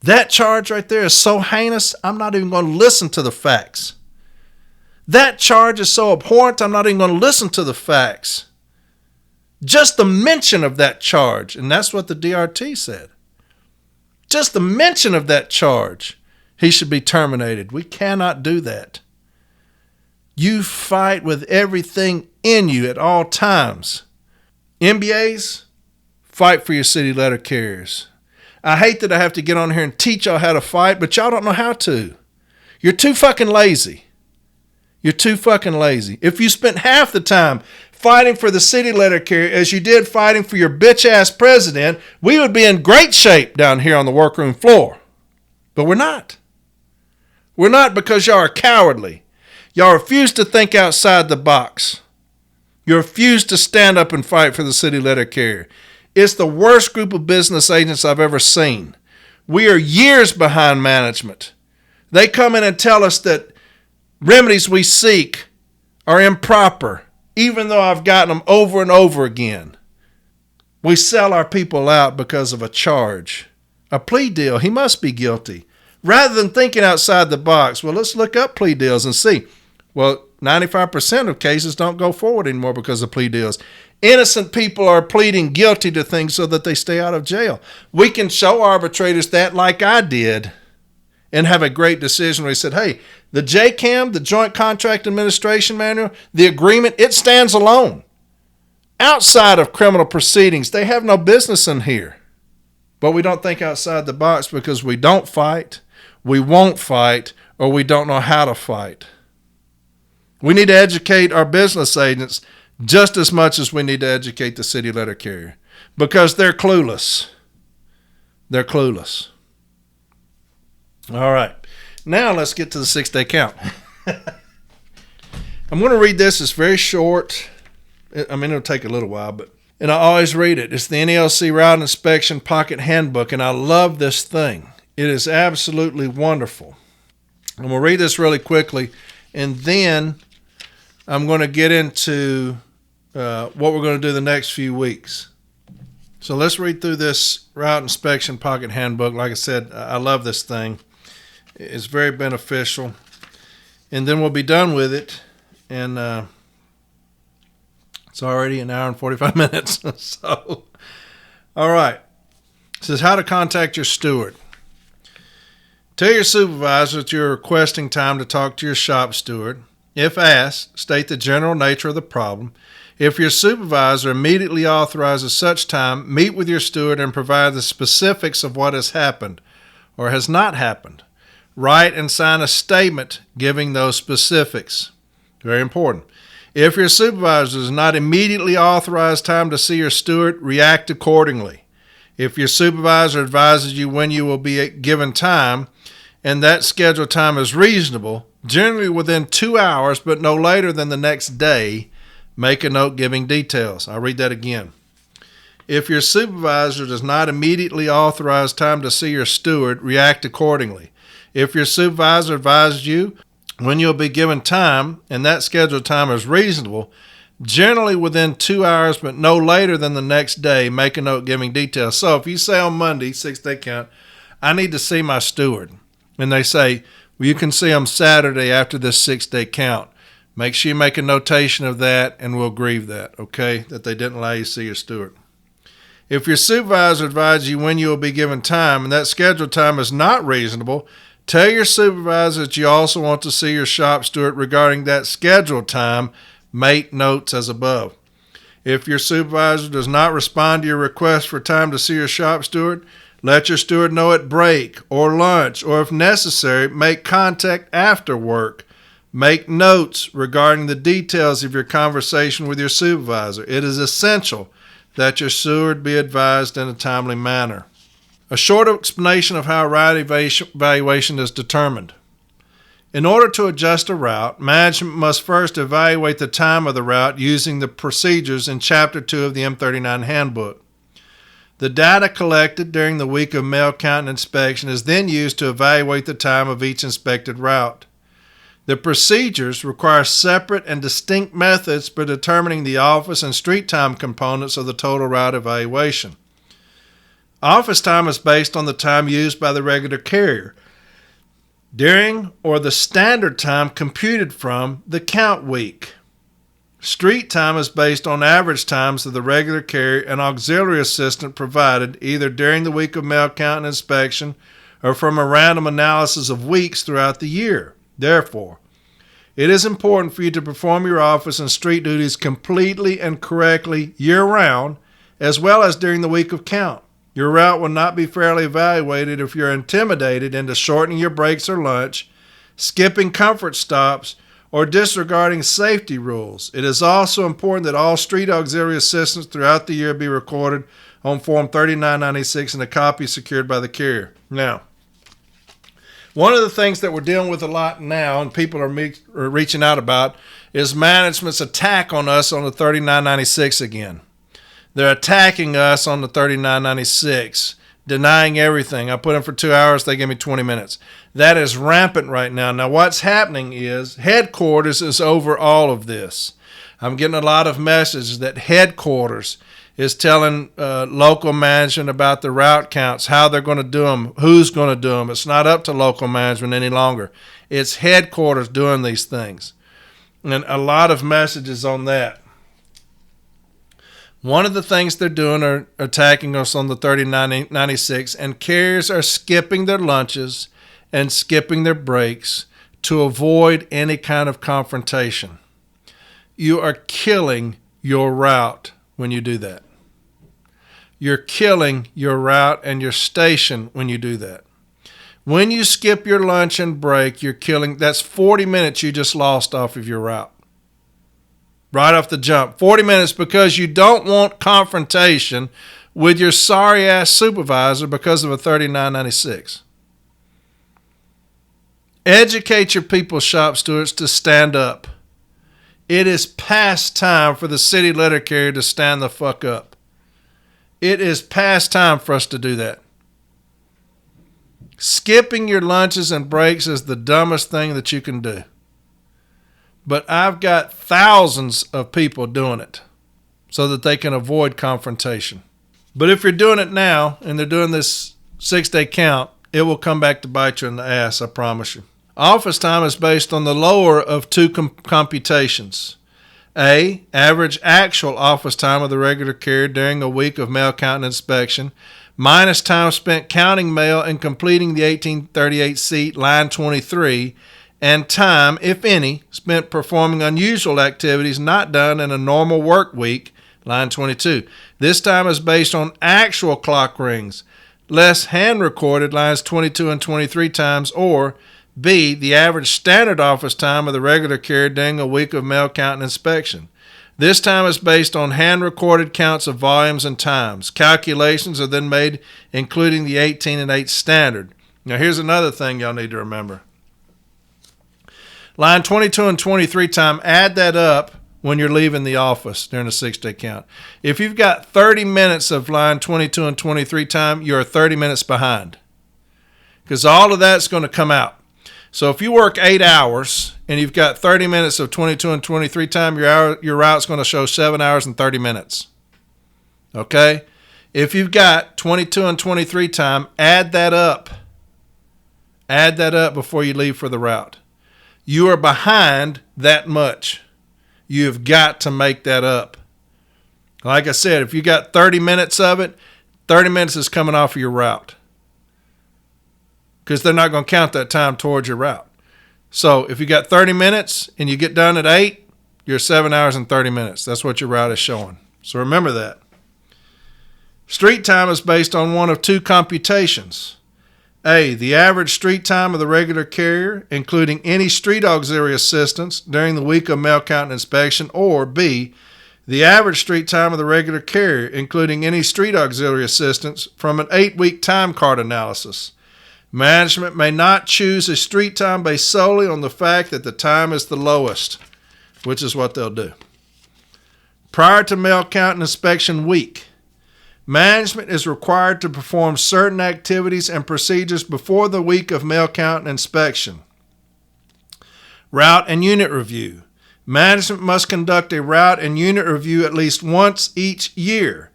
that charge right there is so heinous, I'm not even going to listen to the facts. That charge is so abhorrent, I'm not even going to listen to the facts. Just the mention of that charge, and that's what the DRT said. Just the mention of that charge, he should be terminated. We cannot do that. You fight with everything in you at all times. MBAs, fight for your city letter carriers. I hate that I have to get on here and teach y'all how to fight, but y'all don't know how to. You're too fucking lazy. You're too fucking lazy. If you spent half the time fighting for the city letter carrier as you did fighting for your bitch-ass president, we would be in great shape down here on the workroom floor. But we're not. We're not because y'all are cowardly. Y'all refuse to think outside the box. You refuse to stand up and fight for the city letter carrier. It's the worst group of business agents I've ever seen. We are years behind management. They come in and tell us that remedies we seek are improper, even though I've gotten them over and over again. We sell our people out because of a charge. A plea deal, he must be guilty. Rather than thinking outside the box, well, let's look up plea deals and see. Well, 95% of cases don't go forward anymore because of plea deals. Innocent people are pleading guilty to things so that they stay out of jail. We can show arbitrators that, like I did, and have a great decision where he said, hey, the JCAM, the Joint Contract Administration Manual, the agreement, it stands alone. Outside of criminal proceedings, they have no business in here. But we don't think outside the box because we don't fight, we won't fight, or we don't know how to fight. We need to educate our business agents just as much as we need to educate the city letter carrier because they're clueless. They're clueless. All right. Now let's get to the 6-day count. I'm going to read this. It's very short. I mean, it'll take a little while, and I always read it. It's the NALC Route Inspection Pocket Handbook, and I love this thing. It is absolutely wonderful. I'm going to read this really quickly, and then I'm going to get into what we're going to do the next few weeks. So let's read through this Route Inspection Pocket Handbook. Like I said, I love this thing. It's very beneficial. And then we'll be done with it. And it's already an hour and 45 minutes. So, all right. It says how to contact your steward. Tell your supervisor that you're requesting time to talk to your shop steward. If asked, state the general nature of the problem. If your supervisor immediately authorizes such time, meet with your steward and provide the specifics of what has happened or has not happened. Write and sign a statement giving those specifics. Very important. If your supervisor does not immediately authorize time to see your steward, react accordingly. If your supervisor advises you when you will be given time and that scheduled time is reasonable, generally within 2 hours but no later than the next day, make a note giving details. I'll read that again. If your supervisor does not immediately authorize time to see your steward, react accordingly. If your supervisor advises you when you'll be given time and that scheduled time is reasonable, generally within 2 hours but no later than the next day, make a note giving details. So if you say on Monday, 6-day count, I need to see my steward, and they say, well, you can see them Saturday after this 6-day count. Make sure you make a notation of that, and we'll grieve that, okay, that they didn't allow you to see your steward. If your supervisor advises you when you will be given time and that scheduled time is not reasonable, tell your supervisor that you also want to see your shop steward regarding that scheduled time. Make notes as above. If your supervisor does not respond to your request for time to see your shop steward, let your steward know at break or lunch, or if necessary, make contact after work. Make notes regarding the details of your conversation with your supervisor. It is essential that your steward be advised in a timely manner. A short explanation of how a route evaluation is determined. In order to adjust a route, management must first evaluate the time of the route using the procedures in Chapter 2 of the M39 Handbook. The data collected during the week of mail count and inspection is then used to evaluate the time of each inspected route. The procedures require separate and distinct methods for determining the office and street time components of the total route evaluation. Office time is based on the time used by the regular carrier during or the standard time computed from the count week. Street time is based on average times of the regular carrier and auxiliary assistant provided either during the week of mail count and inspection or from a random analysis of weeks throughout the year. Therefore, it is important for you to perform your office and street duties completely and correctly year-round, as well as during the week of count. Your route will not be fairly evaluated if you're intimidated into shortening your breaks or lunch, skipping comfort stops, or disregarding safety rules. It is also important that all street auxiliary assistants throughout the year be recorded on Form 3996 and a copy secured by the carrier. Now, One of the things that we're dealing with a lot now and people are reaching out about is management's attack on us on the 3996 again. They're attacking us on the 3996, denying everything. I put in for 2 hours, they give me 20 minutes. That is rampant right now. Now, what's happening is headquarters is over all of this. I'm getting a lot of messages that headquarters is telling local management about the route counts, how they're going to do them, who's going to do them. It's not up to local management any longer. It's headquarters doing these things. And a lot of messages on that. One of the things they're doing are attacking us on the 3996, and carriers are skipping their lunches and skipping their breaks to avoid any kind of confrontation. You are killing your route when you do that. You're killing your route and your station when you do that. When you skip your lunch and break, you're killing, that's 40 minutes you just lost off of your route. Right off the jump. 40 minutes because you don't want confrontation with your sorry-ass supervisor because of a 3996. Educate your people, shop stewards, to stand up. It is past time for the city letter carrier to stand the fuck up. It is past time for us to do that. Skipping your lunches and breaks is the dumbest thing that you can do. But I've got thousands of people doing it so that they can avoid confrontation. But if you're doing it now and they're doing this 6-day count, it will come back to bite you in the ass, I promise you. Office time is based on the lower of two computations. A, average actual office time of the regular carrier during a week of mail count and inspection, minus time spent counting mail and completing the 1838 seat, line 23, and time, if any, spent performing unusual activities not done in a normal work week, line 22. This time is based on actual clock rings, less hand-recorded, lines 22 and 23 times, or B, the average standard office time of the regular carrier during a week of mail count and inspection. This time is based on hand-recorded counts of volumes and times. Calculations are then made including the 18 and 8 standard. Now here's another thing y'all need to remember. Line 22 and 23 time, add that up when you're leaving the office during a 6-day count. If you've got 30 minutes of line 22 and 23 time, you're 30 minutes behind. Because all of that's going to come out. So if you work 8 hours and you've got 30 minutes of 22 and 23 time, your route's going to show 7 hours and 30 minutes. Okay? If you've got 22 and 23 time, add that up. Add that up before you leave for the route. You are behind that much. You've got to make that up. Like I said, if you got 30 minutes of it, 30 minutes is coming off of your route. Because they're not going to count that time towards your route. So if you got 30 minutes and you get done at 8, you're 7 hours and 30 minutes. That's what your route is showing. So remember that. Street time is based on one of two computations. A, the average street time of the regular carrier, including any street auxiliary assistance during the week of mail count and inspection, or B, the average street time of the regular carrier, including any street auxiliary assistance from an 8-week time card analysis. Management may not choose a street time based solely on the fact that the time is the lowest, which is what they'll do. Prior to mail count and inspection week, management is required to perform certain activities and procedures before the week of mail count and inspection. Route and unit review. Management must conduct a route and unit review at least once each year.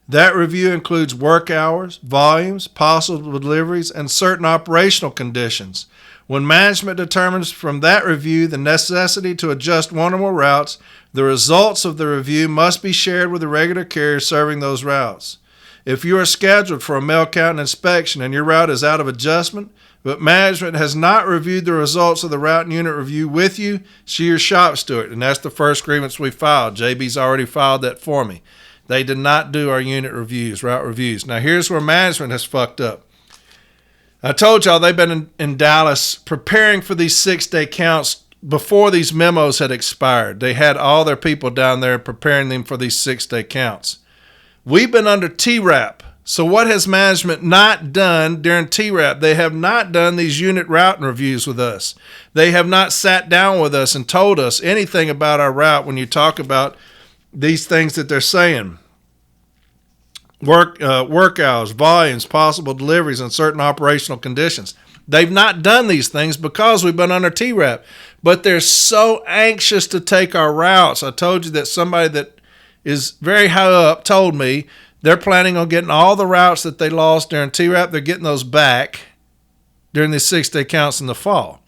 That review includes work hours, volumes, possible deliveries, and certain operational conditions. When management determines from that review the necessity to adjust one or more routes, the results of the review must be shared with the regular carrier serving those routes. If you are scheduled for a mail count and inspection and your route is out of adjustment, but management has not reviewed the results of the route and unit review with you, see your shop steward. And that's the first grievance we filed. JB's already filed that for me. They did not do our unit reviews, route reviews. Now, here's where management has fucked up. I told y'all they've been in Dallas preparing for these 6-day counts before these memos had expired. They had all their people down there preparing them for these 6-day counts. We've been under TRAP, So what has management not done during TRAP? They have not done these unit route reviews with us. They have not sat down with us and told us anything about our route when you talk about these things that they're saying. Work hours, volumes, possible deliveries, and certain operational conditions. They've not done these things because we've been under TRAP. But they're so anxious to take our routes. I told you that somebody that is very high up told me they're planning on getting all the routes that they lost during TRAP. They're getting those back during the 6-day counts in the fall.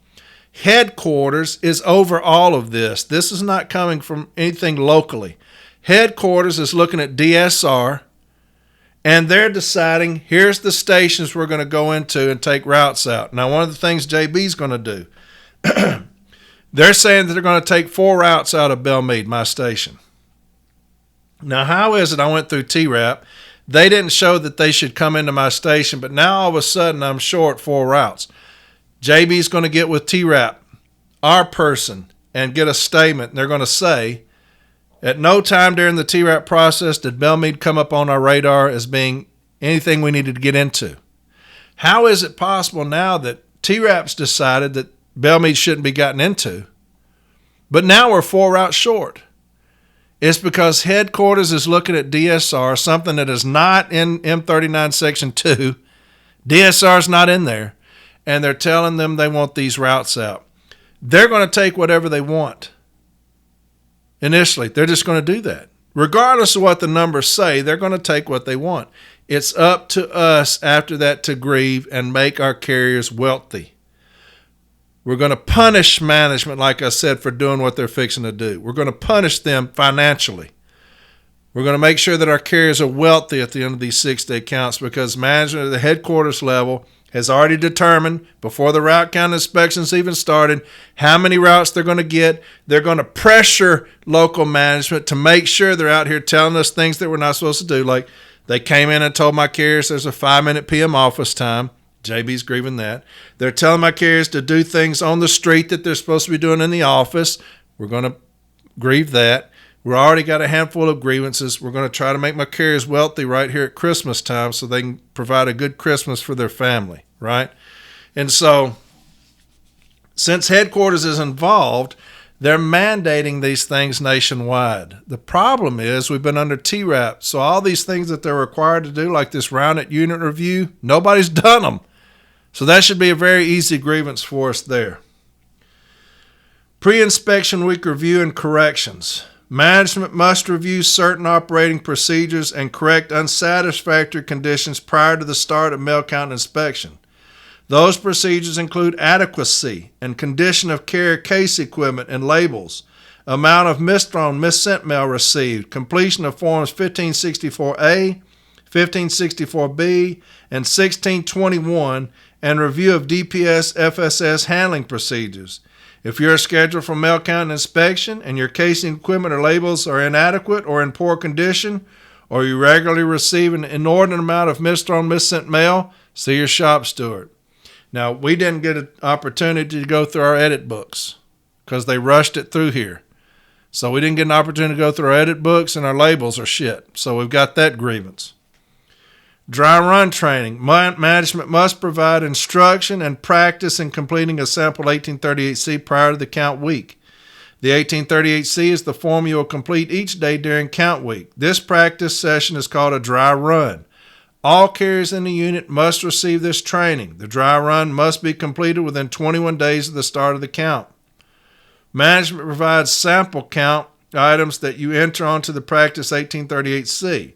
Headquarters is over all of this. This is not coming from anything locally. Headquarters is looking at DSR, and they're deciding, here's the stations we're going to go into and take routes out. Now, one of the things JB's going to do, they're saying that they're going to take 4 routes out of Belmead, my station. Now, how is it I went through TRAP? They didn't show that they should come into my station, but now all of a sudden I'm short 4 routes. JB's going to get with TRAP, our person, and get a statement. And they're going to say, at no time during the TRAP process did Belmead come up on our radar as being anything we needed to get into. How is it possible now that TRAP's decided that Belmead shouldn't be gotten into, but now we're 4 routes short? It's because headquarters is looking at DSR, something that is not in M39 Section 2. DSR is not in there, and they're telling them they want these routes out. They're going to take whatever they want. Initially, they're just going to do that. Regardless of what the numbers say, they're going to take what they want. It's up to us after that to grieve and make our carriers wealthy. We're going to punish management, like I said, for doing what they're fixing to do. We're going to punish them financially. We're going to make sure that our carriers are wealthy at the end of these 6-day counts because management at the headquarters level has already determined, before the route count inspections even started, how many routes they're going to get. They're going to pressure local management to make sure they're out here telling us things that we're not supposed to do. Like they came in and told my carriers there's a 5-minute PM office time. JB's grieving that. They're telling my carriers to do things on the street that they're supposed to be doing in the office. We're going to grieve that. We've already got a handful of grievances. We're going to try to make my carriers wealthy right here at Christmas time so they can provide a good Christmas for their family, right? And so, since headquarters is involved, they're mandating these things nationwide. The problem is we've been under TRAP, so all these things that they're required to do, like this rounded unit review, nobody's done them. So that should be a very easy grievance for us there. Pre-inspection week review and corrections. Management must review certain operating procedures and correct unsatisfactory conditions prior to the start of mail count inspection. Those procedures include adequacy and condition of carrier case equipment and labels, amount of misthrown, missent mail received, completion of Forms 1564A, 1564B, and 1621, and review of DPS FSS handling procedures. If you're scheduled for mail count inspection and your casing equipment or labels are inadequate or in poor condition, or you regularly receive an inordinate amount of misthrown, missent mail, see your shop steward. Now, we didn't get an opportunity to go through our edit books because they rushed it through here. So we didn't get an opportunity to go through our edit books, and our labels are shit. So we've got that grievance. Dry run training. Management must provide instruction and practice in completing a sample 1838C prior to the count week. The 1838C is the form you will complete each day during count week. This practice session is called a dry run. All carriers in the unit must receive this training. The dry run must be completed within 21 days of the start of the count. Management provides sample count items that you enter onto the practice 1838C.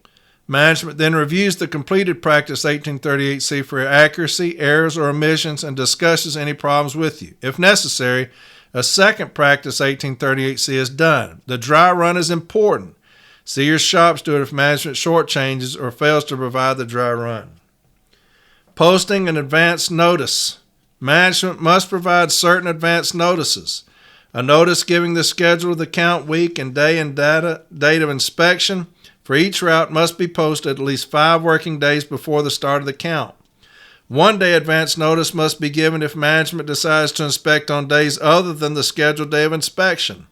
Management then reviews the completed practice 1838C for accuracy, errors, or omissions and discusses any problems with you. If necessary, a second practice 1838C is done. The dry run is important. See your shop steward if management shortchanges or fails to provide the dry run. Posting an advance notice. Management must provide certain advance notices. A notice giving the schedule of the count week and day and date of inspection for each route must be posted at least 5 working days before the start of the count. 1 day advance notice must be given if management decides to inspect on days other than the scheduled day of inspection.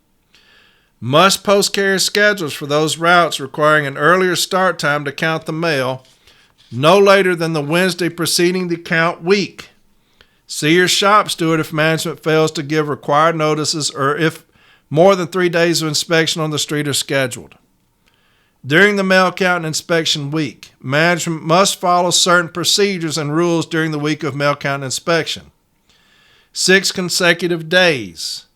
Must post carrier schedules for those routes requiring an earlier start time to count the mail no later than the Wednesday preceding the count week. See your shop steward if management fails to give required notices or if more than 3 days of inspection on the street are scheduled. During the mail count and inspection week, management must follow certain procedures and rules during the week of mail count and inspection. 6 consecutive days.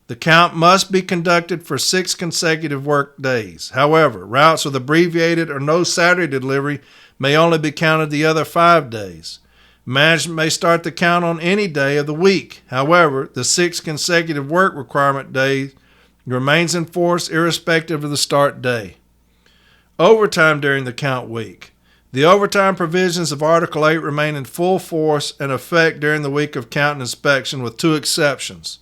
The count must be conducted for 6 consecutive work days. However, routes with abbreviated or no Saturday delivery may only be counted the other 5 days. Management may start the count on any day of the week. However, the 6 consecutive work requirement day remains in force irrespective of the start day. Overtime during the count week. The overtime provisions of Article 8 remain in full force and effect during the week of count and inspection with 2 exceptions.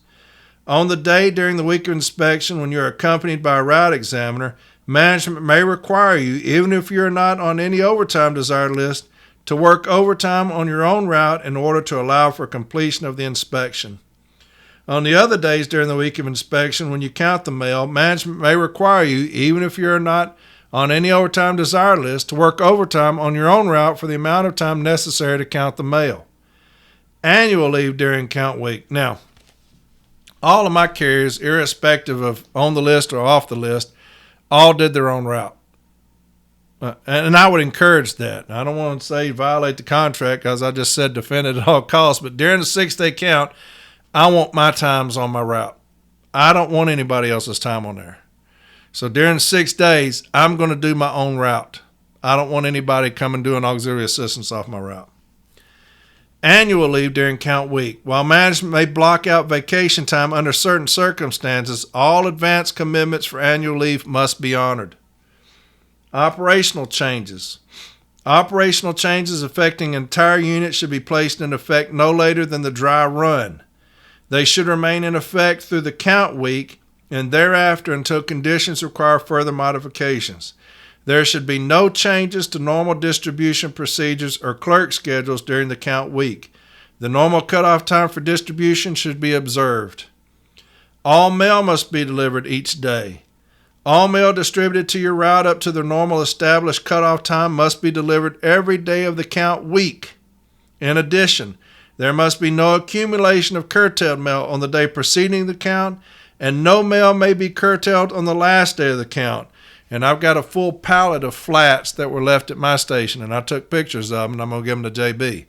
On the day during the week of inspection when you are accompanied by a route examiner, management may require you, even if you are not on any overtime desired list, to work overtime on your own route in order to allow for completion of the inspection. On the other days during the week of inspection when you count the mail, management may require you, even if you are not on any overtime desired list, to work overtime on your own route for the amount of time necessary to count the mail. Annual leave during count week. Now, all of my carriers, irrespective of on the list or off the list, all did their own route. And I would encourage that. I don't want to say violate the contract, because I just said defend it at all costs, but during the 6-day count, I want my times on my route. I don't want anybody else's time on there. So during 6 days, I'm going to do my own route. I don't want anybody coming doing auxiliary assistance off my route. Annual leave during count week. While management may block out vacation time under certain circumstances, all advance commitments for annual leave must be honored. Operational changes. Operational changes affecting entire units should be placed in effect no later than the dry run. They should remain in effect through the count week and thereafter until conditions require further modifications. There should be no changes to normal distribution procedures or clerk schedules during the count week. The normal cutoff time for distribution should be observed. All mail must be delivered each day. All mail distributed to your route up to the normal established cutoff time must be delivered every day of the count week. In addition, there must be no accumulation of curtailed mail on the day preceding the count, and no mail may be curtailed on the last day of the count. And I've got a full pallet of flats that were left at my station, and I took pictures of them, and I'm going to give them to JB,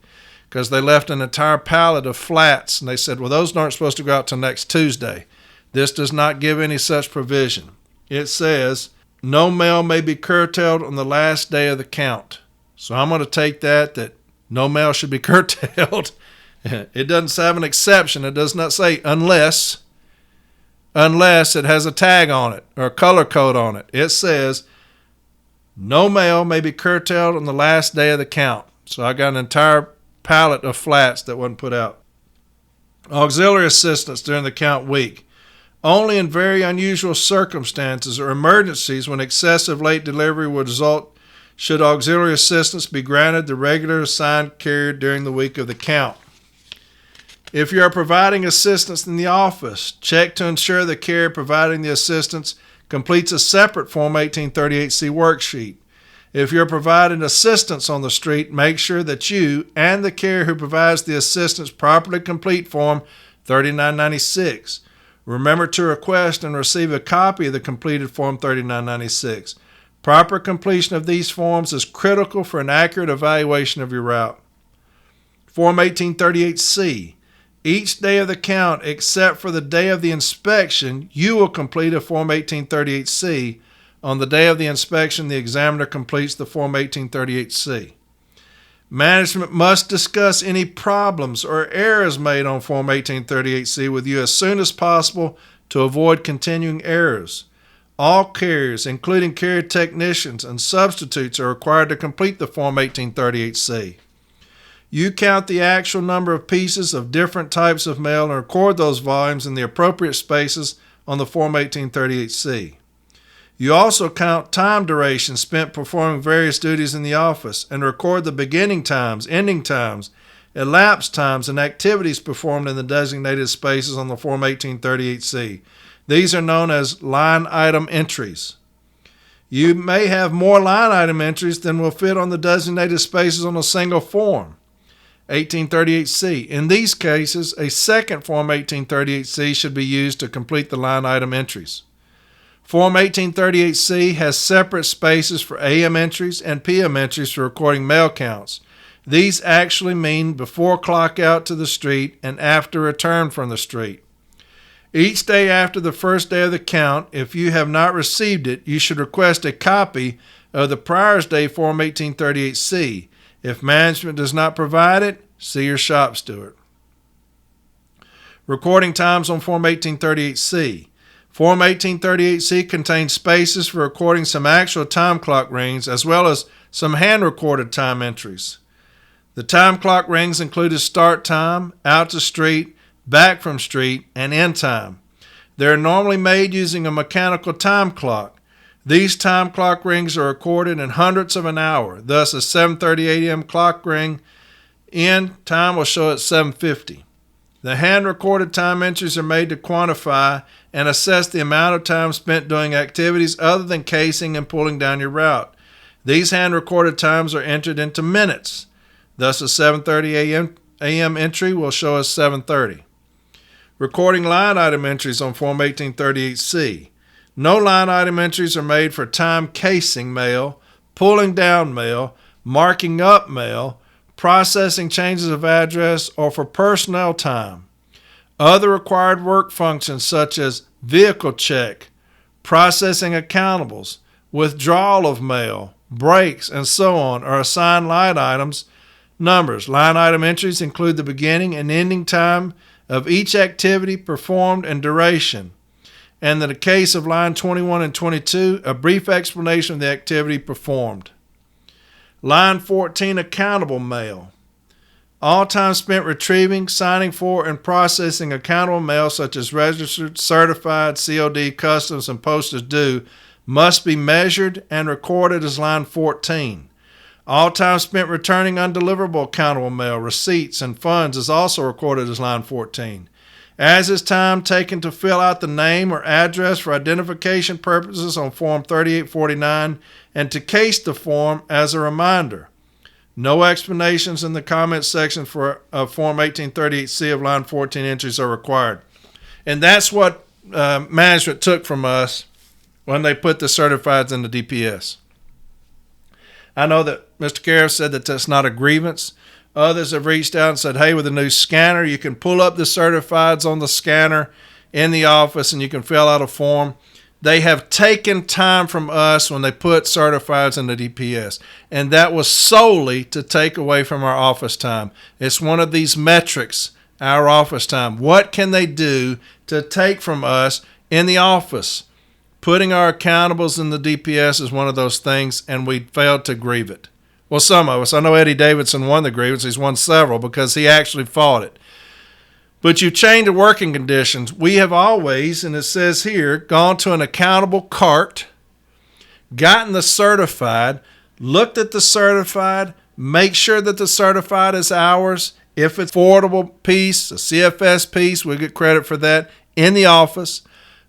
because they left an entire pallet of flats, and they said, well, those aren't supposed to go out till next Tuesday. This does not give any such provision. It says, no mail may be curtailed on the last day of the count. So I'm going to take that no mail should be curtailed. It doesn't have an exception. It does not say unless it has a tag on it or a color code on it. It says no mail may be curtailed on the last day of the count. So I got an entire pallet of flats that wasn't put out. Auxiliary assistance during the count week. Only in very unusual circumstances or emergencies when excessive late delivery would result should auxiliary assistance be granted the regular assigned carrier during the week of the count. If you are providing assistance in the office, check to ensure the carrier providing the assistance completes a separate Form 1838C worksheet. If you're providing assistance on the street, make sure that you and the carrier who provides the assistance properly complete Form 3996. Remember to request and receive a copy of the completed Form 3996. Proper completion of these forms is critical for an accurate evaluation of your route. Form 1838C. Each day of the count, except for the day of the inspection, you will complete a Form 1838C. On the day of the inspection, the examiner completes the Form 1838C. Management must discuss any problems or errors made on Form 1838C with you as soon as possible to avoid continuing errors. All carriers, including carrier technicians and substitutes, are required to complete the Form 1838C. You count the actual number of pieces of different types of mail and record those volumes in the appropriate spaces on the Form 1838C. You also count time duration spent performing various duties in the office and record the beginning times, ending times, elapsed times, and activities performed in the designated spaces on the Form 1838C. These are known as line item entries. You may have more line item entries than will fit on the designated spaces on a single form. 1838C. In these cases, a second Form 1838C should be used to complete the line item entries. Form 1838C has separate spaces for AM entries and PM entries for recording mail counts. These actually mean before clock out to the street and after return from the street. Each day after the first day of the count, if you have not received it, you should request a copy of the prior day Form 1838C. If management does not provide it, see your shop steward. Recording times on Form 1838C. Form 1838C contains spaces for recording some actual time clock rings as well as some hand-recorded time entries. The time clock rings include start time, out to street, back from street, and end time. They are normally made using a mechanical time clock. These time clock rings are recorded in hundredths of an hour. Thus, a 7:30 a.m. clock ring end time will show at 7:50. The hand-recorded time entries are made to quantify and assess the amount of time spent doing activities other than casing and pulling down your route. These hand-recorded times are entered into minutes. Thus, a 7:30 a.m. entry will show as 7:30. Recording line item entries on Form 1838C. No line item entries are made for time casing mail, pulling down mail, marking up mail, processing changes of address, or for personnel time. Other required work functions such as vehicle check, processing accountables, withdrawal of mail, breaks, and so on are assigned line items numbers. Line item entries include the beginning and ending time of each activity performed and duration. And in the case of line 21 and 22, a brief explanation of the activity performed. Line 14, accountable mail. All time spent retrieving, signing for, and processing accountable mail such as registered, certified, COD, customs, and postage due must be measured and recorded as line 14. All time spent returning undeliverable accountable mail, receipts, and funds is also recorded as line 14. As is time taken to fill out the name or address for identification purposes on Form 3849 and to case the form as a reminder. No explanations in the comments section for Form 1838C of line 14 entries are required. And that's what management took from us when they put the certifieds in the DPS. I know that Mr. Caref said that that's not a grievance. Others have reached out and said, hey, with a new scanner, you can pull up the certifieds on the scanner in the office and you can fill out a form. They have taken time from us when they put certifieds in the DPS, and that was solely to take away from our office time. It's one of these metrics, our office time. What can they do to take from us in the office? Putting our accountables in the DPS is one of those things, and we failed to grieve it. Well, some of us. I know Eddie Davidson won the grievance. He's won several because he actually fought it. But you change the working conditions. We have always, and it says here, gone to an accountable cart, gotten the certified, looked at the certified, make sure that the certified is ours. If it's affordable piece, a CFS piece, we get credit for that in the office.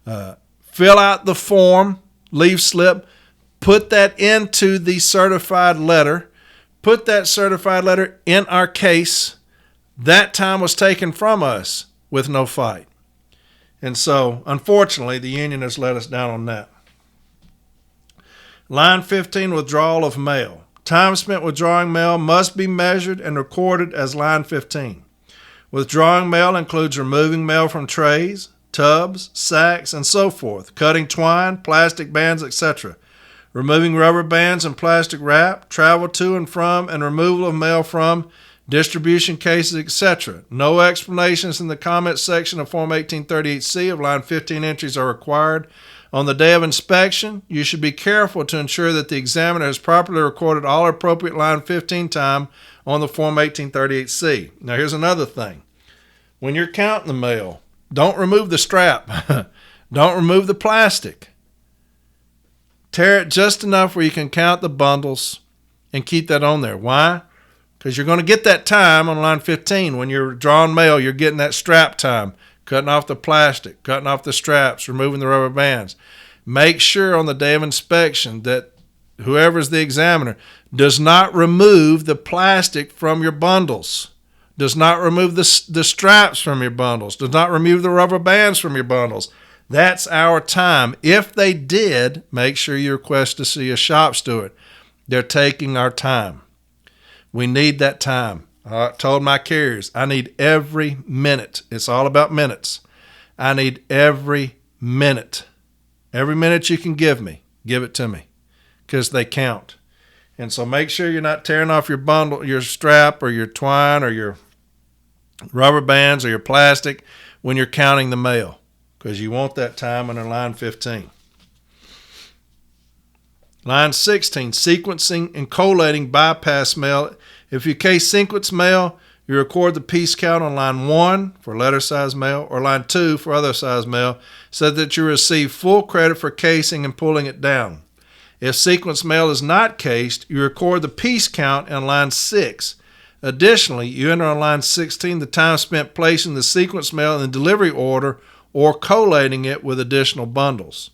Fill out the form, leave slip, put that into the certified letter, put that certified letter in our case. That time was taken from us with no fight. And so, unfortunately, the union has let us down on that. Line 15, withdrawal of mail. Time spent withdrawing mail must be measured and recorded as line 15. Withdrawing mail includes removing mail from trays, tubs, sacks, and so forth, cutting twine, plastic bands, etc., removing rubber bands and plastic wrap, travel to and from, and removal of mail from distribution cases, etc. No explanations in the comments section of Form 1838C of line 15 entries are required. On the day of inspection, you should be careful to ensure that the examiner has properly recorded all appropriate line 15 time on the Form 1838C. Now, here's another thing. When you're counting the mail, don't remove the strap. Don't remove the plastic. Tear it just enough where you can count the bundles and keep that on there. Why? Because you're going to get that time on line 15. When you're drawing mail, you're getting that strap time, cutting off the plastic, cutting off the straps, removing the rubber bands. Make sure on the day of inspection that whoever's the examiner does not remove the plastic from your bundles, does not remove the straps from your bundles, does not remove the rubber bands from your bundles. That's our time. If they did, make sure you request to see a shop steward. They're taking our time. We need that time. I told my carriers, I need every minute. It's all about minutes. I need every minute. Every minute you can give me, give it to me, because they count. And so make sure you're not tearing off your bundle, your strap or your twine or your rubber bands or your plastic when you're counting the mail, because you want that time under line 15. Line 16, sequencing and collating bypass mail. If you case sequence mail, you record the piece count on line 1 for letter size mail or line 2 for other size mail so that you receive full credit for casing and pulling it down. If sequence mail is not cased, you record the piece count on line 6. Additionally, you enter on line 16 the time spent placing the sequence mail in the delivery order or collating it with additional bundles.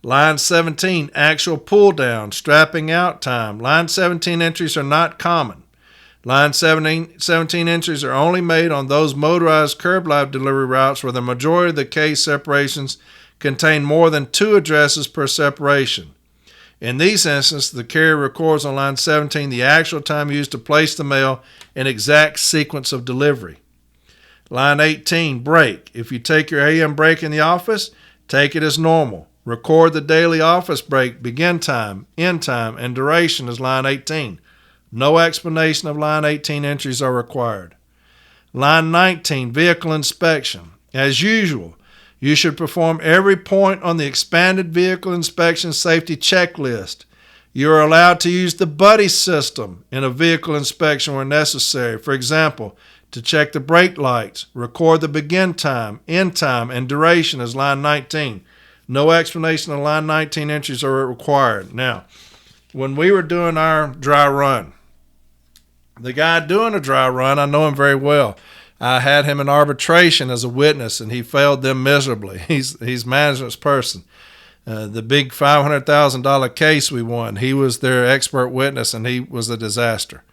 Line 17, actual pull down, strapping out time. Line 17 entries are not common. Line 17 entries are only made on those motorized curb live delivery routes where the majority of the case separations contain more than 2 addresses per separation. In these instances, the carrier records on line 17 the actual time used to place the mail in exact sequence of delivery. Line 18, break. If you take your AM break in the office, take it as normal. Record the daily office break, begin time, end time, and duration as line 18. No explanation of line 18 entries are required. Line 19, vehicle inspection. As usual, you should perform every point on the expanded vehicle inspection safety checklist. You are allowed to use the buddy system in a vehicle inspection where necessary. For example, to check the brake lights, record the begin time, end time, and duration as line 19. No explanation of line 19 entries are required. Now, when we were doing our dry run, the guy doing a dry run, I know him very well. I had him in arbitration as a witness, and he failed them miserably. He's management's person. The big $500,000 case we won, he was their expert witness, and he was a disaster.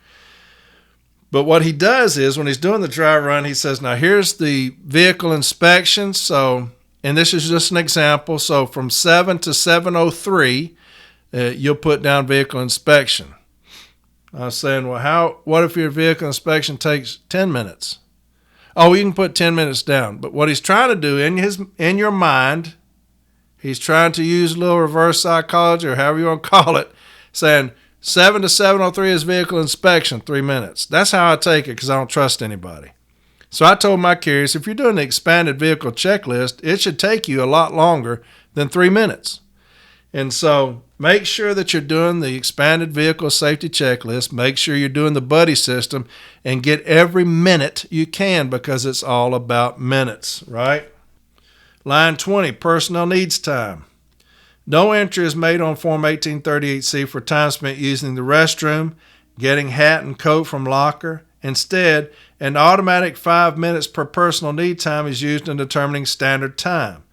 But what he does is when he's doing the dry run, he says, now here's the vehicle inspection. So, and this is just an example. So from 7 to 7:03, you'll put down vehicle inspection. I was saying, well, what if your vehicle inspection takes 10 minutes? Oh, you can put 10 minutes down. But what he's trying to do in your mind, he's trying to use a little reverse psychology or however you want to call it, saying 7 to 7:03 is vehicle inspection, 3 minutes. That's how I take it because I don't trust anybody. So I told my carriers, if you're doing the expanded vehicle checklist, it should take you a lot longer than 3 minutes. And so make sure that you're doing the expanded vehicle safety checklist. Make sure you're doing the buddy system and get every minute you can because it's all about minutes, right? Line 20, personnel needs time. No entry is made on Form 1838C for time spent using the restroom, getting hat and coat from locker. Instead, an automatic 5 minutes per personal need time is used in determining standard time.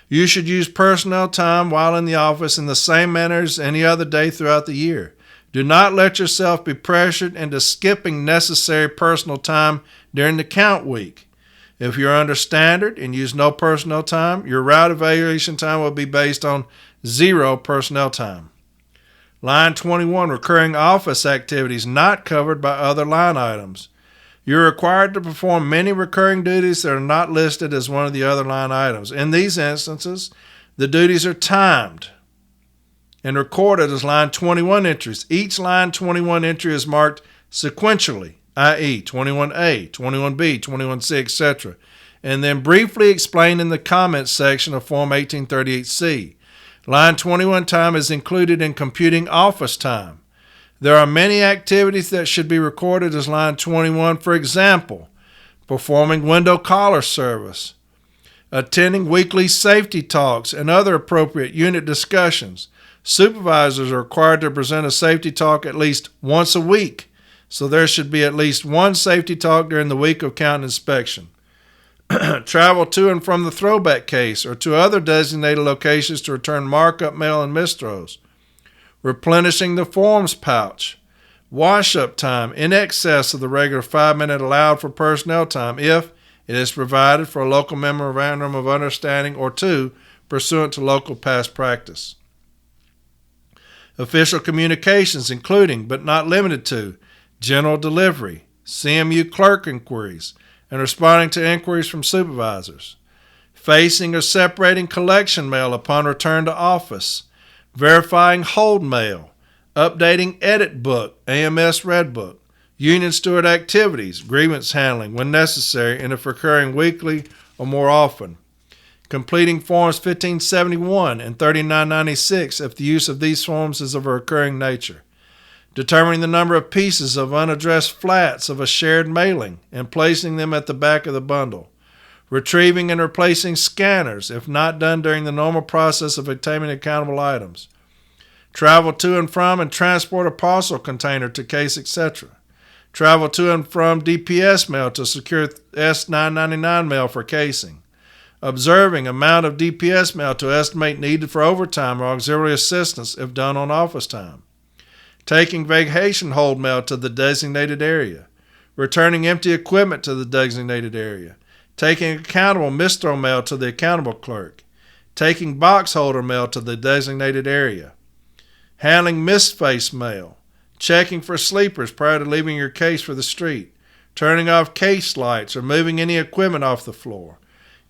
You should use personnel time while in the office in the same manner as any other day throughout the year. Do not let yourself be pressured into skipping necessary personal time during the count week. If you're under standard and use no personnel time, your route evaluation time will be based on 0 personnel time. Line 21, recurring office activities not covered by other line items. You're required to perform many recurring duties that are not listed as one of the other line items. In these instances, the duties are timed and recorded as line 21 entries. Each line 21 entry is marked sequentially, i.e. 21A, 21B, 21C, etc., and then briefly explained in the comments section of Form 1838C. Line 21 time is included in computing office time. There are many activities that should be recorded as line 21. For example, performing window collar service, attending weekly safety talks and other appropriate unit discussions. Supervisors are required to present a safety talk at least once a week, so there should be at least one safety talk during the week of count inspection. Travel to and from the throwback case or to other designated locations to return markup mail and misthrows. Replenishing the forms pouch. Wash-up time in excess of the regular 5-minute allowed for personnel time if it is provided for a local memorandum of understanding or 2, pursuant to local past practice. Official communications, including but not limited to general delivery, CMU clerk inquiries, and responding to inquiries from supervisors. Facing or separating collection mail upon return to office. Verifying hold mail. Updating edit book, AMS Red Book. Union steward activities, grievance handling when necessary and if occurring weekly or more often. Completing Forms 1571 and 3996 if the use of these forms is of a recurring nature. Determining the number of pieces of unaddressed flats of a shared mailing and placing them at the back of the bundle. Retrieving and replacing scanners if not done during the normal process of obtaining accountable items. Travel to and from and transport a parcel container to case, etc. Travel to and from DPS mail to secure S999 mail for casing. Observing amount of DPS mail to estimate needed for overtime or auxiliary assistance if done on office time. Taking vacation hold mail to the designated area. Returning empty equipment to the designated area. Taking accountable misthrow mail to the accountable clerk. Taking box holder mail to the designated area. Handling misplaced mail. Checking for sleepers prior to leaving your case for the street. Turning off case lights or moving any equipment off the floor.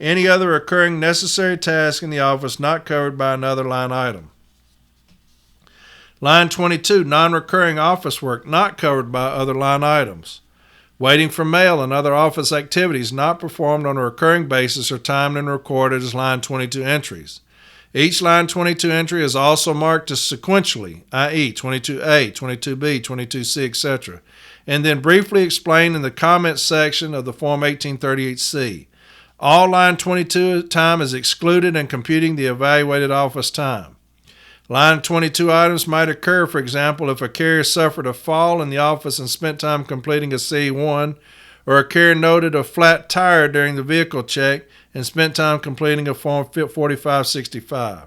Any other occurring necessary task in the office not covered by another line item. Line 22, non-recurring office work not covered by other line items. Waiting for mail and other office activities not performed on a recurring basis are timed and recorded as line 22 entries. Each line 22 entry is also marked as sequentially, i.e. 22A, 22B, 22C, etc., and then briefly explained in the comments section of the Form 1838C. All line 22 time is excluded in computing the evaluated office time. Line 22 items might occur, for example, if a carrier suffered a fall in the office and spent time completing a C1, or a carrier noted a flat tire during the vehicle check and spent time completing a Form 4565.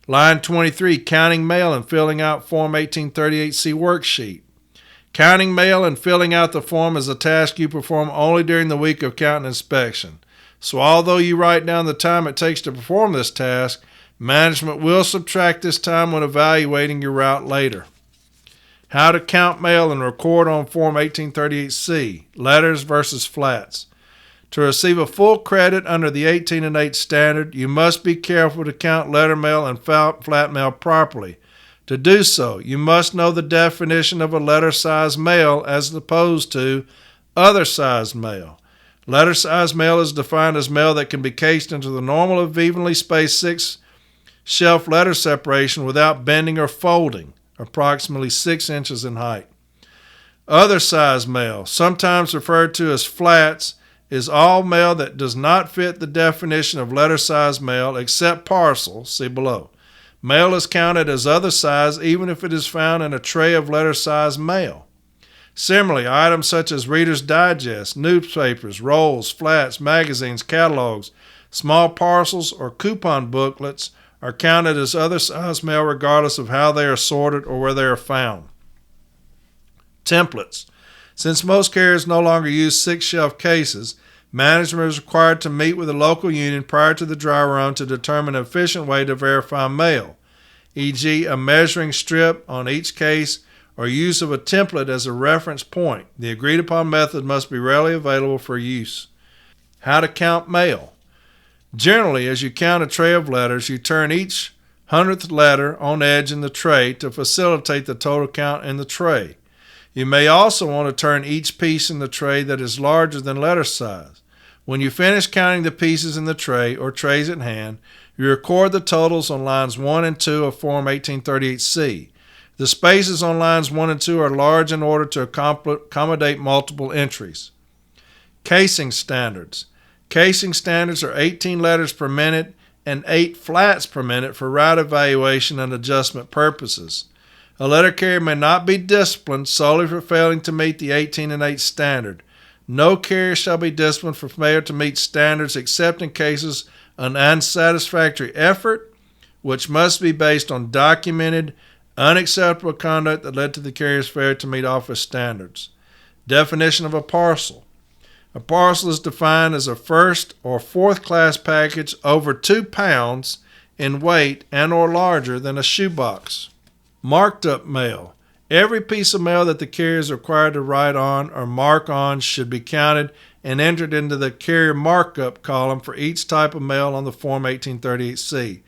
Line 23, counting mail and filling out Form 1838C worksheet. Counting mail and filling out the form is a task you perform only during the week of count and inspection. So although you write down the time it takes to perform this task, management will subtract this time when evaluating your route later. How to count mail and record on Form 1838C, letters versus flats. To receive a full credit under the 18 and 8 standard, you must be careful to count letter mail and flat mail properly. To do so, you must know the definition of a letter size mail as opposed to other size mail. Letter size mail is defined as mail that can be cased into the normal of evenly spaced 6-shelf letter separation without bending or folding, approximately 6 inches in height. Other size mail, sometimes referred to as flats, is all mail that does not fit the definition of letter size mail except parcel, see below. Mail is counted as other size even if it is found in a tray of letter size mail. Similarly, items such as Reader's Digest, newspapers, rolls, flats, magazines, catalogs, small parcels, or coupon booklets are counted as other size mail regardless of how they are sorted or where they are found. Templates. Since most carriers no longer use 6-shelf cases, management is required to meet with the local union prior to the dry run to determine an efficient way to verify mail, e.g. a measuring strip on each case or use of a template as a reference point. The agreed upon method must be readily available for use. How to count mail. Generally, as you count a tray of letters, you turn each 100th letter on edge in the tray to facilitate the total count in the tray. You may also want to turn each piece in the tray that is larger than letter size. When you finish counting the pieces in the tray or trays at hand, you record the totals on lines 1 and 2 of Form 1838C. The spaces on lines 1 and 2 are large in order to accommodate multiple entries. Casing standards. Casing standards are 18 letters per minute and 8 flats per minute for route evaluation and adjustment purposes. A letter carrier may not be disciplined solely for failing to meet the 18 and 8 standard. No carrier shall be disciplined for failure to meet standards except in cases of unsatisfactory effort, which must be based on documented, unacceptable conduct that led to the carrier's failure to meet office standards. Definition of a parcel. A parcel is defined as a first or fourth class package over 2 pounds in weight and or larger than a shoebox. Marked up mail. Every piece of mail that the carrier is required to write on or mark on should be counted and entered into the carrier markup column for each type of mail on the Form 1838C.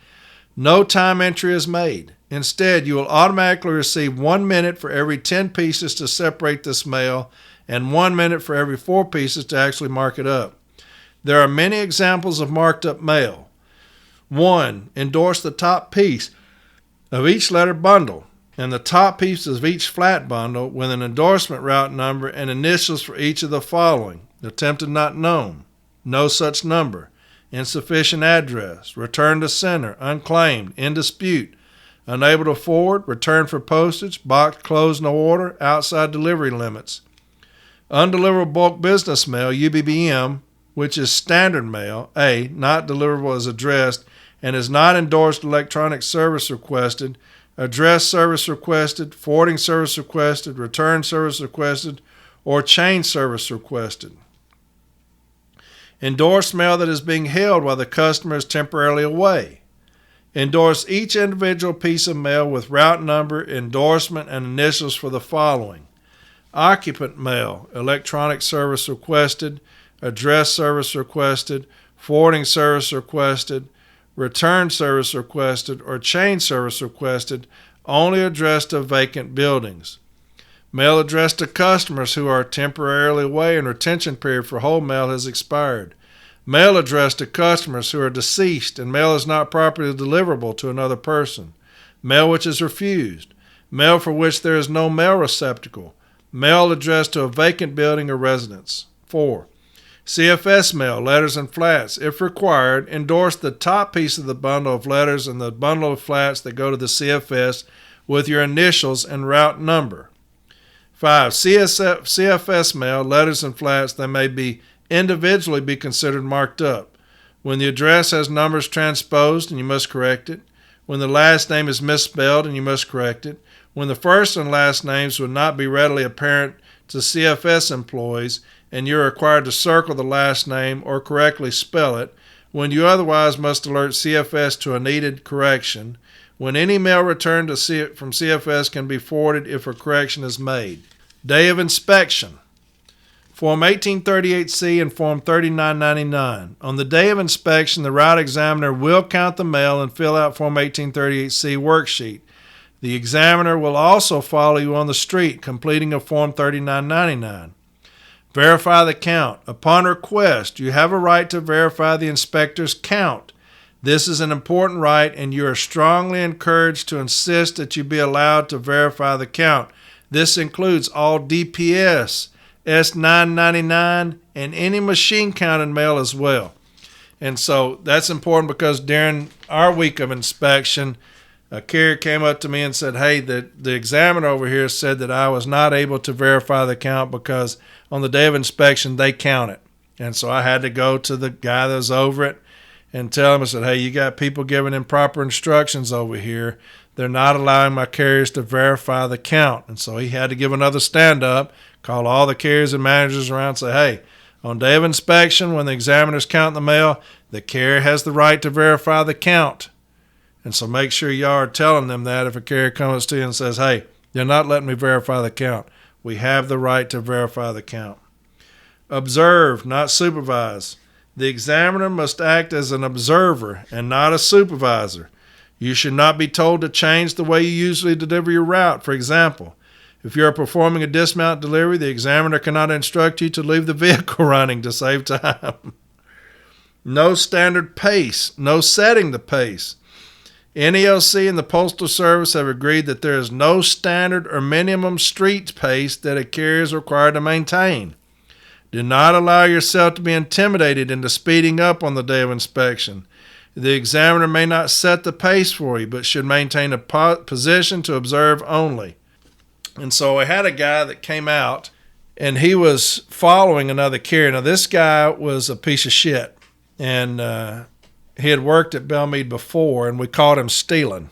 No time entry is made. Instead, you will automatically receive 1 minute for every 10 pieces to separate this mail and 1 minute for every 4 pieces to actually mark it up. There are many examples of marked up mail. 1. Endorse the top piece of each letter bundle and the top pieces of each flat bundle with an endorsement route number and initials for each of the following: attempted not known, no such number, insufficient address, return to sender, unclaimed, in dispute, unable to forward, return for postage, box closed no order, outside delivery limits. Undeliverable bulk business mail, UBBM, which is standard mail, A, not deliverable as addressed and is not endorsed electronic service requested, address service requested, forwarding service requested, return service requested, or change service requested. Endorse mail that is being held while the customer is temporarily away. Endorse each individual piece of mail with route number, endorsement, and initials for the following: occupant mail, electronic service requested, address service requested, forwarding service requested, return service requested, or change service requested, only addressed to vacant buildings. Mail addressed to customers who are temporarily away and retention period for whole mail has expired. Mail addressed to customers who are deceased and mail is not properly deliverable to another person. Mail which is refused. Mail for which there is no mail receptacle. Mail addressed to a vacant building or residence. 4. CFS mail, letters and flats. If required, endorse the top piece of the bundle of letters and the bundle of flats that go to the CFS with your initials and route number. 5. CFS mail, letters and flats that may be individually be considered marked up. When the address has numbers transposed and you must correct it. When the last name is misspelled and you must correct it. When the first and last names would not be readily apparent to CFS employees and you're required to circle the last name or correctly spell it, when you otherwise must alert CFS to a needed correction, when any mail returned from CFS can be forwarded if a correction is made. Day of inspection. Form 1838C and Form 3999. On the day of inspection, the route examiner will count the mail and fill out Form 1838C worksheet. The examiner will also follow you on the street, completing a Form 3999. Verify the count. Upon request, you have a right to verify the inspector's count. This is an important right, and you are strongly encouraged to insist that you be allowed to verify the count. This includes all DPS, S999, and any machine-counted mail as well. And so that's important because during our week of inspection, a carrier came up to me and said, hey, the examiner over here said that I was not able to verify the count because on the day of inspection, they count it. And so I had to go to the guy that was over it and tell him, I said, hey, you got people giving improper instructions over here. They're not allowing my carriers to verify the count. And so he had to give another stand-up, call all the carriers and managers around and say, hey, on day of inspection, when the examiner's counting the mail, the carrier has the right to verify the count. And so make sure y'all are telling them that if a carrier comes to you and says, hey, you're not letting me verify the count. We have the right to verify the count. Observe, not supervise. The examiner must act as an observer and not a supervisor. You should not be told to change the way you usually deliver your route. For example, if you are performing a dismount delivery, the examiner cannot instruct you to leave the vehicle running to save time. No standard pace, no setting the pace. NALC and the Postal Service have agreed that there is no standard or minimum street pace that a carrier is required to maintain. Do not allow yourself to be intimidated into speeding up on the day of inspection. The examiner may not set the pace for you, but should maintain a position to observe only. And so I had a guy that came out, and he was following another carrier. Now, this guy was a piece of shit, and he had worked at Belmead before, and we caught him stealing.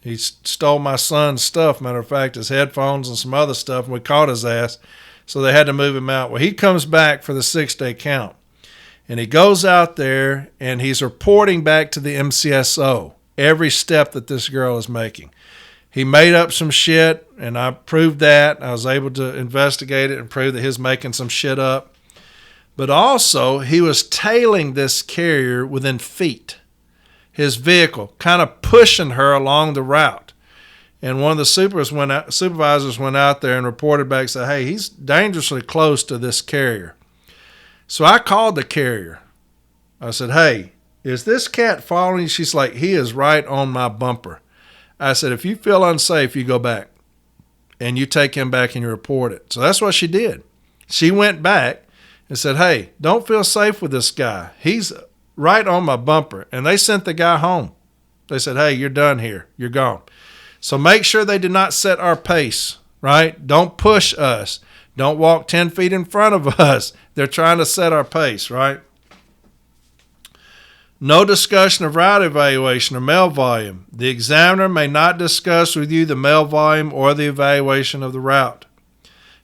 He stole my son's stuff, matter of fact, his headphones and some other stuff, and we caught his ass, so they had to move him out. Well, he comes back for the 6-day count, and he goes out there, and he's reporting back to the MCSO every step that this girl is making. He made up some shit, and I proved that. I was able to investigate it and prove that he's making some shit up. But also, he was tailing this carrier within feet, his vehicle, kind of pushing her along the route. And one of the supervisors went out there and reported back and said, hey, he's dangerously close to this carrier. So I called the carrier. I said, hey, is this cat following you? She's like, he is right on my bumper. I said, if you feel unsafe, you go back and you take him back and you report it. So that's what she did. She went back and said, hey, don't feel safe with this guy. He's right on my bumper. And they sent the guy home. They said, hey, you're done here. You're gone. So make sure they do not set our pace, right? Don't push us. Don't walk 10 feet in front of us. They're trying to set our pace, right? No discussion of route evaluation or mail volume. The examiner may not discuss with you the mail volume or the evaluation of the route.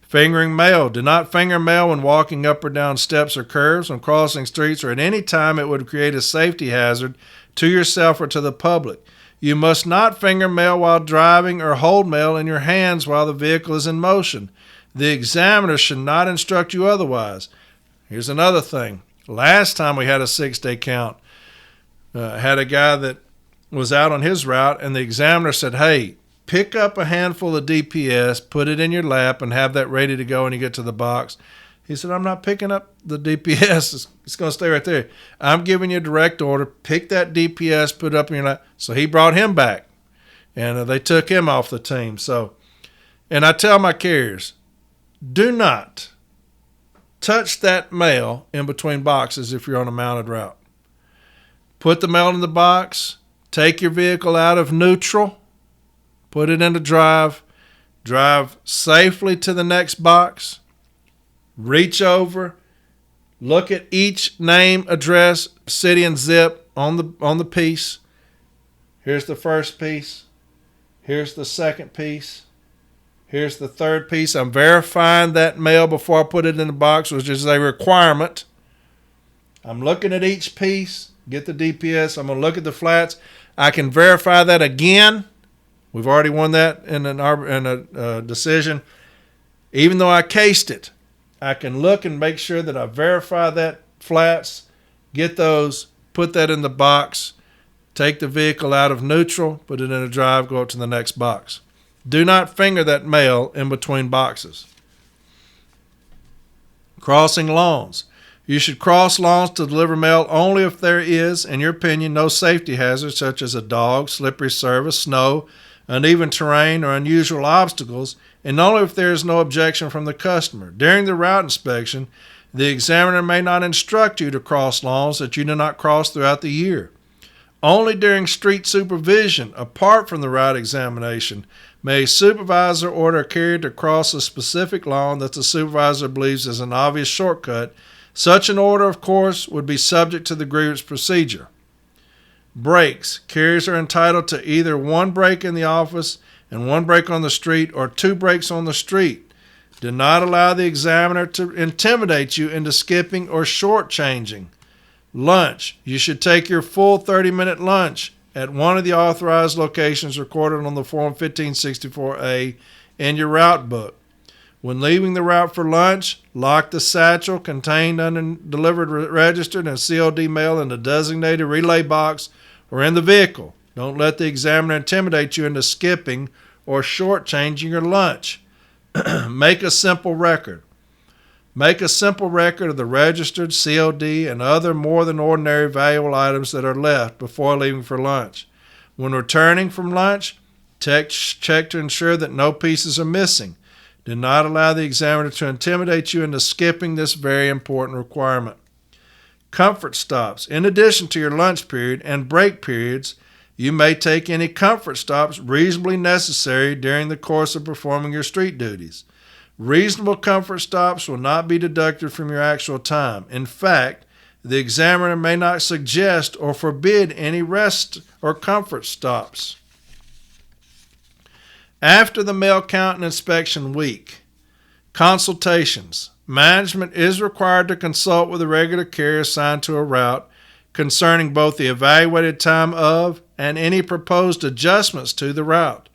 Fingering mail. Do not finger mail when walking up or down steps or curves, when crossing streets, or at any time it would create a safety hazard to yourself or to the public. You must not finger mail while driving or hold mail in your hands while the vehicle is in motion. The examiner should not instruct you otherwise. Here's another thing. Last time we had a 6-day count, had a guy that was out on his route, and the examiner said, hey, pick up a handful of DPS, put it in your lap, and have that ready to go when you get to the box. He said, I'm not picking up the DPS. It's going to stay right there. I'm giving you a direct order. Pick that DPS, put it up in your lap. So he brought him back, and they took him off the team. So, and I tell my carriers, do not touch that mail in between boxes if you're on a mounted route. Put the mail in the box, take your vehicle out of neutral, put it into drive safely to the next box, reach over, look at each name, address, city, and zip on the piece. Here's the first piece. Here's the second piece. Here's the third piece. I'm verifying that mail before I put it in the box, which is a requirement. I'm looking at each piece. Get the DPS. I'm going to look at the flats. I can verify that again. We've already won that in a decision. Even though I cased it, I can look and make sure that I verify that flats, get those, put that in the box, take the vehicle out of neutral, put it in a drive, go up to the next box. Do not finger that mail in between boxes. Crossing lawns. You should cross lawns to deliver mail only if there is, in your opinion, no safety hazards such as a dog, slippery surface, snow, uneven terrain, or unusual obstacles, and only if there is no objection from the customer. During the route inspection, the examiner may not instruct you to cross lawns that you do not cross throughout the year. Only during street supervision, apart from the route examination, may a supervisor order a carrier to cross a specific lawn that the supervisor believes is an obvious shortcut. Such an order, of course, would be subject to the grievance procedure. Breaks. Carriers are entitled to either one break in the office and one break on the street, or 2 breaks on the street. Do not allow the examiner to intimidate you into skipping or shortchanging. Lunch. You should take your full 30-minute lunch at one of the authorized locations recorded on the Form 1564A in your route book. When leaving the route for lunch, lock the satchel contained under delivered, registered, and COD mail in the designated relay box or in the vehicle. Don't let the examiner intimidate you into skipping or shortchanging your lunch. Make a simple record. Make a simple record of the registered, COD, and other more than ordinary valuable items that are left before leaving for lunch. When returning from lunch, check to ensure that no pieces are missing. Do not allow the examiner to intimidate you into skipping this very important requirement. Comfort stops. In addition to your lunch period and break periods, you may take any comfort stops reasonably necessary during the course of performing your street duties. Reasonable comfort stops will not be deducted from your actual time. In fact, the examiner may not suggest or forbid any rest or comfort stops. After the mail count and inspection week, consultations. Management is required to consult with the regular carrier assigned to a route concerning both the evaluated time of and any proposed adjustments to the route.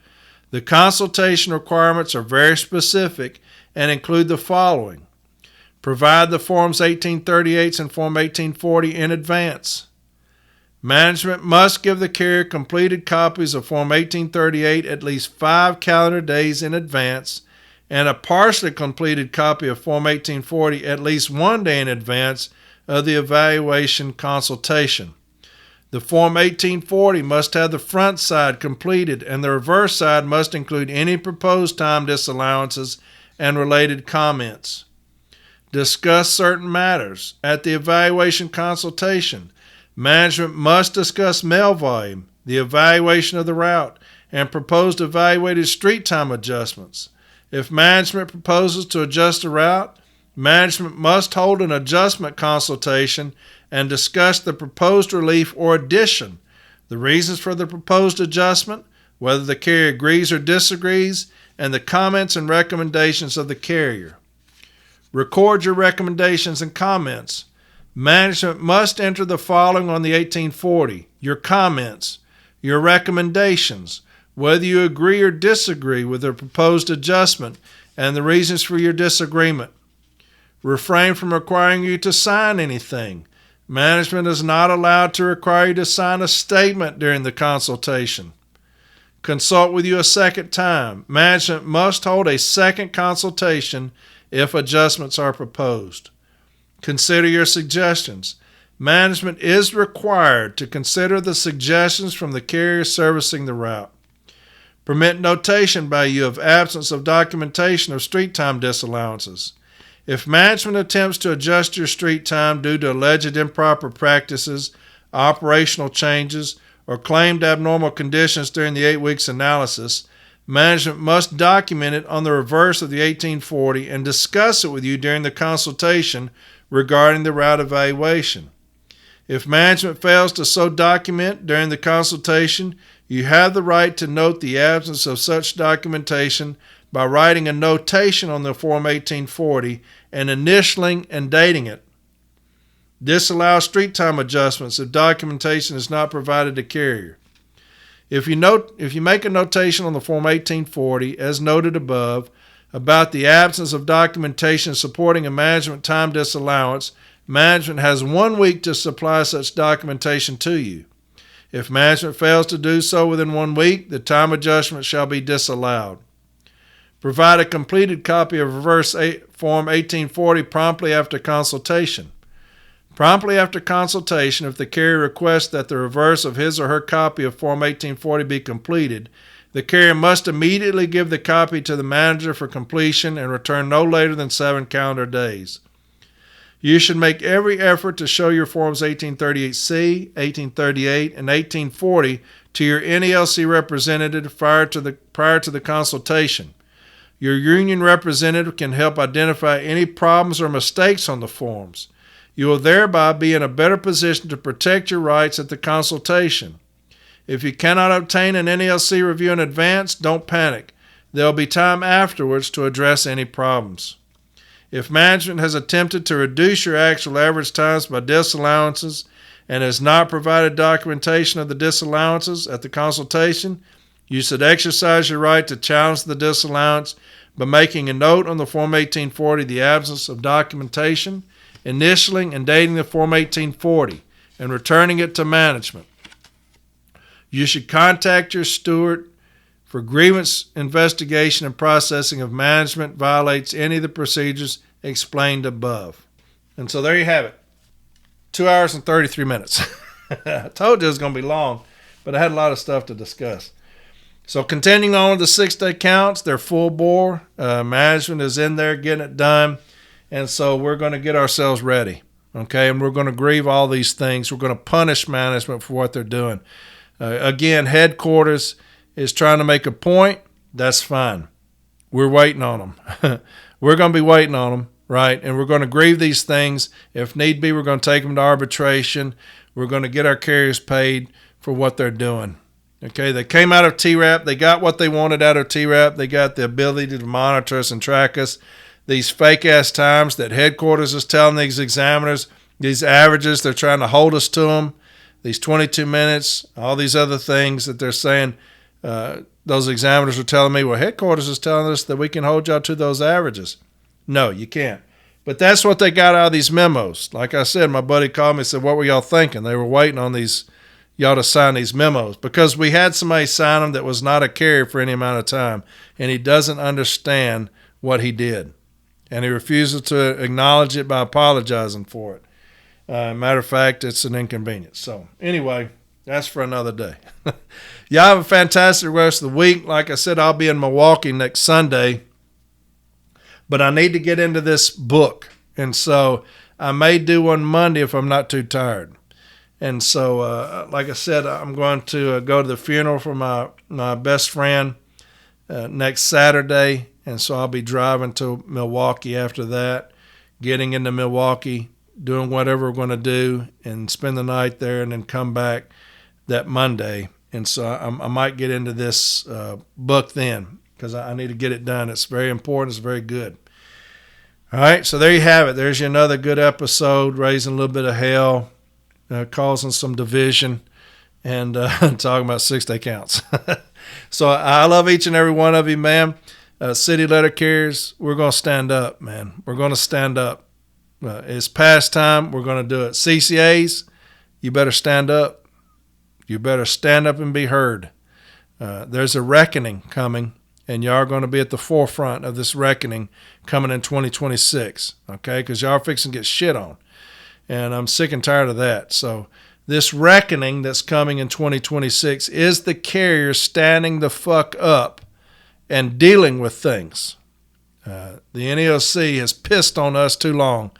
The consultation requirements are very specific and include the following. Provide the Forms 1838s and Form 1840 in advance. Management must give the carrier completed copies of Form 1838 at least 5 calendar days in advance and a partially completed copy of Form 1840 at least 1 day in advance of the evaluation consultation. The Form 1840 must have the front side completed and the reverse side must include any proposed time disallowances and related comments. Discuss certain matters. At the evaluation consultation, management must discuss mail volume, the evaluation of the route, and proposed evaluated street time adjustments. If management proposes to adjust a route, management must hold an adjustment consultation and discuss the proposed relief or addition, the reasons for the proposed adjustment, whether the carrier agrees or disagrees, and the comments and recommendations of the carrier. Record your recommendations and comments. Management must enter the following on the 1840: your comments, your recommendations, whether you agree or disagree with the proposed adjustment, and the reasons for your disagreement. Refrain from requiring you to sign anything. Management is not allowed to require you to sign a statement during the consultation. Consult with you a second time. Management must hold a second consultation if adjustments are proposed. Consider your suggestions. Management is required to consider the suggestions from the carrier servicing the route. Permit notation by you of absence of documentation of street time disallowances. If management attempts to adjust your street time due to alleged improper practices, operational changes, or claimed abnormal conditions during the 8 weeks analysis, management must document it on the reverse of the 1840 and discuss it with you during the consultation regarding the route evaluation. If management fails to so document during the consultation, you have the right to note the absence of such documentation by writing a notation on the Form 1840 and initialing and dating it. Disallow street time adjustments if documentation is not provided to carrier. If you make a notation on the Form 1840, as noted above, about the absence of documentation supporting a management time disallowance, management has 1 week to supply such documentation to you. If management fails to do so within 1 week, the time adjustment shall be disallowed. Provide a completed copy of reverse Form 1840 promptly after consultation. Promptly after consultation, if the carrier requests that the reverse of his or her copy of Form 1840 be completed, the carrier must immediately give the copy to the manager for completion and return no later than 7 calendar days. You should make every effort to show your Forms 1838C, 1838, and 1840 to your NALC representative prior to the consultation. Your union representative can help identify any problems or mistakes on the forms. You will thereby be in a better position to protect your rights at the consultation. If you cannot obtain an NALC review in advance, don't panic. There will be time afterwards to address any problems. If management has attempted to reduce your actual average times by disallowances and has not provided documentation of the disallowances at the consultation, you should exercise your right to challenge the disallowance by making a note on the Form 1840 the absence of documentation, initialing and dating the Form 1840, and returning it to management. You should contact your steward for grievance investigation and processing if management violates any of the procedures explained above. And so there you have it. 2 hours and 33 minutes. I told you it was going to be long, but I had a lot of stuff to discuss. So continuing on with the 6-day counts, they're full bore. Management is in there getting it done. And so we're going to get ourselves ready, okay? And we're going to grieve all these things. We're going to punish management for what they're doing. Again, headquarters is trying to make a point. That's fine. We're waiting on them. we're going to be waiting on them, right? And we're going to grieve these things. If need be, we're going to take them to arbitration. We're going to get our carriers paid for what they're doing. Okay, they came out of TRAP. They got what they wanted out of TRAP. They got the ability to monitor us and track us. These fake-ass times that headquarters is telling these examiners, these averages, they're trying to hold us to them, these 22 minutes, all these other things that they're saying, those examiners are telling me, well, headquarters is telling us that we can hold y'all to those averages. No, you can't. But that's what they got out of these memos. Like I said, my buddy called me and said, what were y'all thinking? They were waiting on y'all to sign these memos because we had somebody sign them that was not a carrier for any amount of time, and he doesn't understand what he did. And he refuses to acknowledge it by apologizing for it. Matter of fact, it's an inconvenience. So anyway, that's for another day. Y'all have a fantastic rest of the week. Like I said, I'll be in Milwaukee next Sunday, but I need to get into this book. And so I may do one Monday if I'm not too tired. And so, like I said, I'm going to go to the funeral for my best friend next Saturday. And so I'll be driving to Milwaukee after that, getting into Milwaukee, doing whatever we're going to do, and spend the night there and then come back that Monday. And so I might get into this book then because I need to get it done. It's very important. It's very good. All right, so there you have it. There's another good episode, raising a little bit of hell, causing some division, and talking about 6-day counts. So I love each and every one of you, man. City letter carriers, we're going to stand up, man. We're going to stand up. It's past time. We're going to do it. CCAs, you better stand up. You better stand up and be heard. There's a reckoning coming, and y'all are going to be at the forefront of this reckoning coming in 2026, okay? Because y'all are fixing to get shit on, and I'm sick and tired of that. So this reckoning that's coming in 2026 is the carriers standing the fuck up and dealing with things. The NALC has pissed on us too long.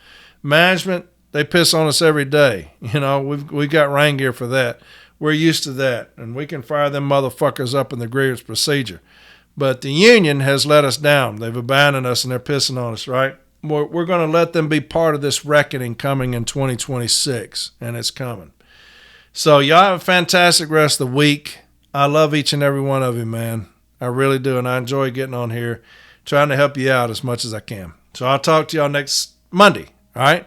Management, they piss on us every day. You know, we've got rain gear for that. We're used to that, and we can fire them motherfuckers up in the grievance procedure. But the union has let us down. They've abandoned us, and they're pissing on us, right? We're going to let them be part of this reckoning coming in 2026, and it's coming. So y'all have a fantastic rest of the week. I love each and every one of you, man. I really do, and I enjoy getting on here, trying to help you out as much as I can. So I'll talk to y'all next Monday, all right?